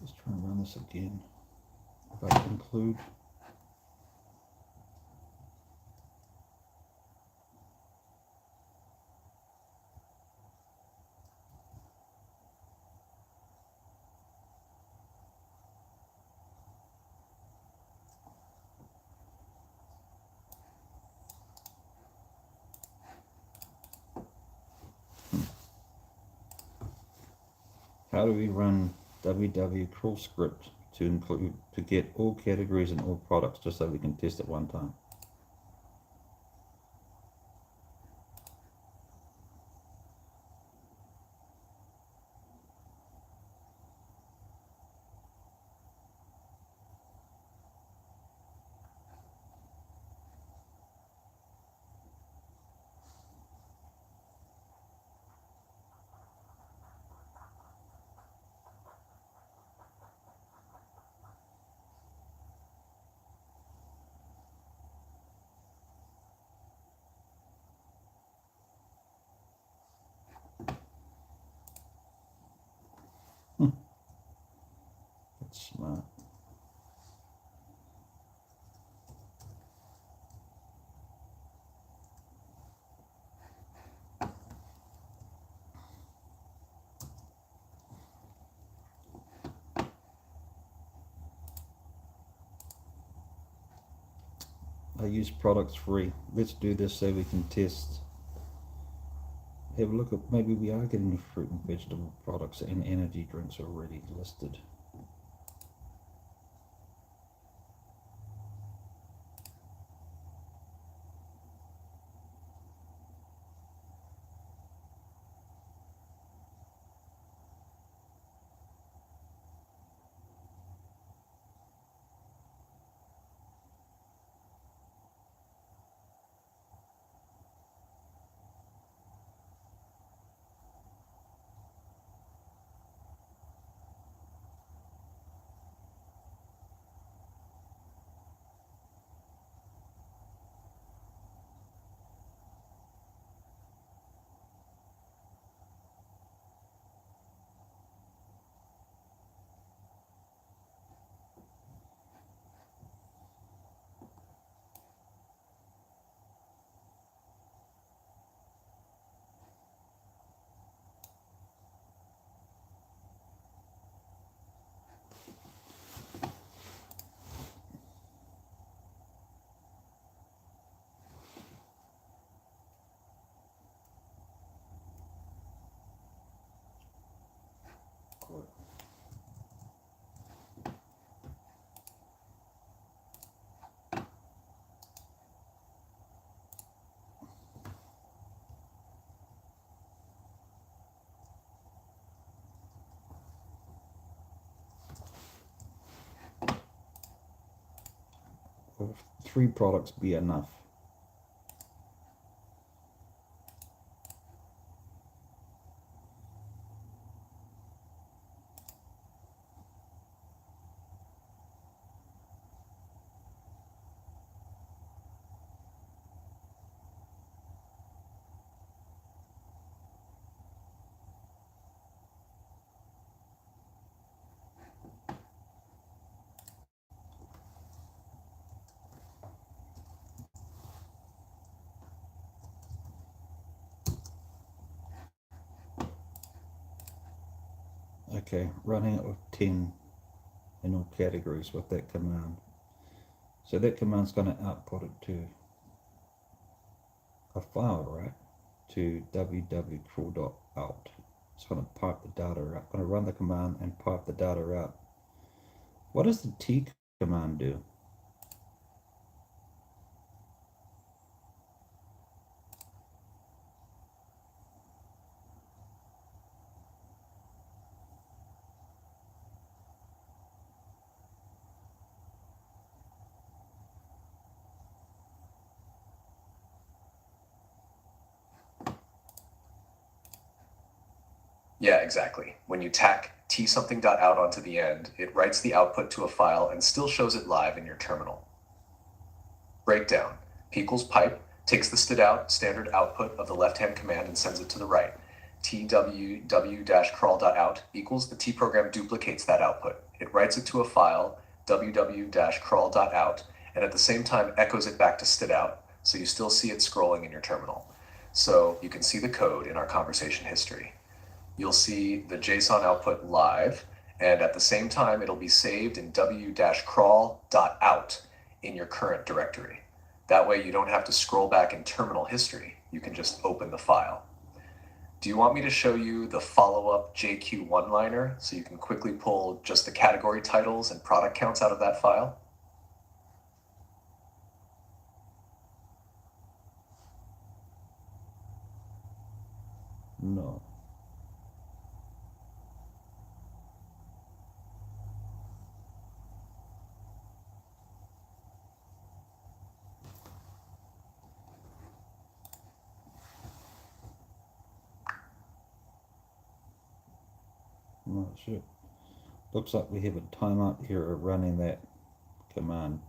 Let's try and run this again. If I conclude. How do we run www crawl script to get all categories and all products just so we can test at one time. That's smart. I use products free. Let's do this so we can test. Have a look at, maybe we are getting fruit and vegetable products and energy drinks already listed. Will 3 products be enough? Okay, running it with 10 in all categories with that command. So that command's going to output it to a file, right? To www.crawl.out. It's going to pipe the data out. Going to run the command and pipe the data out. What does the T command do? Yeah, exactly. When you tack t-something.out onto the end, it writes the output to a file and still shows it live in your terminal. Breakdown. P equals pipe takes the stdout standard output of the left-hand command and sends it to the right. tww-crawl.out equals the T program duplicates that output. It writes it to a file, www-crawl.out, and at the same time echoes it back to stdout, so you still see it scrolling in your terminal. So you can see the code in our conversation history. You'll see the JSON output live, and at the same time, it'll be saved in w-crawl.out in your current directory. That way you don't have to scroll back in terminal history. You can just open the file. Do you want me to show you the follow-up JQ one-liner so you can quickly pull just the category titles and product counts out of that file? No. I'm not sure. Looks like we have a timeout here running that command.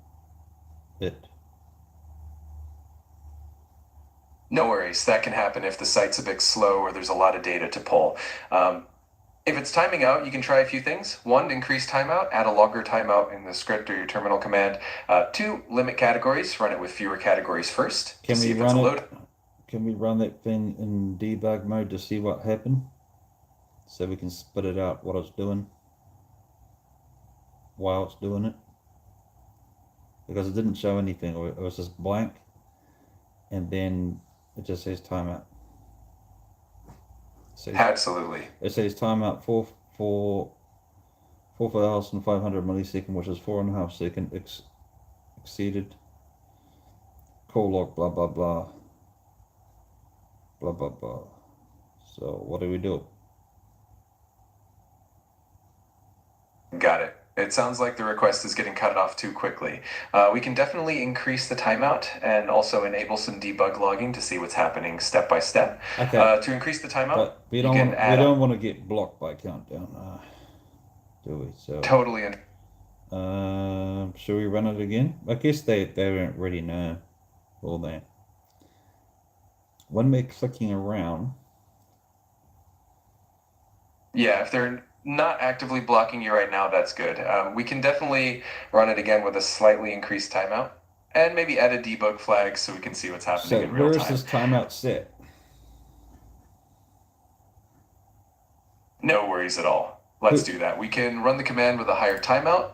No worries, that can happen if the site's a bit slow or there's a lot of data to pull. If it's timing out, you can try a few things. One, increase timeout, add a longer timeout in the script or your terminal command. Two, limit categories, run it with fewer categories first to see if it's loaded. Can we run that thing in debug mode to see what happened? So we can spit it out what it's doing while it's doing it? Because it didn't show anything, or it was just blank, and then it just says timeout. Absolutely. It says timeout 4,500 millisecond, which is 4.5 second exceeded. Call log blah blah blah blah blah blah. So what do we do? Got it. It sounds like the request is getting cut off too quickly. We can definitely increase the timeout and also enable some debug logging to see what's happening step by step. Okay. To increase the timeout, But we don't want to get blocked by countdown, do we? So totally. Should we run it again? I guess they don't really know all that. When we're clicking around. Yeah, if they're not actively blocking you right now, that's good. We can definitely run it again with a slightly increased timeout and maybe add a debug flag so we can see what's happening in real time. So where is this timeout set? No worries at all. Let's do that. We can run the command with a higher timeout.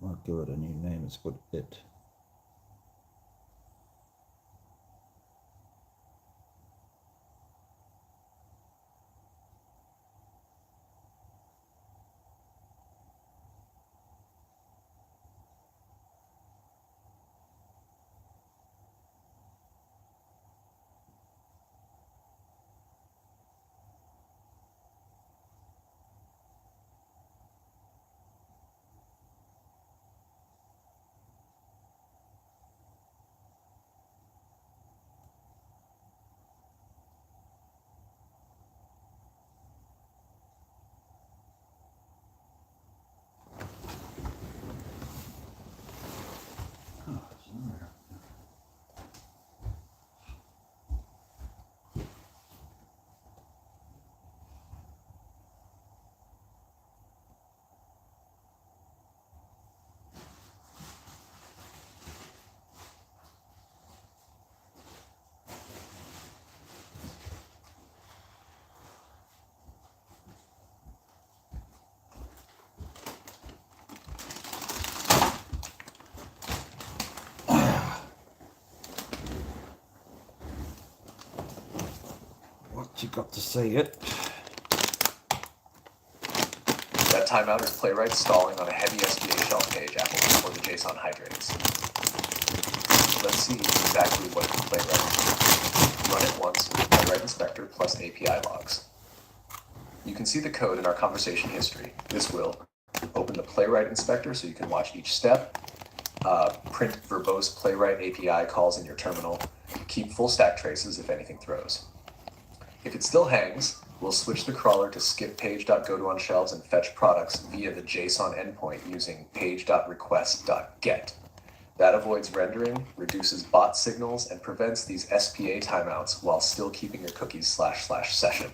I'll give it a new name. It's called it. What you got to say it? That timeout is Playwright stalling on a heavy SBA shelf page Apple before the JSON hydrates. Let's see exactly what Playwright is. Run it once with Playwright Inspector plus API logs. You can see the code in our conversation history. This will open the Playwright Inspector so you can watch each step, print verbose Playwright API calls in your terminal, keep full stack traces if anything throws. If it still hangs, we'll switch the crawler to skip page.goToOnShelves and fetch products via the JSON endpoint using page.request.get. That avoids rendering, reduces bot signals, and prevents these SPA timeouts while still keeping your cookies //session.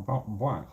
about black.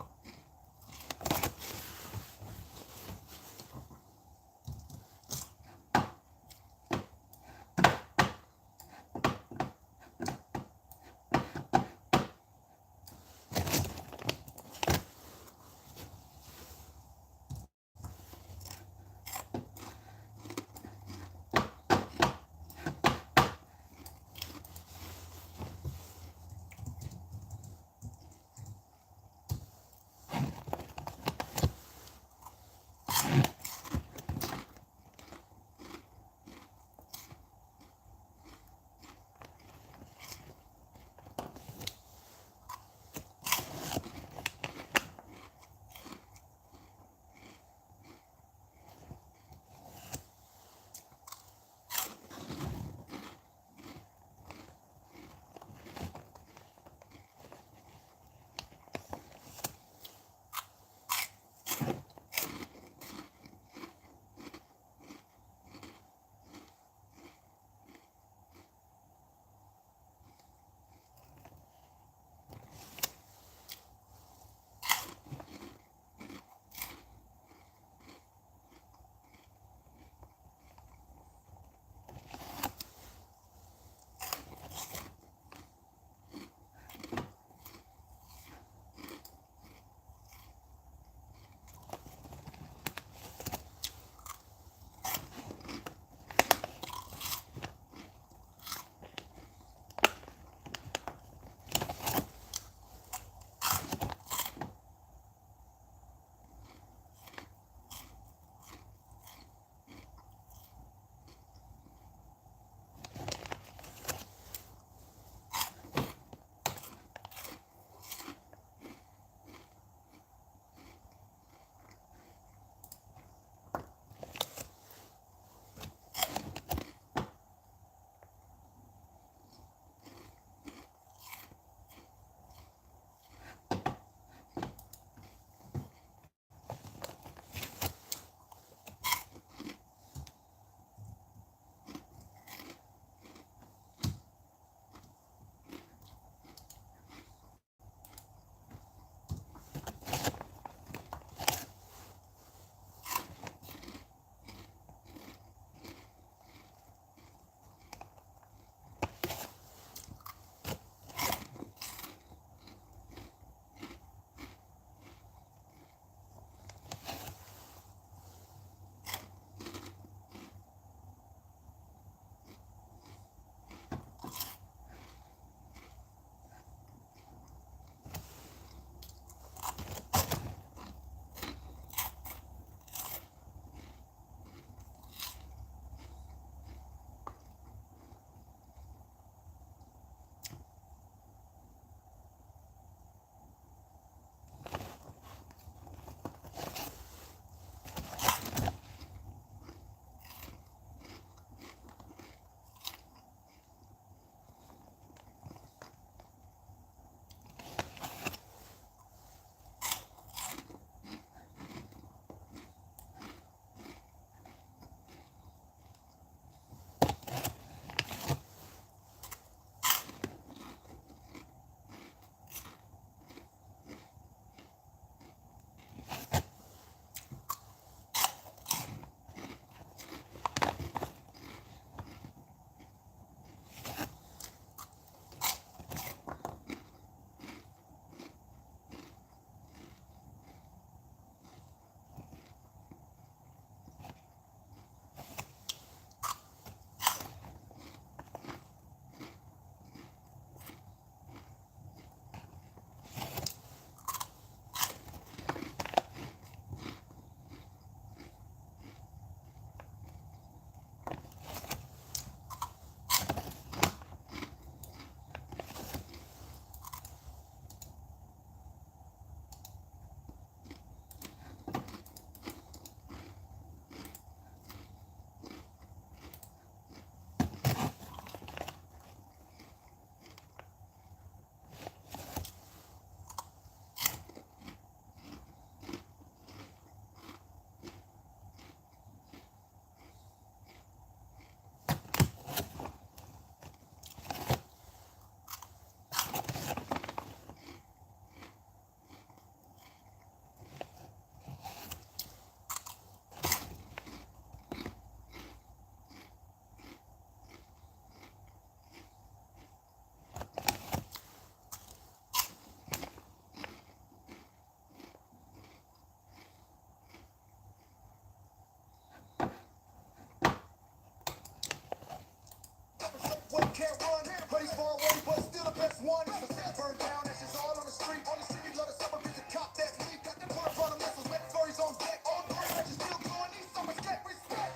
one. Success burned down, that's just all on the street. On the street, we love the summer bitch, a cop that leak. Got the put up on the missiles, make furries on deck. All the bitches still doing these summers, get respect.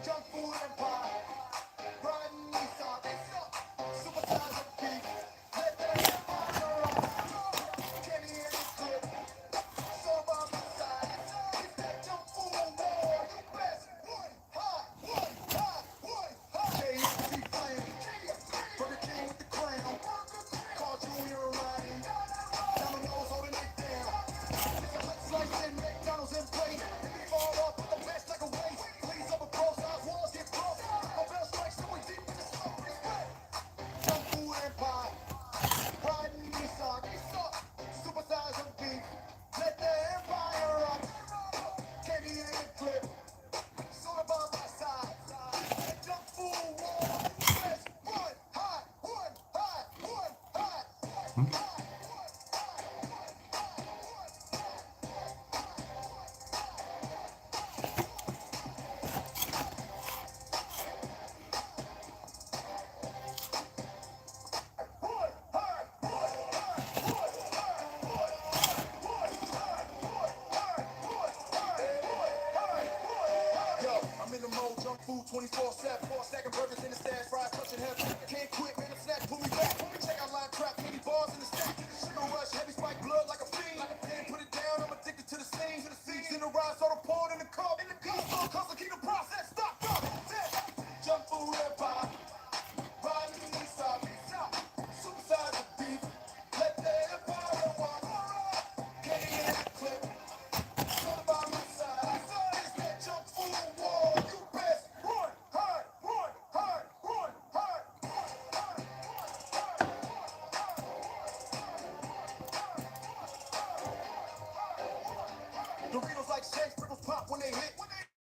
Junk food empire, riding Nissan, supersize of beef. Let the empire rock. Kenny in his clip, so by my side. It's that junk food war, you best. One hot, KFC flame. Burger King with the crown. Carl Jr. riding. Domino's holding it down. It's a hot slice and McDonald's in play. If we fall off, put the best like a waste. Please up a pro size walls get broke. My bell strikes, so we deep in the smoke. Respect. Junk food empire. Riding Nissan. Supersize of beef. Let the empire rock. Kenny in the clip. Sort of by my side. That junk food war. Best. One hot. Yo, I'm in the mode, junk food 24/7. Stacking burgers in the stash, fries touching heaven. Can't quit, man, the snack, pull me back. Check out line trap, candy bars in the stack. Sugar rush, heavy spike blood like a fiend. Can't put it down, I'm addicted to the scene. To the seeds in the ride, soda poured in the cup. Still hustle, keep the process stocked up. Junk food empire, riding in the south. Supersize of beef, let the empire walk. Kenny in the clip. By my side, it's that junk food war. You best run hard. Doritos like shakes, sprinkles pop when they hit.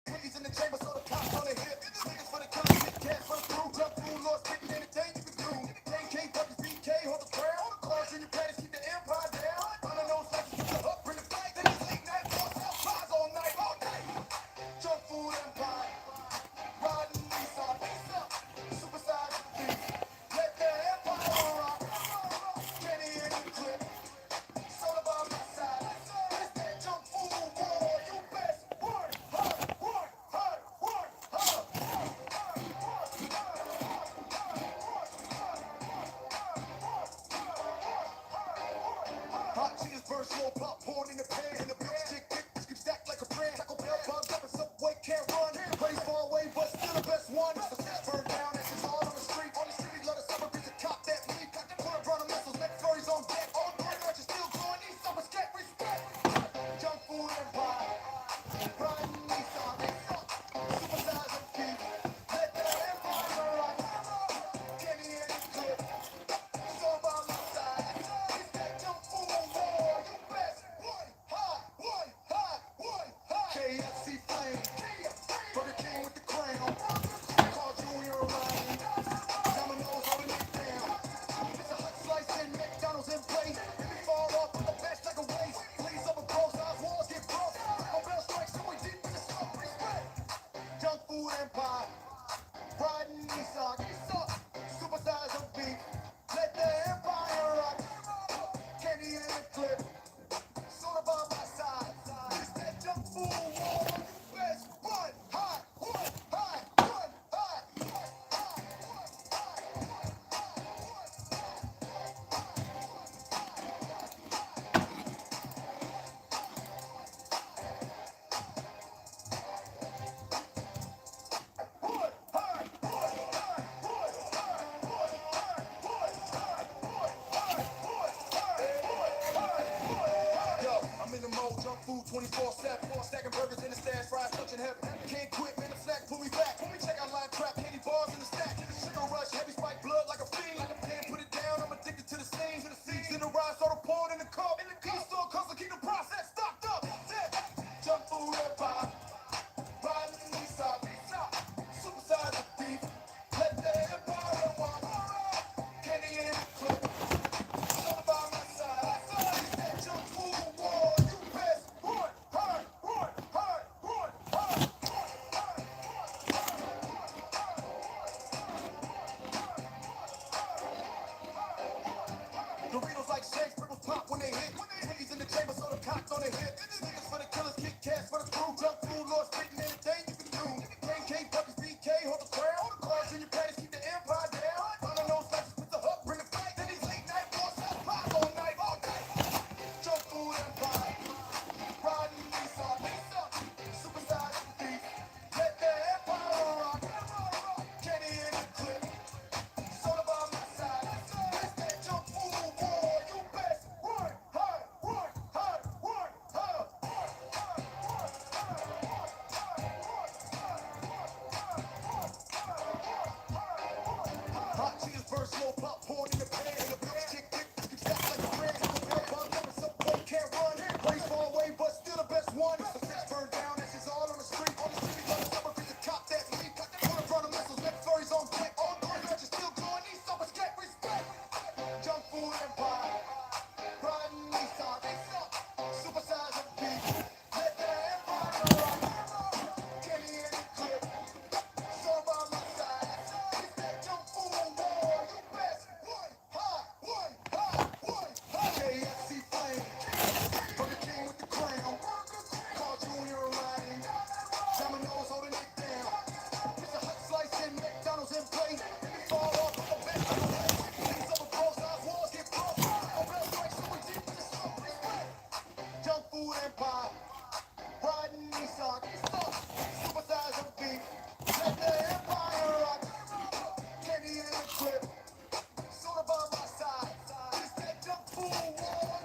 Twinkies in the chamber, so the cops on the hip. Niggas for the content, cash for the crew. Junk food laws, taking anything you can do. KK, Buckets, BK, hold the crown. Cards in your panties, keep the empire down. On the nose, like keep the hook, bring the fight. Then you late night, boss, sell flies all night. Junk food empire, riding Nissan, supersize of beef. Let the empire rock. Kenny in the clip, soda by my side. It's that junk food war. You best run hard. Hot cheeseburger, slow pop, poured in the pan. And the bitch chick, keep stacked like a brand. Taco Bell, bugged up, and Subway can't run. Plays far away, but still the best one. Success burned down, that's just all on the street. On the street, we love the summer bitch, a cop that leak. Got the put up on the missiles, make furries on deck. All the bitches still doing these summers, get respect. Junk food empire, riding Nissan, supersize of beef. Let the empire rock. Kenny in the clip, so by my side. It's that junk food war. You best one hot. KFC flame, Burger King with the crown. Carl Jr. riding. Domino's holding it down. It's a hot slice and McDonald's in play. If we fall off, put the best like a waste. Please up a pro size walls get broke. My bell strikes, so we deep in the smoke. Respect. Junk food empire, riding Nissan, supersize of beef. Let the empire rock. Kenny in the clip, soda by my side. It's that junk food war. You best run hot. Yo, I'm in the mode, junk food 24/7. Stacking burgers in the stash, fries touching heaven. Can't quit, man, the snack, pull me back. Check out line trap, candy bars in the stack. Sugar rush, heavy spike blood like a fiend. Can't put it down, I'm addicted to the scene. To the seeds in the ride, soda poured in the cup. Still hustle, keep the process stocked up. Junk food empire, riding Nissan, supersize of beef. Let the empire walk. Kenny in the clip, soda by my side. It's that junk food war. You best run hard. Supersize the beat. Let the empire rock. Candy in the crib. Soda by my side. It's that junk food war.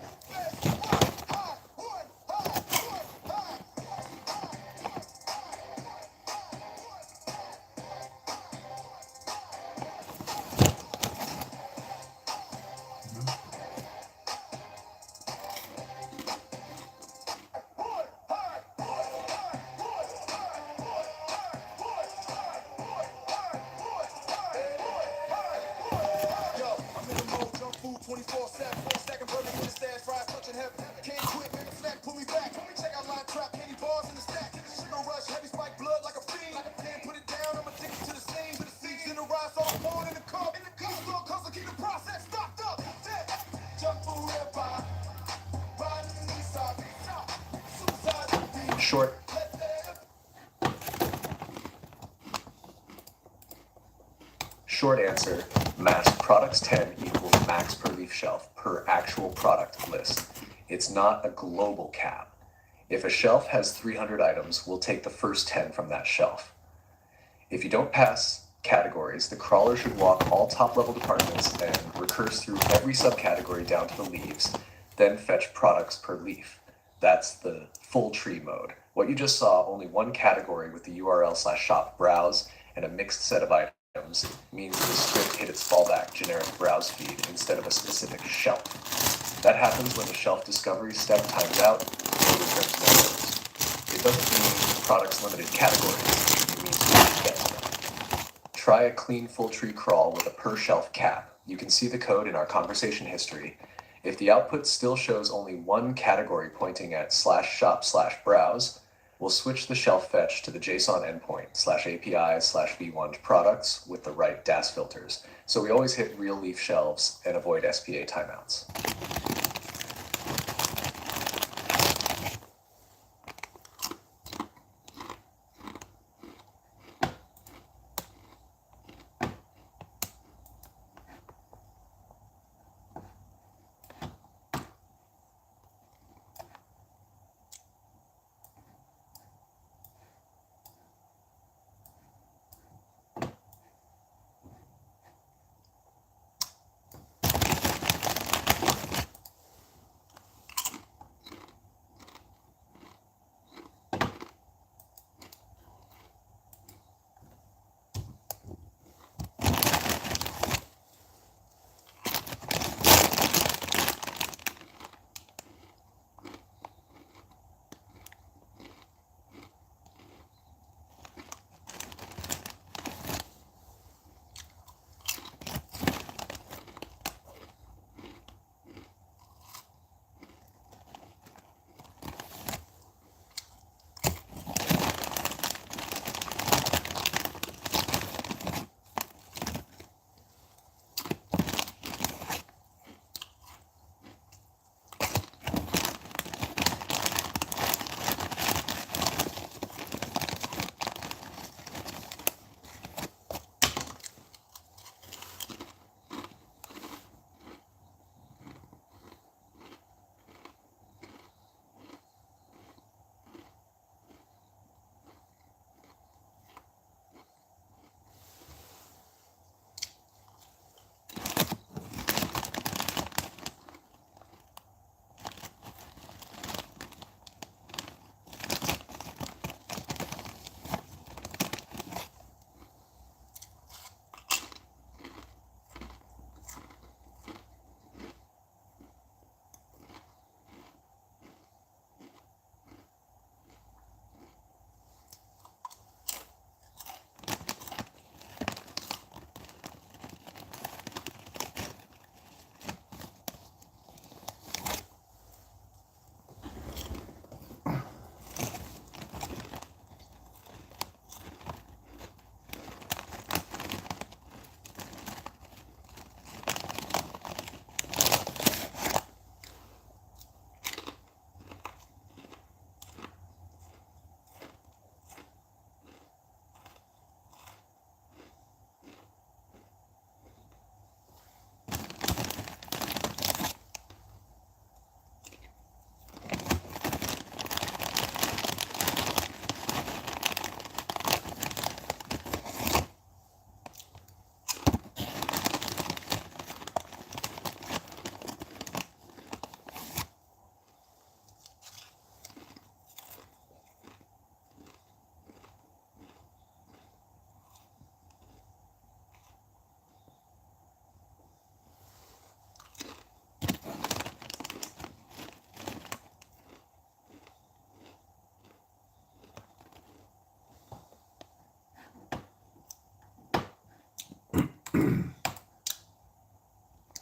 Yo, I'm in the mode, junk food 24/7. Stacking burgers in the stash, fries touching heaven. Can't quit, man, snack, pull me back. Check out line trap, candy bars in the stack. Sugar rush, heavy spike blood like a fiend. Can't put it down, I'm addicted to the scene. To the seeds in the rise, so I'm pouring in the cup. East Coast hustle, keep the process stocked up. Junk food empire, riding in the east side. Suicide the beat. Short Short answer, mass products 10 equals max per leaf shelf per actual product list. It's not a global cap. If a shelf has 300 items, we'll take the first 10 from that shelf. If you don't pass categories, the crawler should walk all top-level departments and recurse through every subcategory down to the leaves, then fetch products per leaf. That's the full tree mode. What you just saw, only one category with the URL/shop browse and a mixed set of items means the script hit its fallback generic browse feed instead of a specific shelf. That happens when the shelf discovery step times out or returns no errors. It doesn't mean products limited categories, it means you can get to them. Try a clean full tree crawl with a per shelf cap. You can see the code in our conversation history. If the output still shows only one category pointing at /shop/browse, we'll switch the shelf fetch to the JSON endpoint /API/v1 products with the right DAS filters. So we always hit real leaf shelves and avoid SPA timeouts.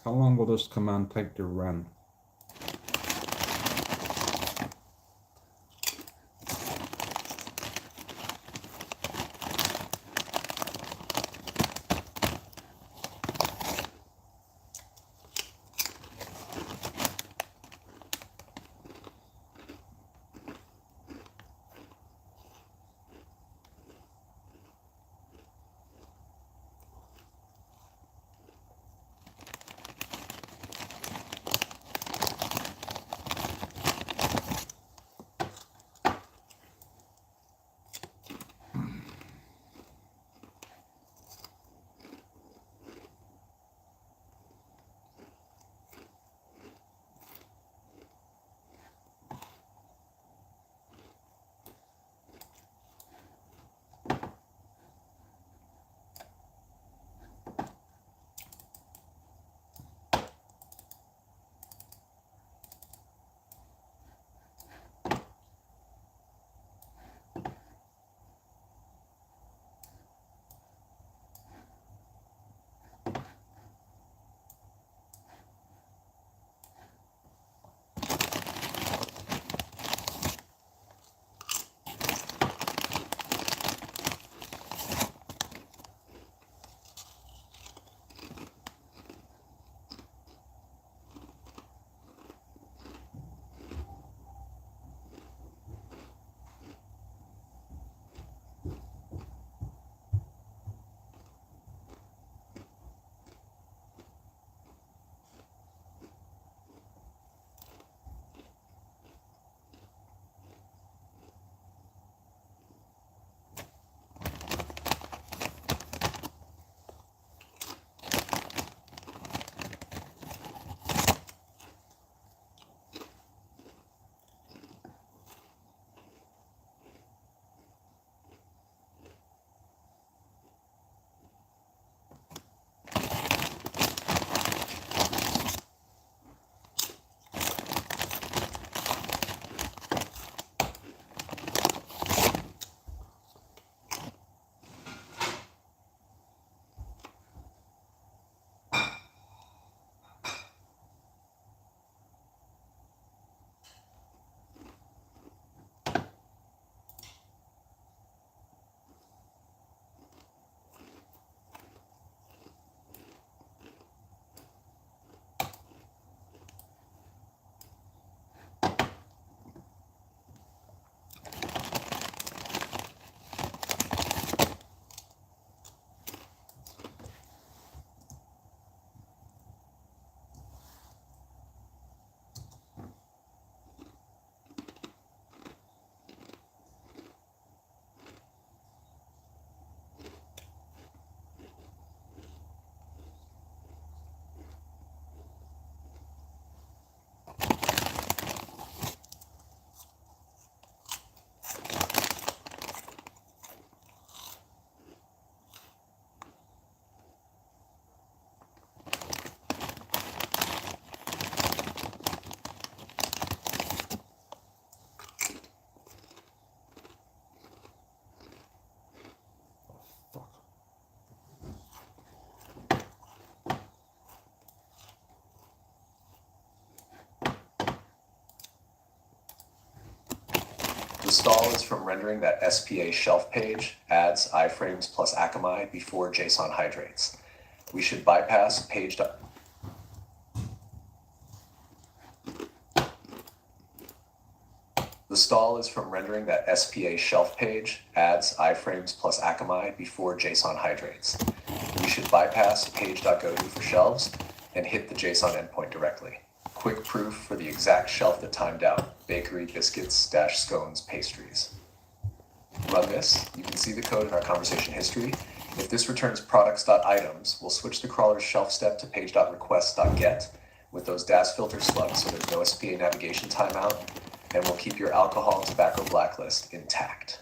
How long will this command take to run? The stall is from rendering that SPA shelf page, adds iframes plus Akamai before JSON hydrates. We should bypass page. The stall is from rendering that SPA shelf page, adds iframes plus Akamai before JSON hydrates. We should bypass page.go for shelves and hit the JSON endpoint directly. Quick proof for the exact shelf that timed out: bakery, biscuits, dash scones, pastries. Run this, you can see the code in our conversation history. If this returns products.items, we'll switch the crawler's shelf step to page.request.get with those DAS filters slugged so there's no SPA navigation timeout, and we'll keep your alcohol and tobacco blacklist intact.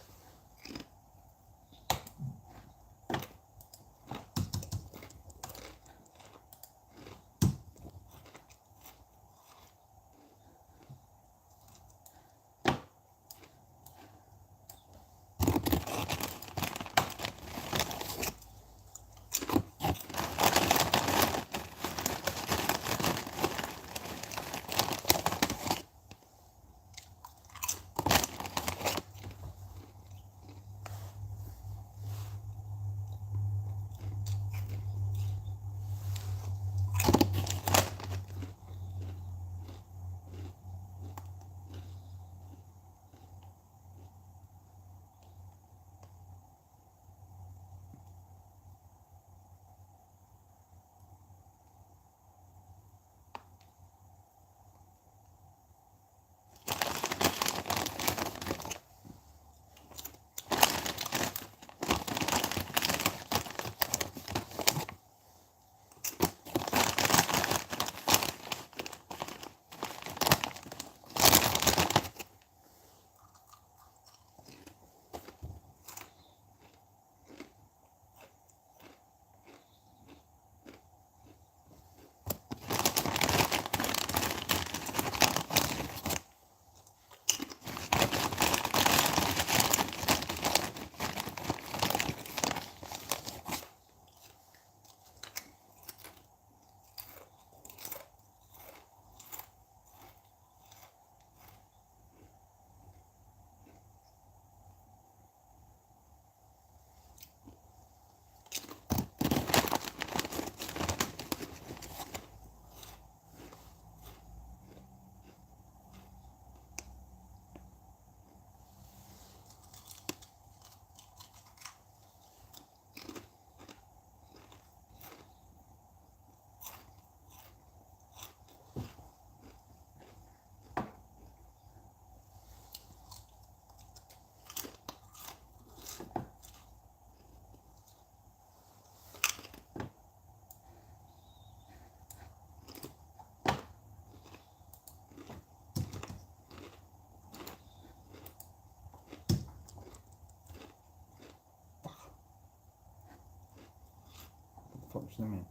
Simeon.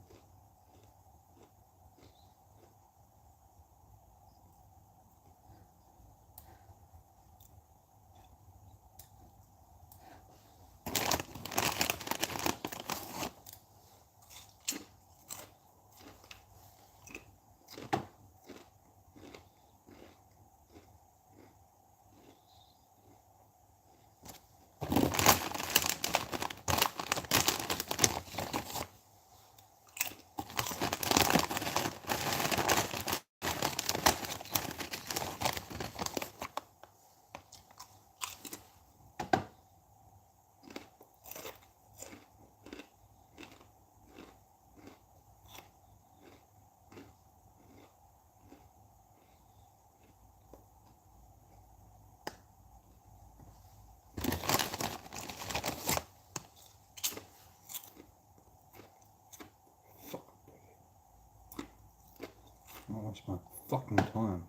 Oh, what's my fucking time?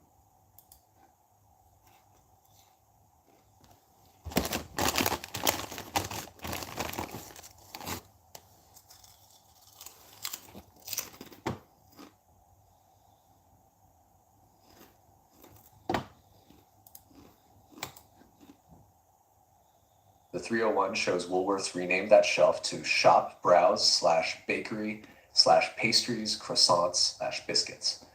The 301 shows Woolworths renamed that shelf to shop browse / bakery / pastries croissants / biscuits.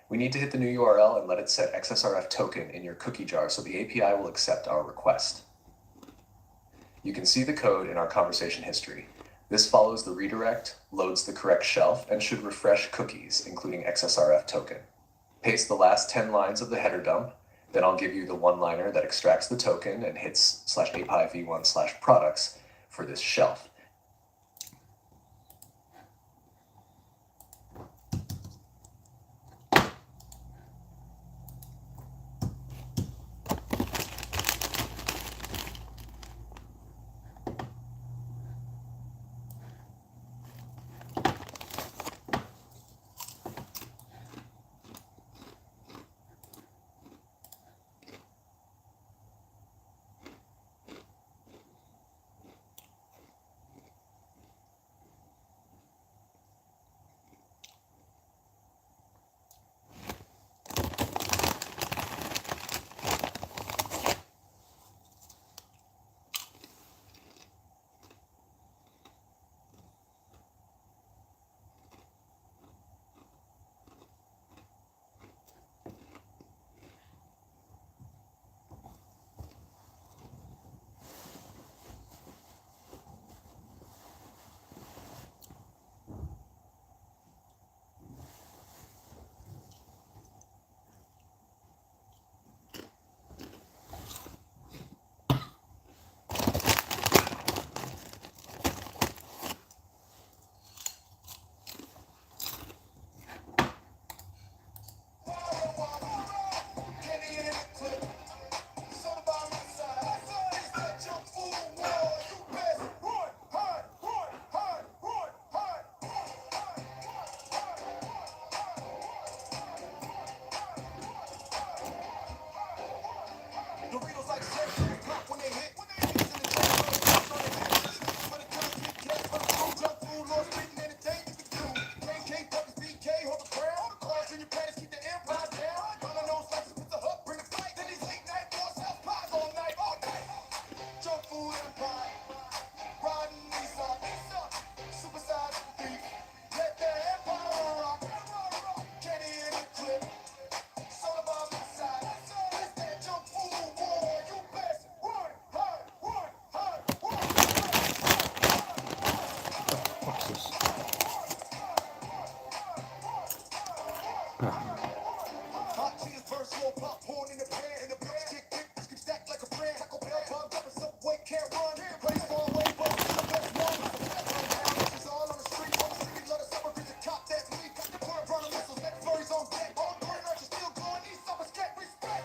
We need to hit the new URL and let it set XSRF token in your cookie jar so the API will accept our request. You can see the code in our conversation history. This follows the redirect, loads the correct shelf, and should refresh cookies, including XSRF token. Paste the last 10 lines of the header dump, then I'll give you the one-liner that extracts the token and hits /API v1 / products for this shelf. Doritos like shit, pop when they hit. For the killers, big cats, for the food, junk food, Lord spitting anything you can do. KK, Puppies, BK, hold the crown. Cards in your panties, keep the empire down. Running on slices with the hook, bring the fight. Then these late night boys have pies all night, all night. Junk food empire, riding Nissan, supersized beef. Let the empire rock. Kenny in the clip, soda bomb inside. It's that junk food war, you best run, hide, run, hide, run. What's this? Hot cheese burst, slow popcorn in the pan. Kick, kick, stack like a friend. Taco Bell, bugged up, and Subway can't run. Place far away, but still the best one. Bitches all on the street, love the summer, bitch, a cop, that's me. Got the quarter brown missiles, neck furries on deck. All the burning arches still going, these summers get respect.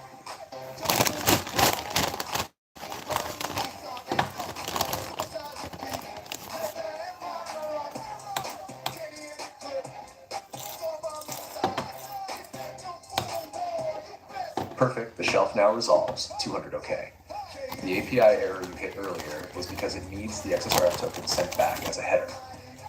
Perfect, the shelf now resolves, 200 OK. The API error you hit earlier is because it needs the XSRF token sent back as a header.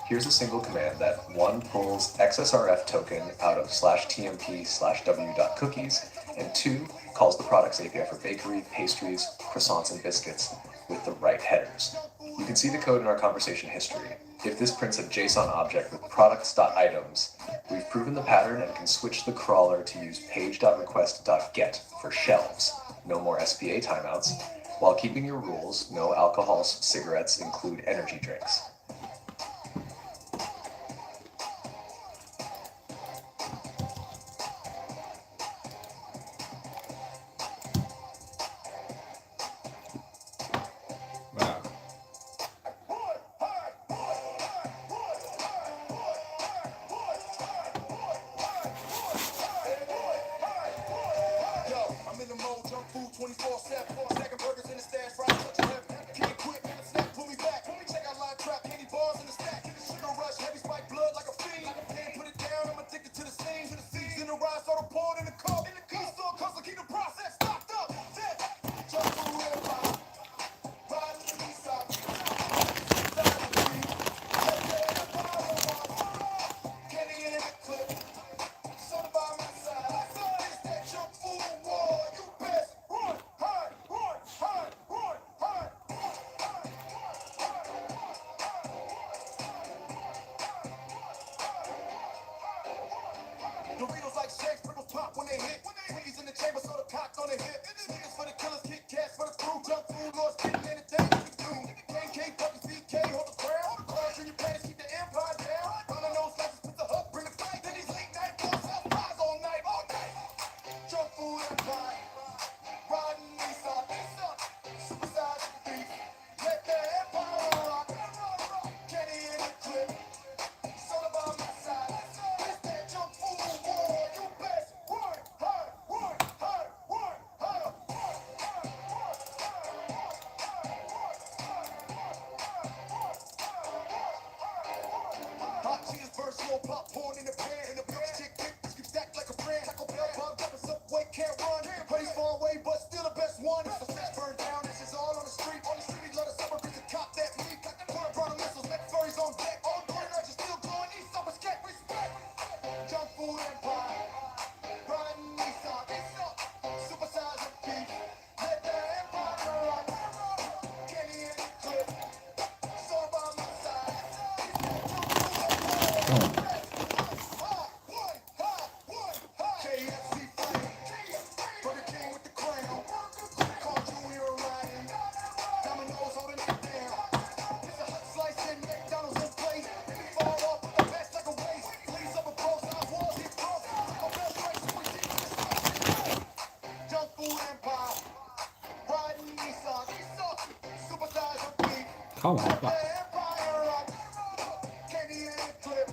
Here's a single command that 1 pulls XSRF token out of /tmp/w.cookies, and 2 calls the products API for bakery, pastries, croissants, and biscuits with the right headers. You can see the code in our conversation history. If this prints a JSON object with products.items, we've proven the pattern and can switch the crawler to use page.request.get for shelves. No more SPA timeouts, while keeping your rules, no alcohol, cigarettes, include energy drinks. Wow. Yo, I'm in the mode, junk food 24/7. Stacking burgers in the stash, fries touching heaven. Can't quit, man, the snack, pull me back. Check out line trap, candy bars in the stack. Sugar rush, heavy spike blood like a fiend. Can't put it down, I'm addicted to the scene. Seeds in the rise, so I'm poured in the cup. East store custom, keep the process stocked up. Junk food empire, riding the east side. Candy in the clip, soda by my side. It's that junk food war, you best run, hide, run, hide, run, hide. Doritos like shakes, prickles pop when they hit. Twinkies in the chamber, so the cock on the hip. Snickers for the killers, Kit Kats for the crew. Junk food lords, getting entertained with the crew. KK, puppies, BK, hold the crown. Cards in your pants, keep the empire down. On the nose slices, put the hook, bring the fight. Then these late night boys have pies all night, all night. Junk food empire, riding east side. Supersize beef, let the empire rock. Kenny in the clip, soda by my side. It's that junk food war, you best run, hide, run, hide, run, hide. Hot cheeseburger, slow popcorn in the pan. In the bitch, chick, keep stacked like a friend. Taco Bell, bugged up, and Subway can't run. Honey's far away, but still the best one. If the fish burn down, this is all on the street. On the street, we love the summer, cause the cop that meat. Got the corner, brought missiles, met furries on deck. All green arches still glowing, these summers get respect. Junk food empire, riding east side. Supersize the beef, let the empire rock. Kenny in the clip, soda by my side. KFC flame, Burger King with the crown. Call Junior Ryan, Domino's holding it down. It's a hot slice and McDonald's in place. Fall off with the best like a waste. Leaves up a post, I walls hit broke. Taco Bell strikes, we see the junk food empire, riding east side. Supersize your beef, Come on. the empire rock. Candy in the clip,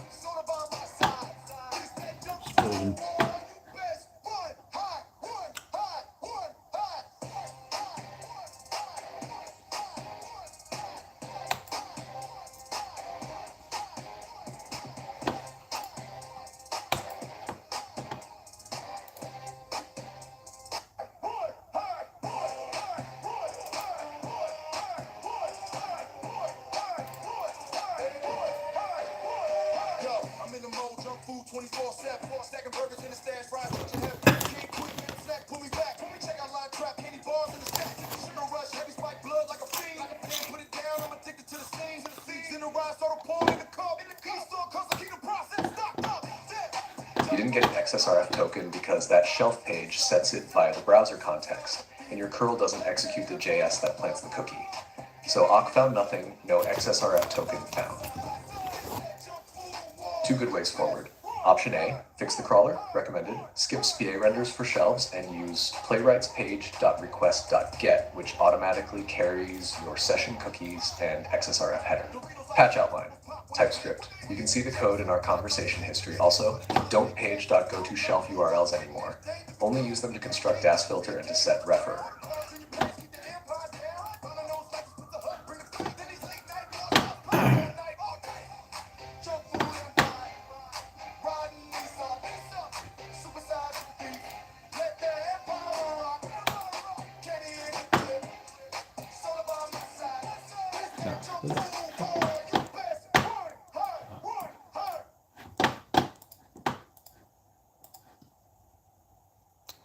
soda by my side. It's that junk food war, you best run, hide, run, hide, run, hide. Yo, I'm in the mode, junk food 24/7. Stacking burgers in the stash, fries touching heaven. Can't quit, man, the snack, pull me back. Check out line trap, candy bars in the stack. Sugar rush, heavy spike blood like a fiend. Can't put it down, I'm addicted to the scene. Seeds in the rise, so I'm pouring in the cup. East store custom, keep the process stocked up. You didn't get an XSRF token because that shelf page sets it via the browser context, and your curl doesn't execute the JS that plants the cookie. So awk found nothing, no XSRF token found. 2 good ways forward. Option A, fix the crawler, recommended. Skip SPA renders for shelves and use playwrightspage.request.get, which automatically carries your session cookies and XSRF header. Patch outline, TypeScript. You can see the code in our conversation history. Also, don't page.gotoshelf URLs anymore. Only use them to construct DAS filter and to set refer.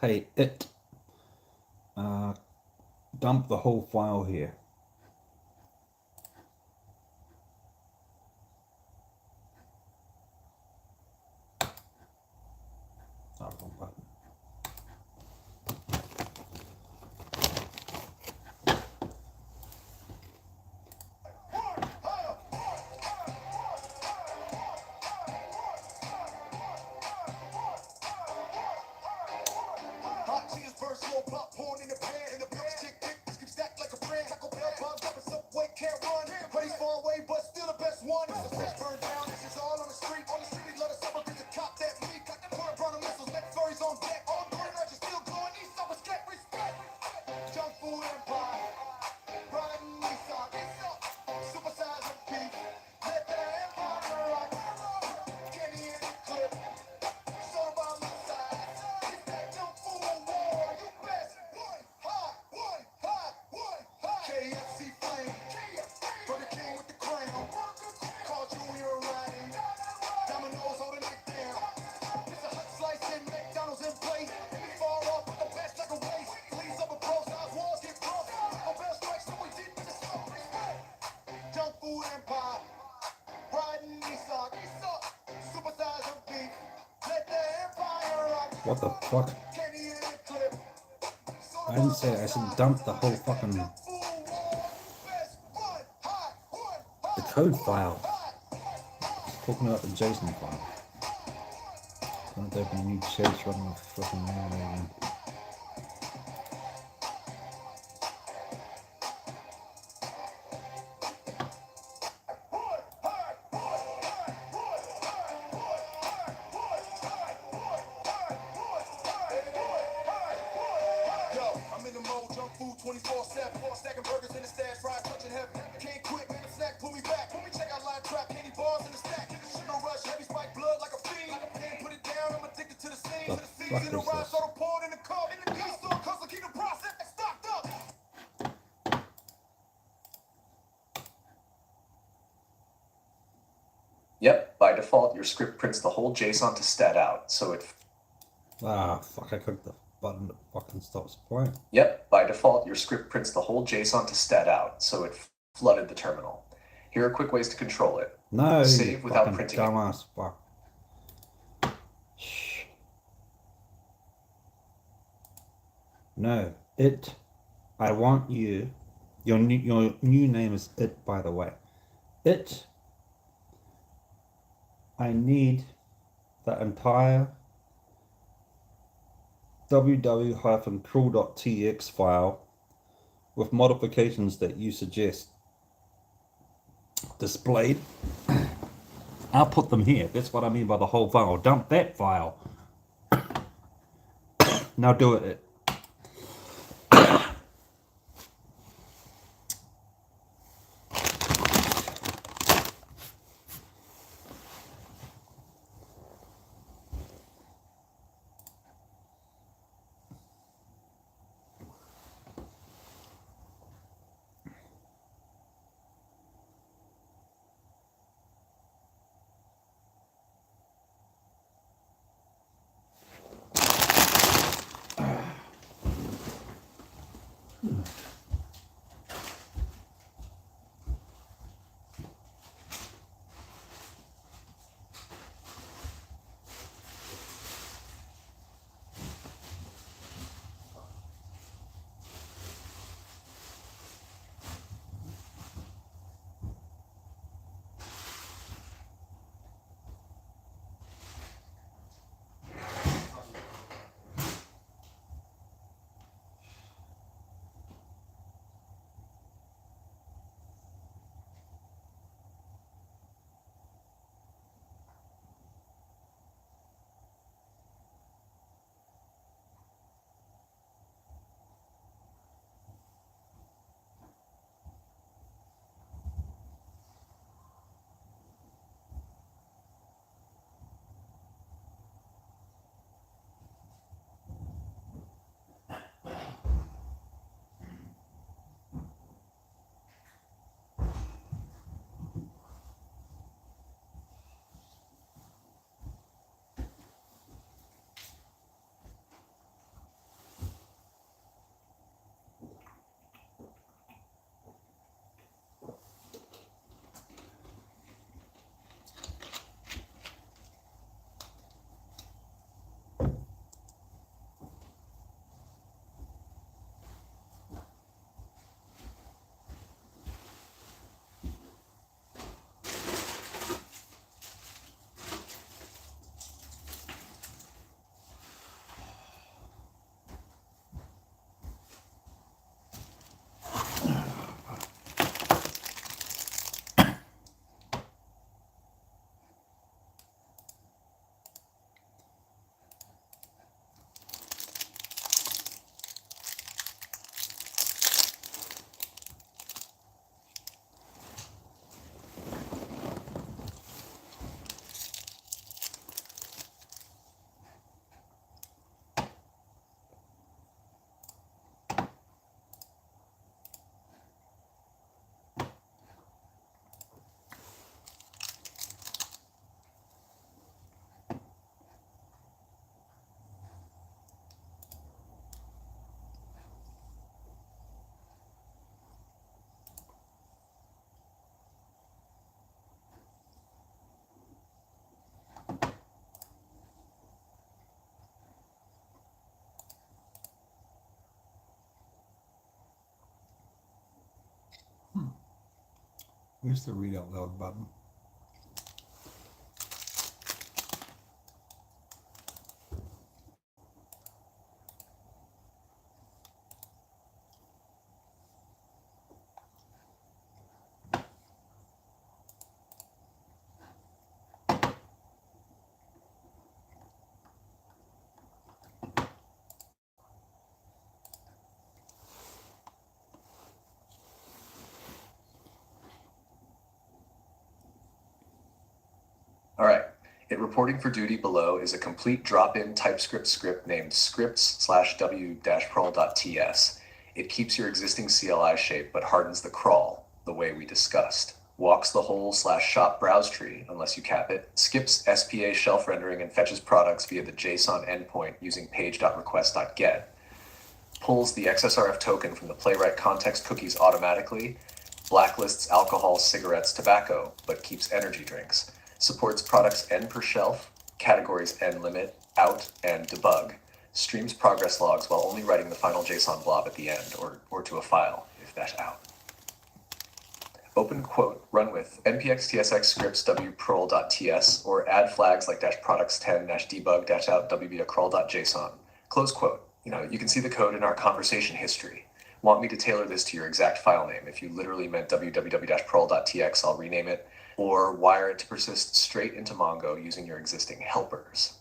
Hey, dump the whole file here. Oh, wrong button. Hot cheese burst, slow popcorn in the pan. In the bitch, tick, tick, keep stacked like a brand. Taco Bell, Bob, up and Subway, can't run. But he's far away, but still the best one. The fresh burned down, this is all on the street. On the street, we let us summer, get the cop that meat. Got the quarter brown missiles, next furries on deck. All green lights are still glowing, east side respect, respect. Junk food empire, riding east side. Supersize and peak, let that empire rock. Kenny in the clip, so by my side. Get that junk food war, you best. One hot. KFC flame, Burger King with the crown. Carl Jr. riding, Domino's holding it down. It's a hot slice and McDonald's in play. And we far off with the best like a waste. Please up a pro size walls get broke. On bell strikes, so we did this stuff. Junk food empire, riding east side. Supersize and beef, let the empire rock. What the fuck? Kenny in the clip. I didn't say that. I said dump the whole fucking the code file. Talking about the JSON file. Don't open a new chase running with fucking name. Yo, I'm in the mode, junk food 24/7. Stacking burgers in the stash, fries touching heaven. Can't quit, man, the snack, pull me back. Check out line trap, candy bars in the stack. Sugar rush, heavy spike blood like a fiend. Can't put it down, I'm addicted to the scene. The To the fuck seeds in the is ride, this? so poured in the cup. In the store, cause I keep the process stocked up. Yep, by default, your script prints the whole JSON to stat out, so it. Ah, fuck, I clicked the button that fucking stops playing. Yep, by default, your script prints the whole JSON to stat out, so it flooded the terminal. Here are quick ways to control it. No, Save you without fucking printing it. dumbass fuck. Shh. No, I want you. Your new name is it, by the way. I need the entire www-crawl.txt file with modifications that you suggest displayed. I'll put them here. That's what I mean by the whole file. Dump that file. Now do it. Where's the read out loud button? All right. Hit reporting for duty below is a complete drop-in TypeScript script named scripts/w-crawl.ts. It keeps your existing CLI shape but hardens the crawl, the way we discussed. Walks the whole/shop browse tree, unless you cap it, skips SPA shelf rendering and fetches products via the JSON endpoint using page.request.get, pulls the XSRF token from the playwright context cookies automatically, blacklists alcohol, cigarettes, tobacco, but keeps energy drinks, supports products N per shelf, categories N limit, out, and debug, streams progress logs while only writing the final JSON blob at the end, or to a file, if that's out. Open quote, run with npx tsx scripts wprol.ts or add flags like -products10-debug-out wvia-crawl.json. Close quote. You can see the code in our conversation history. Want me to tailor this to your exact file name? If you literally meant www-prol.tx, I'll rename it, or wire it to persist straight into Mongo using your existing helpers.